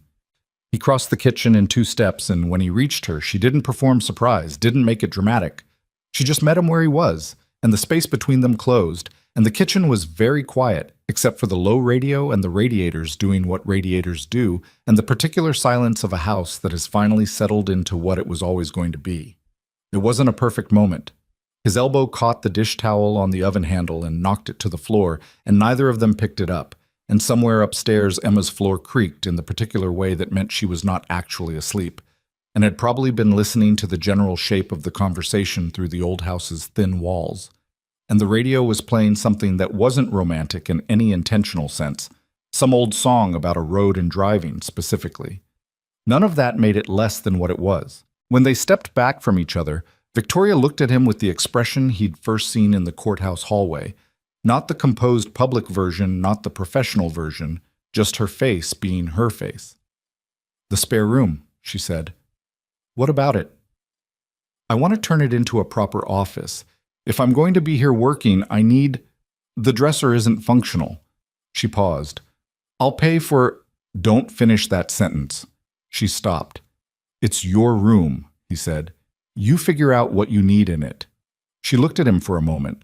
He crossed the kitchen in 2 steps, and when he reached her, she didn't perform surprise, didn't make it dramatic. She just met him where he was, and the space between them closed, and the kitchen was very quiet, except for the low radio and the radiators doing what radiators do, and the particular silence of a house that has finally settled into what it was always going to be. It wasn't a perfect moment. His elbow caught the dish towel on the oven handle and knocked it to the floor, and neither of them picked it up, and somewhere upstairs Emma's floor creaked in the particular way that meant she was not actually asleep, and had probably been listening to the general shape of the conversation through the old house's thin walls. And the radio was playing something that wasn't romantic in any intentional sense, some old song about a road and driving specifically. None of that made it less than what it was. When they stepped back from each other, Victoria looked at him with the expression he'd first seen in the courthouse hallway. Not the composed public version, not the professional version, just her face being her face. "The spare room," she said. "What about it?" "I want to turn it into a proper office. If I'm going to be here working, I need... The dresser isn't functional." She paused. "I'll pay for..." "Don't finish that sentence." She stopped. "It's your room," he said. "You figure out what you need in it." She looked at him for a moment.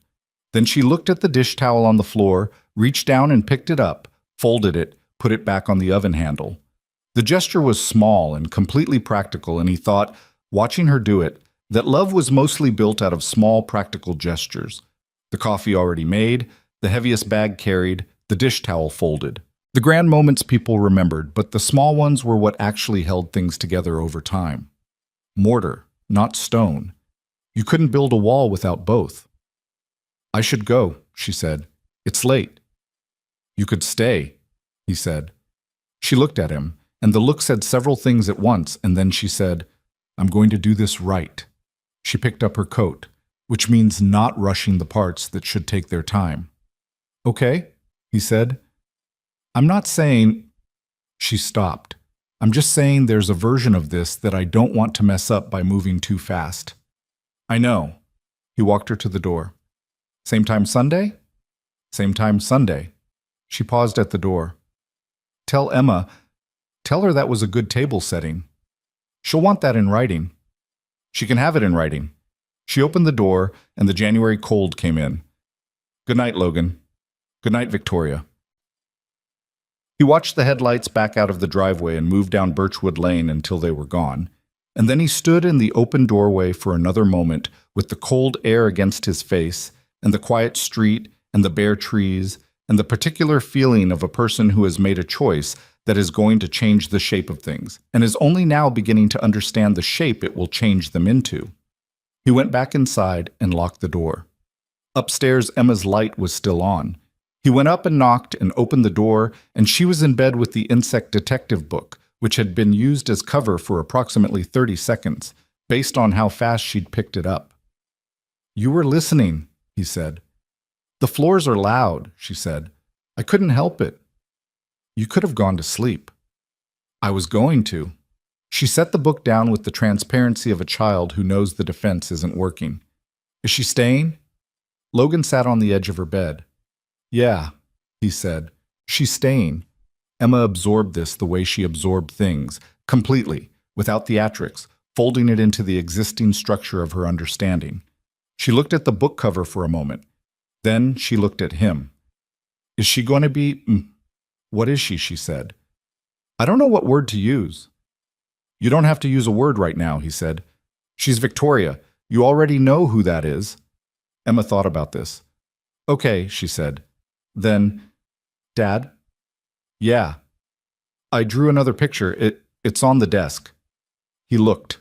Then she looked at the dish towel on the floor, reached down and picked it up, folded it, put it back on the oven handle. The gesture was small and completely practical, and he thought, watching her do it, that love was mostly built out of small practical gestures. The coffee already made, the heaviest bag carried, the dish towel folded. The grand moments people remembered, but the small ones were what actually held things together over time. Mortar, not stone. You couldn't build a wall without both. "I should go," she said. "It's late." "You could stay," he said. She looked at him, and the look said several things at once, and then she said, "I'm going to do this right." She picked up her coat, which means not rushing the parts that should take their time. "Okay," he said. "I'm not saying..." She stopped. "I'm just saying there's a version of this that I don't want to mess up by moving too fast." "I know." He walked her to the door. "Same time Sunday?" "Same time Sunday." She paused at the door. Tell her that was a good table setting. She'll want that in writing." "She can have it in writing." She opened the door, and the January cold came in. "Good night, Logan." "Good night, Victoria." He watched the headlights back out of the driveway and moved down Birchwood Lane until they were gone, and then he stood in the open doorway for another moment with the cold air against his face, and the quiet street, and the bare trees, and the particular feeling of a person who has made a choice that is going to change the shape of things, and is only now beginning to understand the shape it will change them into. He went back inside and locked the door. Upstairs, Emma's light was still on. He went up and knocked and opened the door, and she was in bed with the insect detective book, which had been used as cover for approximately 30 seconds, based on how fast she'd picked it up. "You were listening," he said. "The floors are loud," she said. "I couldn't help it." "You could have gone to sleep." "I was going to." She set the book down with the transparency of a child who knows the defense isn't working. "Is she staying?" Logan sat on the edge of her bed. "Yeah," he said. "She's staying." Emma absorbed this the way she absorbed things, completely, without theatrics, folding it into the existing structure of her understanding. She looked at the book cover for a moment. Then she looked at him. "Is she going to be..." "What is she?" said. "I don't know what word to use." "You don't have to use a word right now," he said. "She's Victoria. You already know who that is." Emma thought about this. "Okay," she said. Then, "Dad?" "Yeah." "I drew another picture. It's on the desk." He looked.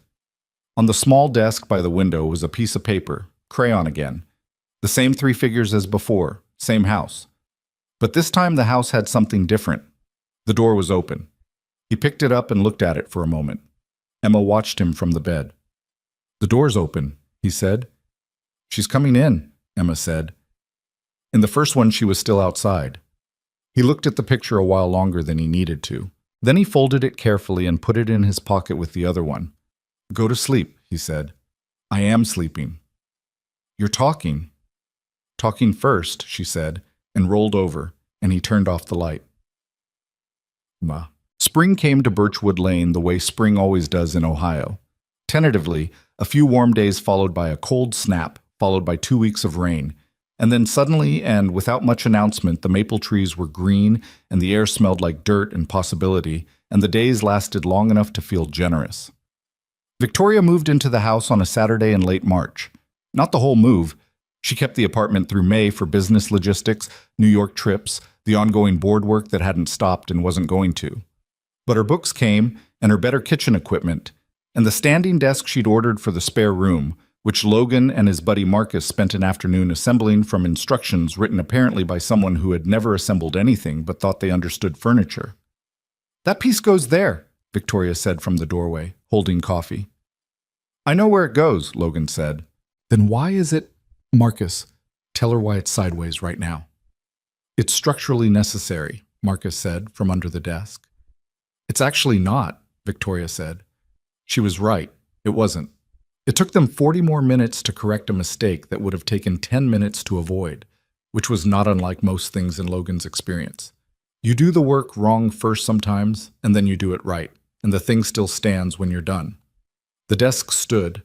On the small desk by the window was a piece of paper, crayon again. The same 3 figures as before, same house. But this time the house had something different. The door was open. He picked it up and looked at it for a moment. Emma watched him from the bed. "The door's open," he said. "She's coming in," Emma said. In the first one, she was still outside. He looked at the picture a while longer than he needed to. Then he folded it carefully and put it in his pocket with the other one. "Go to sleep," he said. "I am sleeping." "You're talking." "Talking first," she said, and rolled over, and he turned off the light. Spring came to Birchwood Lane the way spring always does in Ohio. Tentatively, a few warm days followed by a cold snap, followed by 2 weeks of rain. And then suddenly, and without much announcement, the maple trees were green, and the air smelled like dirt and possibility, and the days lasted long enough to feel generous. Victoria moved into the house on a Saturday in late March. Not the whole move. She kept the apartment through May for business logistics, New York trips, the ongoing board work that hadn't stopped and wasn't going to. But her books came, and her better kitchen equipment, and the standing desk she'd ordered for the spare room, which Logan and his buddy Marcus spent an afternoon assembling from instructions written apparently by someone who had never assembled anything but thought they understood furniture. "That piece goes there," Victoria said from the doorway, holding coffee. "I know where it goes," Logan said. "Then why is it—" "Marcus, tell her why it's sideways right now." "It's structurally necessary," Marcus said from under the desk. "It's actually not," Victoria said. She was right. It wasn't. It took them 40 more minutes to correct a mistake that would have taken 10 minutes to avoid, which was not unlike most things in Logan's experience. You do the work wrong first sometimes, and then you do it right, and the thing still stands when you're done. The desk stood.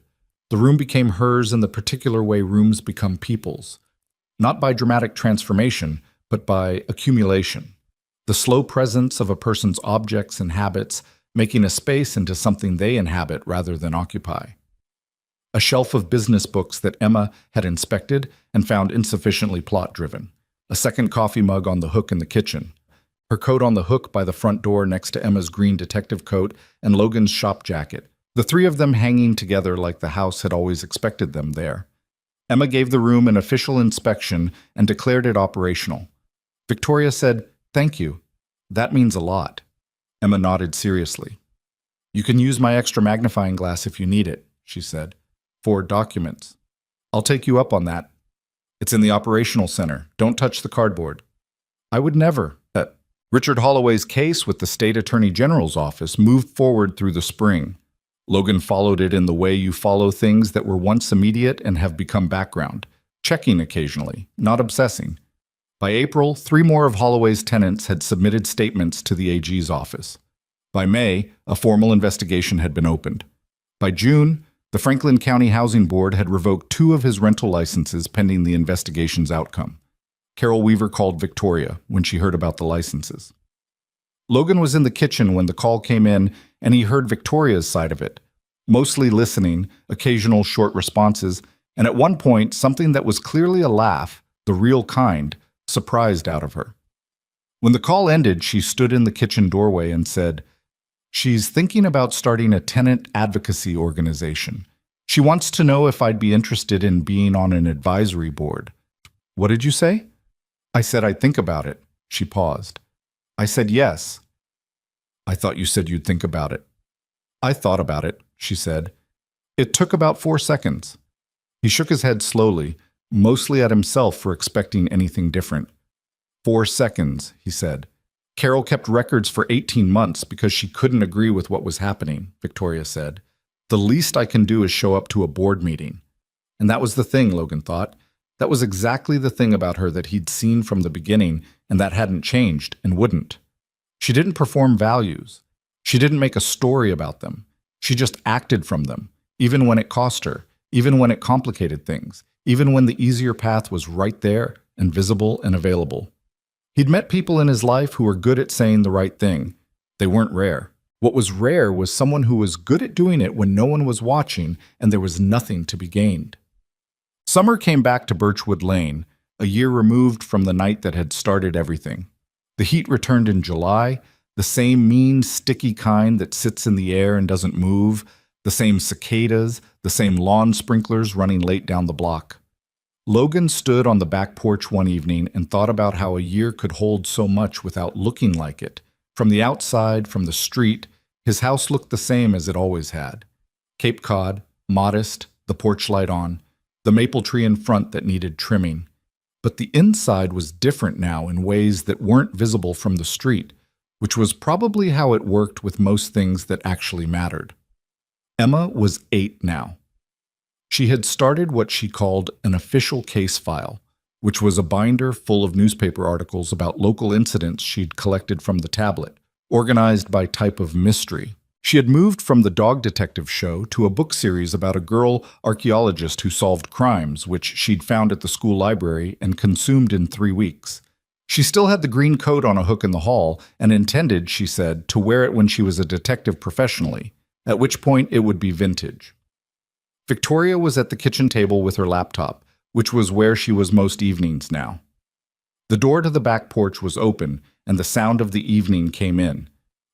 The room became hers in the particular way rooms become people's, not by dramatic transformation, but by accumulation. The slow presence of a person's objects and habits making a space into something they inhabit rather than occupy. A shelf of business books that Emma had inspected and found insufficiently plot-driven. A second coffee mug on the hook in the kitchen. Her coat on the hook by the front door next to Emma's green detective coat and Logan's shop jacket. The three of them hanging together like the house had always expected them there. Emma gave the room an official inspection and declared it operational. Victoria said, "Thank you. That means a lot." Emma nodded seriously. "You can use my extra magnifying glass if you need it," she said. "For documents. I'll take you up on that. It's in the operational center. Don't touch the cardboard." "I would never." Richard Holloway's case with the state attorney general's office moved forward through the spring. Logan followed it in the way you follow things that were once immediate and have become background, checking occasionally, not obsessing. By April, 3 more of Holloway's tenants had submitted statements to the AG's office. By May, a formal investigation had been opened. By June, the Franklin County Housing Board had revoked 2 of his rental licenses pending the investigation's outcome. Carol Weaver called Victoria when she heard about the licenses. Logan was in the kitchen when the call came in, and he heard Victoria's side of it, mostly listening, occasional short responses, and at one point something that was clearly a laugh, the real kind, surprised out of her. When the call ended, she stood in the kitchen doorway and said, "She's thinking about starting a tenant advocacy organization. She wants to know if I'd be interested in being on an advisory board." "What did you say?" "I said I'd think about it." She paused. "I said yes." "I thought you said you'd think about it." "I thought about it," she said. "It took about 4 seconds." He shook his head slowly, mostly at himself for expecting anything different. 4 seconds, he said. "Carol kept records for 18 months because she couldn't agree with what was happening," Victoria said. "The least I can do is show up to a board meeting." And that was the thing, Logan thought. That was exactly the thing about her that he'd seen from the beginning and that hadn't changed and wouldn't. She didn't perform values. She didn't make a story about them. She just acted from them, even when it cost her, even when it complicated things, even when the easier path was right there and visible and available. He'd met people in his life who were good at saying the right thing. They weren't rare. What was rare was someone who was good at doing it when no one was watching and there was nothing to be gained. Summer came back to Birchwood Lane, a year removed from the night that had started everything. The heat returned in July, the same mean, sticky kind that sits in the air and doesn't move, the same cicadas, the same lawn sprinklers running late down the block. Logan stood on the back porch one evening and thought about how a year could hold so much without looking like it. From the outside, from the street, his house looked the same as it always had. Cape Cod, modest, the porch light on, the maple tree in front that needed trimming. But the inside was different now in ways that weren't visible from the street, which was probably how it worked with most things that actually mattered. Emma was 8 now. She had started what she called an official case file, which was a binder full of newspaper articles about local incidents she'd collected from the tablet, organized by type of mystery. She had moved from the dog detective show to a book series about a girl archaeologist who solved crimes, which she'd found at the school library and consumed in 3 weeks. She still had the green coat on a hook in the hall and intended, she said, to wear it when she was a detective professionally, at which point it would be vintage. Victoria was at the kitchen table with her laptop, which was where she was most evenings now. The door to the back porch was open, and the sound of the evening came in.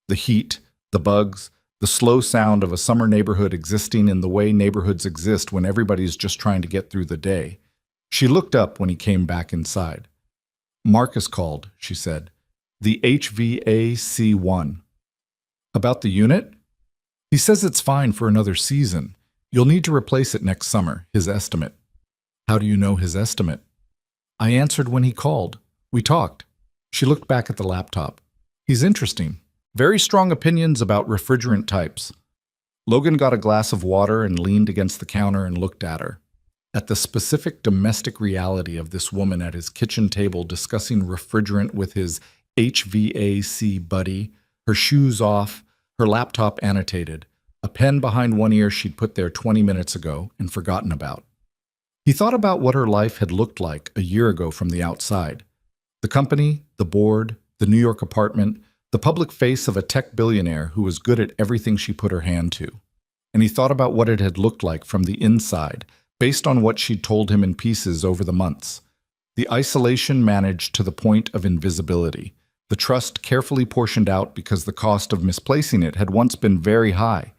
The heat, the bugs, the slow sound of a summer neighborhood existing in the way neighborhoods exist when everybody's just trying to get through the day. She looked up when he came back inside. "Marcus called," she said. "The HVAC1. "About the unit?" "He says it's fine for another season. You'll need to replace it next summer, his estimate." "How do you know his estimate?" "I answered when he called. We talked." She looked back at the laptop. "He's interesting. Very strong opinions about refrigerant types." Logan got a glass of water and leaned against the counter and looked at her. At the specific domestic reality of this woman at his kitchen table discussing refrigerant with his HVAC buddy, her shoes off, her laptop annotated, a pen behind one ear she'd put there 20 minutes ago and forgotten about. He thought about what her life had looked like a year ago from the outside. The company, the board, the New York apartment, the public face of a tech billionaire who was good at everything she put her hand to. And he thought about what it had looked like from the inside, based on what she'd told him in pieces over the months. The isolation managed to the point of invisibility, the trust carefully portioned out because the cost of misplacing it had once been very high.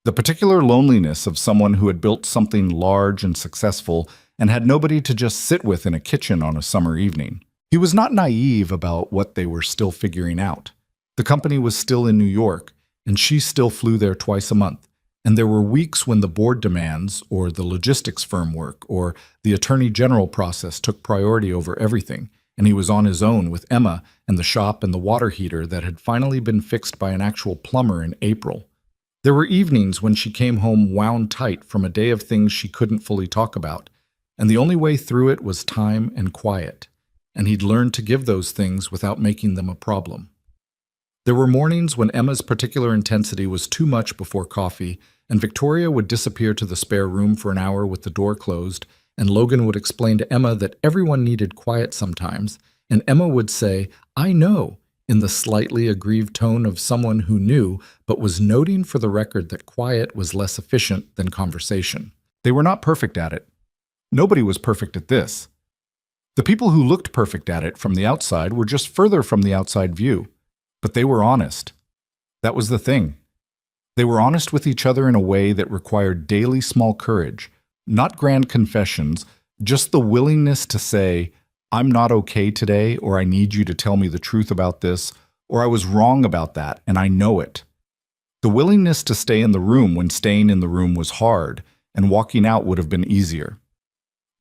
The particular loneliness of someone who had built something large and successful and had nobody to just sit with in a kitchen on a summer evening. He was not naive about what they were still figuring out. The company was still in New York, and she still flew there twice a month. And there were weeks when the board demands, or the logistics firm work, or the attorney general process took priority over everything, and he was on his own with Emma and the shop and the water heater that had finally been fixed by an actual plumber in April. There were evenings when she came home wound tight from a day of things she couldn't fully talk about, and the only way through it was time and quiet, and he'd learned to give those things without making them a problem. There were mornings when Emma's particular intensity was too much before coffee, and Victoria would disappear to the spare room for an hour with the door closed, and Logan would explain to Emma that everyone needed quiet sometimes, and Emma would say, "I know," in the slightly aggrieved tone of someone who knew, but was noting for the record that quiet was less efficient than conversation. They were not perfect at it. Nobody was perfect at this. The people who looked perfect at it from the outside were just further from the outside view. But they were honest. That was the thing. They were honest with each other in a way that required daily small courage, not grand confessions, just the willingness to say, "I'm not okay today," or "I need you to tell me the truth about this," or "I was wrong about that, and I know it." The willingness to stay in the room when staying in the room was hard, and walking out would have been easier.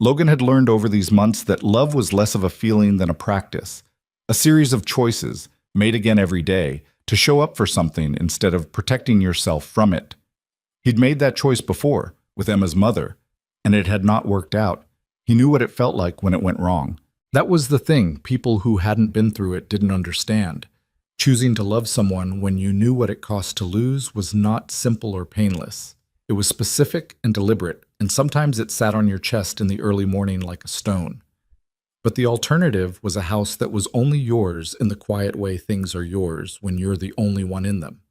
Logan had learned over these months that love was less of a feeling than a practice, a series of choices, made again every day, to show up for something instead of protecting yourself from it. He'd made that choice before, with Emma's mother, and it had not worked out. He knew what it felt like when it went wrong. That was the thing people who hadn't been through it didn't understand. Choosing to love someone when you knew what it cost to lose was not simple or painless. It was specific and deliberate, and sometimes it sat on your chest in the early morning like a stone. But the alternative was a house that was only yours in the quiet way things are yours when you're the only one in them.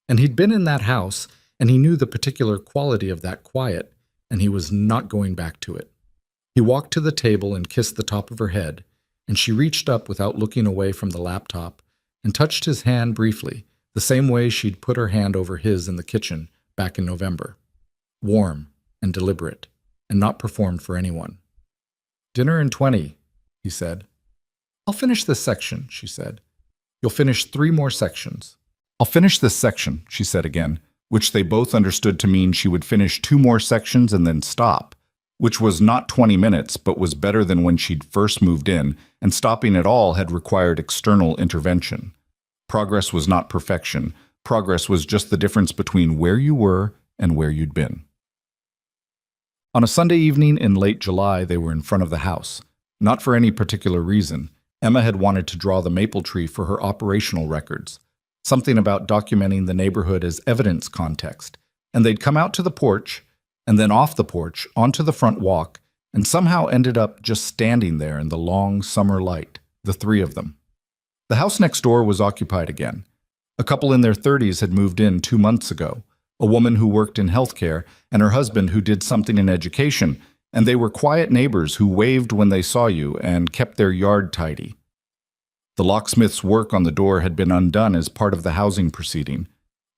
And he'd been in that house, and he knew the particular quality of that quiet, and he was not going back to it. He walked to the table and kissed the top of her head, and she reached up without looking away from the laptop and touched his hand briefly, the same way she'd put her hand over his in the kitchen back in November. Warm and deliberate, and not performed for anyone. "Dinner in 20, he said. "I'll finish this section," she said. "You'll finish 3 more sections." "I'll finish this section," she said again, which they both understood to mean she would finish 2 more sections and then stop, which was not 20 minutes, but was better than when she'd first moved in, and stopping at all had required external intervention. Progress was not perfection. Progress was just the difference between where you were and where you'd been. On a Sunday evening in late July, they were in front of the house. Not for any particular reason. Emma had wanted to draw the maple tree for her operational records, something about documenting the neighborhood as evidence context, and they'd come out to the porch, and then off the porch, onto the front walk, and somehow ended up just standing there in the long summer light, the 3 of them. The house next door was occupied again. A couple in their 30s had moved in 2 months ago, a woman who worked in healthcare and her husband who did something in education, and they were quiet neighbors who waved when they saw you and kept their yard tidy. The locksmith's work on the door had been undone as part of the housing proceeding,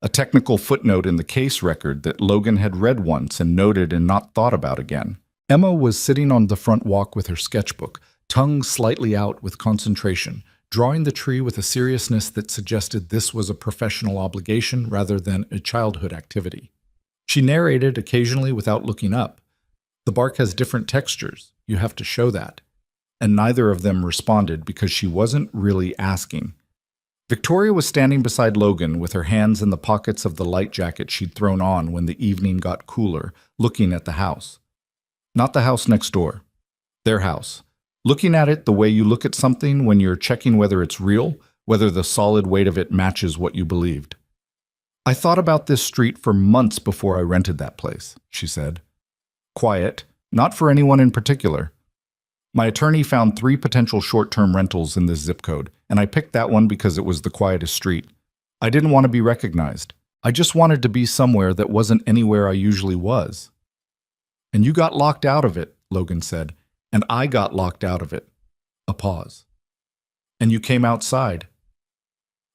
a technical footnote in the case record that Logan had read once and noted and not thought about again. Emma was sitting on the front walk with her sketchbook, tongue slightly out with concentration, drawing the tree with a seriousness that suggested this was a professional obligation rather than a childhood activity. She narrated occasionally without looking up. The bark has different textures. You have to show that. And neither of them responded because she wasn't really asking. Victoria was standing beside Logan with her hands in the pockets of the light jacket she'd thrown on when the evening got cooler, looking at the house. Not the house next door. Their house. Looking at it the way you look at something when you're checking whether it's real, whether the solid weight of it matches what you believed. I thought about this street for months before I rented that place, she said. Quiet, not for anyone in particular. My attorney found 3 potential short-term rentals in this zip code, and I picked that one because it was the quietest street. I didn't want to be recognized. I just wanted to be somewhere that wasn't anywhere I usually was. And you got locked out of it, Logan said, and I got locked out of it. A pause. And you came outside.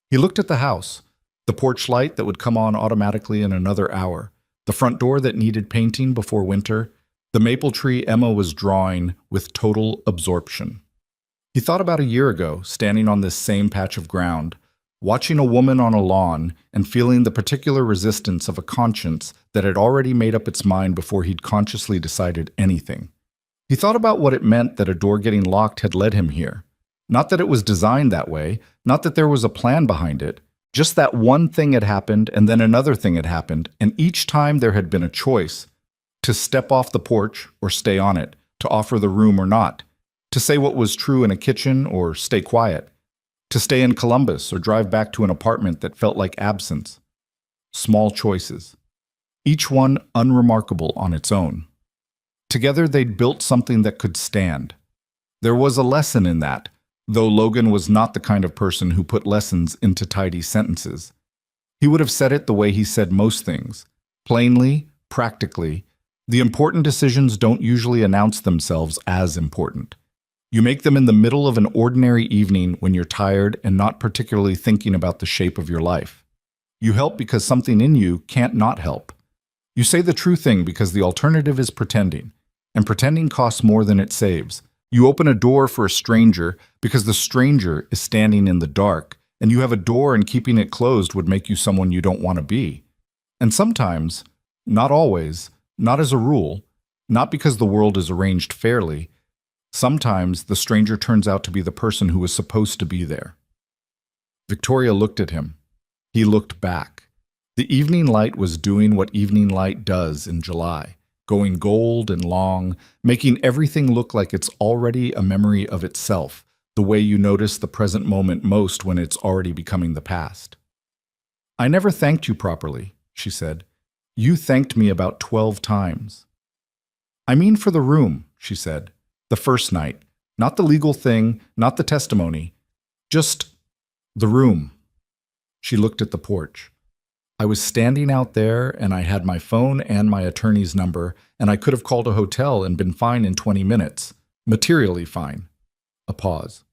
He looked at the house, the porch light that would come on automatically in another hour, the front door that needed painting before winter, the maple tree Emma was drawing with total absorption. He thought about a year ago, standing on this same patch of ground, watching a woman on a lawn and feeling the particular resistance of a conscience that had already made up its mind before he'd consciously decided anything. He thought about what it meant that a door getting locked had led him here. Not that it was designed that way, not that there was a plan behind it, just that one thing had happened and then another thing had happened, and each time there had been a choice. To step off the porch or stay on it, to offer the room or not, to say what was true in a kitchen or stay quiet, to stay in Columbus or drive back to an apartment that felt like absence. Small choices, each one unremarkable on its own. Together they'd built something that could stand. There was a lesson in that, though Logan was not the kind of person who put lessons into tidy sentences. He would have said it the way he said most things, plainly, practically. The important decisions don't usually announce themselves as important. You make them in the middle of an ordinary evening when you're tired and not particularly thinking about the shape of your life. You help because something in you can't not help. You say the true thing because the alternative is pretending, and pretending costs more than it saves. You open a door for a stranger because the stranger is standing in the dark, and you have a door and keeping it closed would make you someone you don't want to be. And sometimes, not always, not as a rule, not because the world is arranged fairly, sometimes the stranger turns out to be the person who was supposed to be there. Victoria looked at him. He looked back. The evening light was doing what evening light does in July, going gold and long, making everything look like it's already a memory of itself, the way you notice the present moment most when it's already becoming the past. I never thanked you properly, she said. You thanked me about 12 times. I mean for the room, she said. The first night. Not the legal thing, not the testimony. Just the room. She looked at the porch. I was standing out there and I had my phone and my attorney's number, and I could have called a hotel and been fine in 20 minutes. Materially fine. A pause.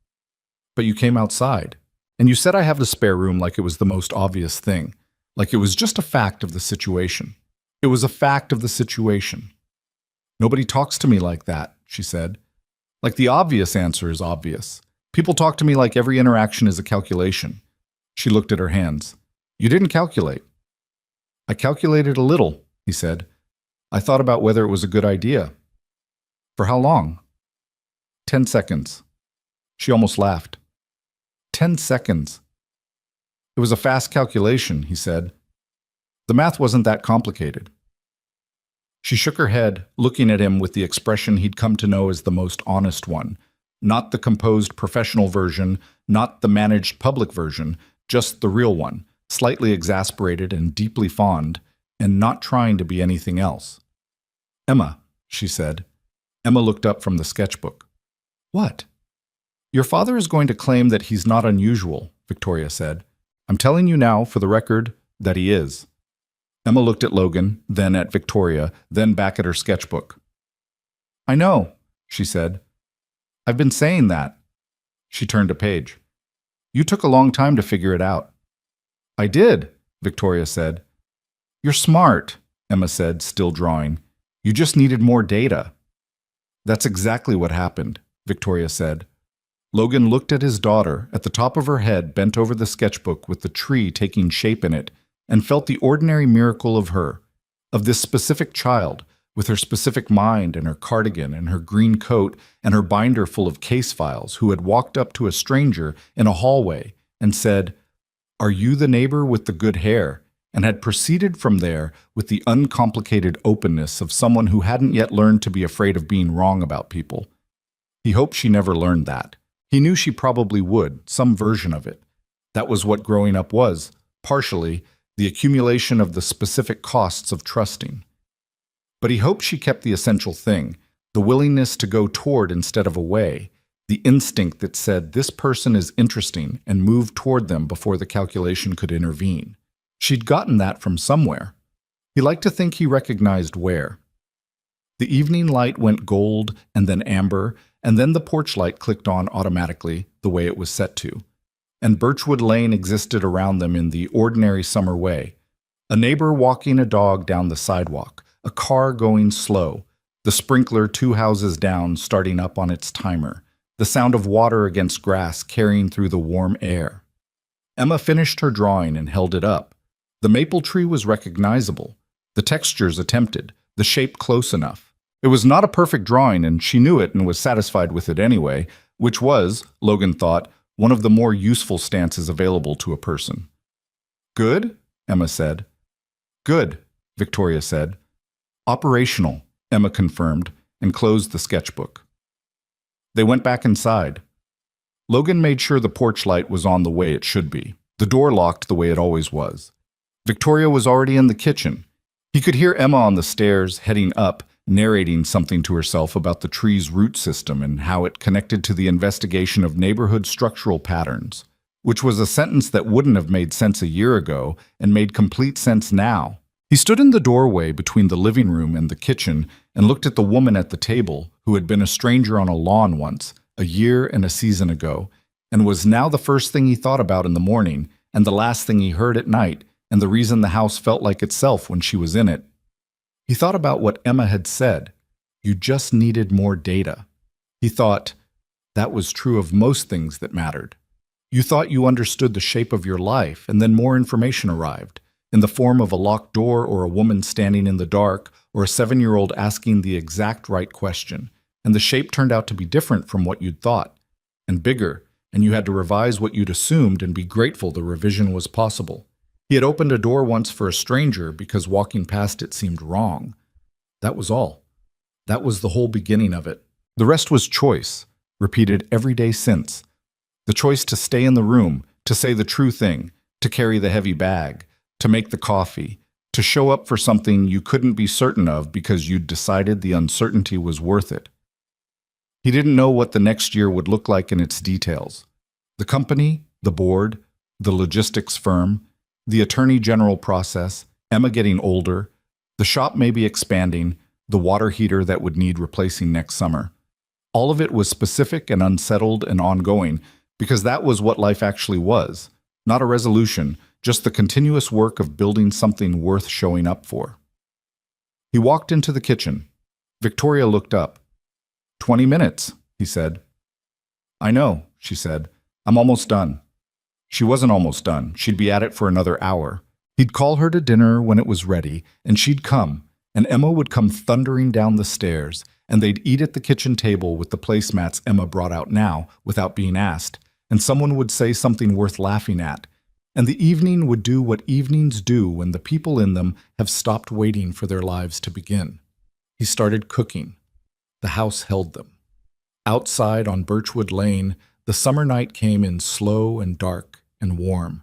But you came outside, and you said I have the spare room like it was the most obvious thing. Like it was just a fact of the situation. It was a fact of the situation. Nobody talks to me like that, she said. Like the obvious answer is obvious. People talk to me like every interaction is a calculation. She looked at her hands. You didn't calculate. I calculated a little, he said. I thought about whether it was a good idea. For how long? 10 seconds. She almost laughed. 10 seconds. It was a fast calculation, he said. The math wasn't that complicated. She shook her head, looking at him with the expression he'd come to know as the most honest one. Not the composed professional version, not the managed public version, just the real one, slightly exasperated and deeply fond, and not trying to be anything else. Emma, she said. Emma looked up from the sketchbook. What? Your father is going to claim that he's not unusual, Victoria said. I'm telling you now, for the record, that he is. Emma looked at Logan, then at Victoria, then back at her sketchbook. I know, she said. I've been saying that. She turned a page. You took a long time to figure it out." "I did," Victoria said. "You're smart," Emma said, still drawing. "You just needed more data." "That's exactly what happened," Victoria said. Logan looked at his daughter, at the top of her head bent over the sketchbook with the tree taking shape in it, and felt the ordinary miracle of her, of this specific child, with her specific mind and her cardigan and her green coat and her binder full of case files, who had walked up to a stranger in a hallway and said, "Are you the neighbor with the good hair?" and had proceeded from there with the uncomplicated openness of someone who hadn't yet learned to be afraid of being wrong about people. He hoped she never learned that. He knew she probably would, some version of it. That was what growing up was, partially, the accumulation of the specific costs of trusting. But he hoped she kept the essential thing, the willingness to go toward instead of away, the instinct that said this person is interesting and moved toward them before the calculation could intervene. She'd gotten that from somewhere. He liked to think he recognized where. The evening light went gold and then amber, and then the porch light clicked on automatically, the way it was set to. And Birchwood Lane existed around them in the ordinary summer way. A neighbor walking a dog down the sidewalk, a car going slow, the sprinkler 2 houses down starting up on its timer, the sound of water against grass carrying through the warm air. Emma finished her drawing and held it up. The maple tree was recognizable, the textures attempted, the shape close enough. It was not a perfect drawing, and she knew it and was satisfied with it anyway, which was, Logan thought, one of the more useful stances available to a person. "Good?" Emma said. "Good," Victoria said. "Operational," Emma confirmed, and closed the sketchbook. They went back inside. Logan made sure the porch light was on the way it should be, the door locked the way it always was. Victoria was already in the kitchen. He could hear Emma on the stairs, heading up, narrating something to herself about the tree's root system and how it connected to the investigation of neighborhood structural patterns, which was a sentence that wouldn't have made sense a year ago and made complete sense now. He stood in the doorway between the living room and the kitchen and looked at the woman at the table, who had been a stranger on a lawn once, a year and a season ago, and was now the first thing he thought about in the morning and the last thing he heard at night, and the reason the house felt like itself when she was in it. He thought about what Emma had said. You just needed more data. He thought, that was true of most things that mattered. You thought you understood the shape of your life, and then more information arrived, in the form of a locked door or a woman standing in the dark or a 7-year-old asking the exact right question, and the shape turned out to be different from what you'd thought, and bigger, and you had to revise what you'd assumed and be grateful the revision was possible. He had opened a door once for a stranger because walking past it seemed wrong. That was all. That was the whole beginning of it. The rest was choice, repeated every day since. The choice to stay in the room, to say the true thing, to carry the heavy bag, to make the coffee, to show up for something you couldn't be certain of because you'd decided the uncertainty was worth it. He didn't know what the next year would look like in its details. The company, the board, the logistics firm, the attorney general process, Emma getting older, the shop maybe expanding, the water heater that would need replacing next summer. All of it was specific and unsettled and ongoing because that was what life actually was, not a resolution, just the continuous work of building something worth showing up for. He walked into the kitchen. Victoria looked up. 20 minutes, he said. I know, she said. I'm almost done. She wasn't almost done. She'd be at it for another hour. He'd call her to dinner when it was ready, and she'd come, and Emma would come thundering down the stairs, and they'd eat at the kitchen table with the placemats Emma brought out now, without being asked, and someone would say something worth laughing at, and the evening would do what evenings do when the people in them have stopped waiting for their lives to begin. He started cooking. The house held them. Outside on Birchwood Lane, the summer night came in slow and dark and warm,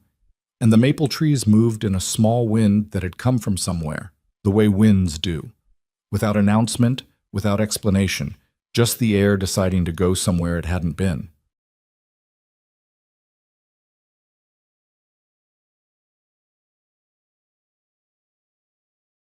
and the maple trees moved in a small wind that had come from somewhere, the way winds do, without announcement, without explanation, just the air deciding to go somewhere it hadn't been.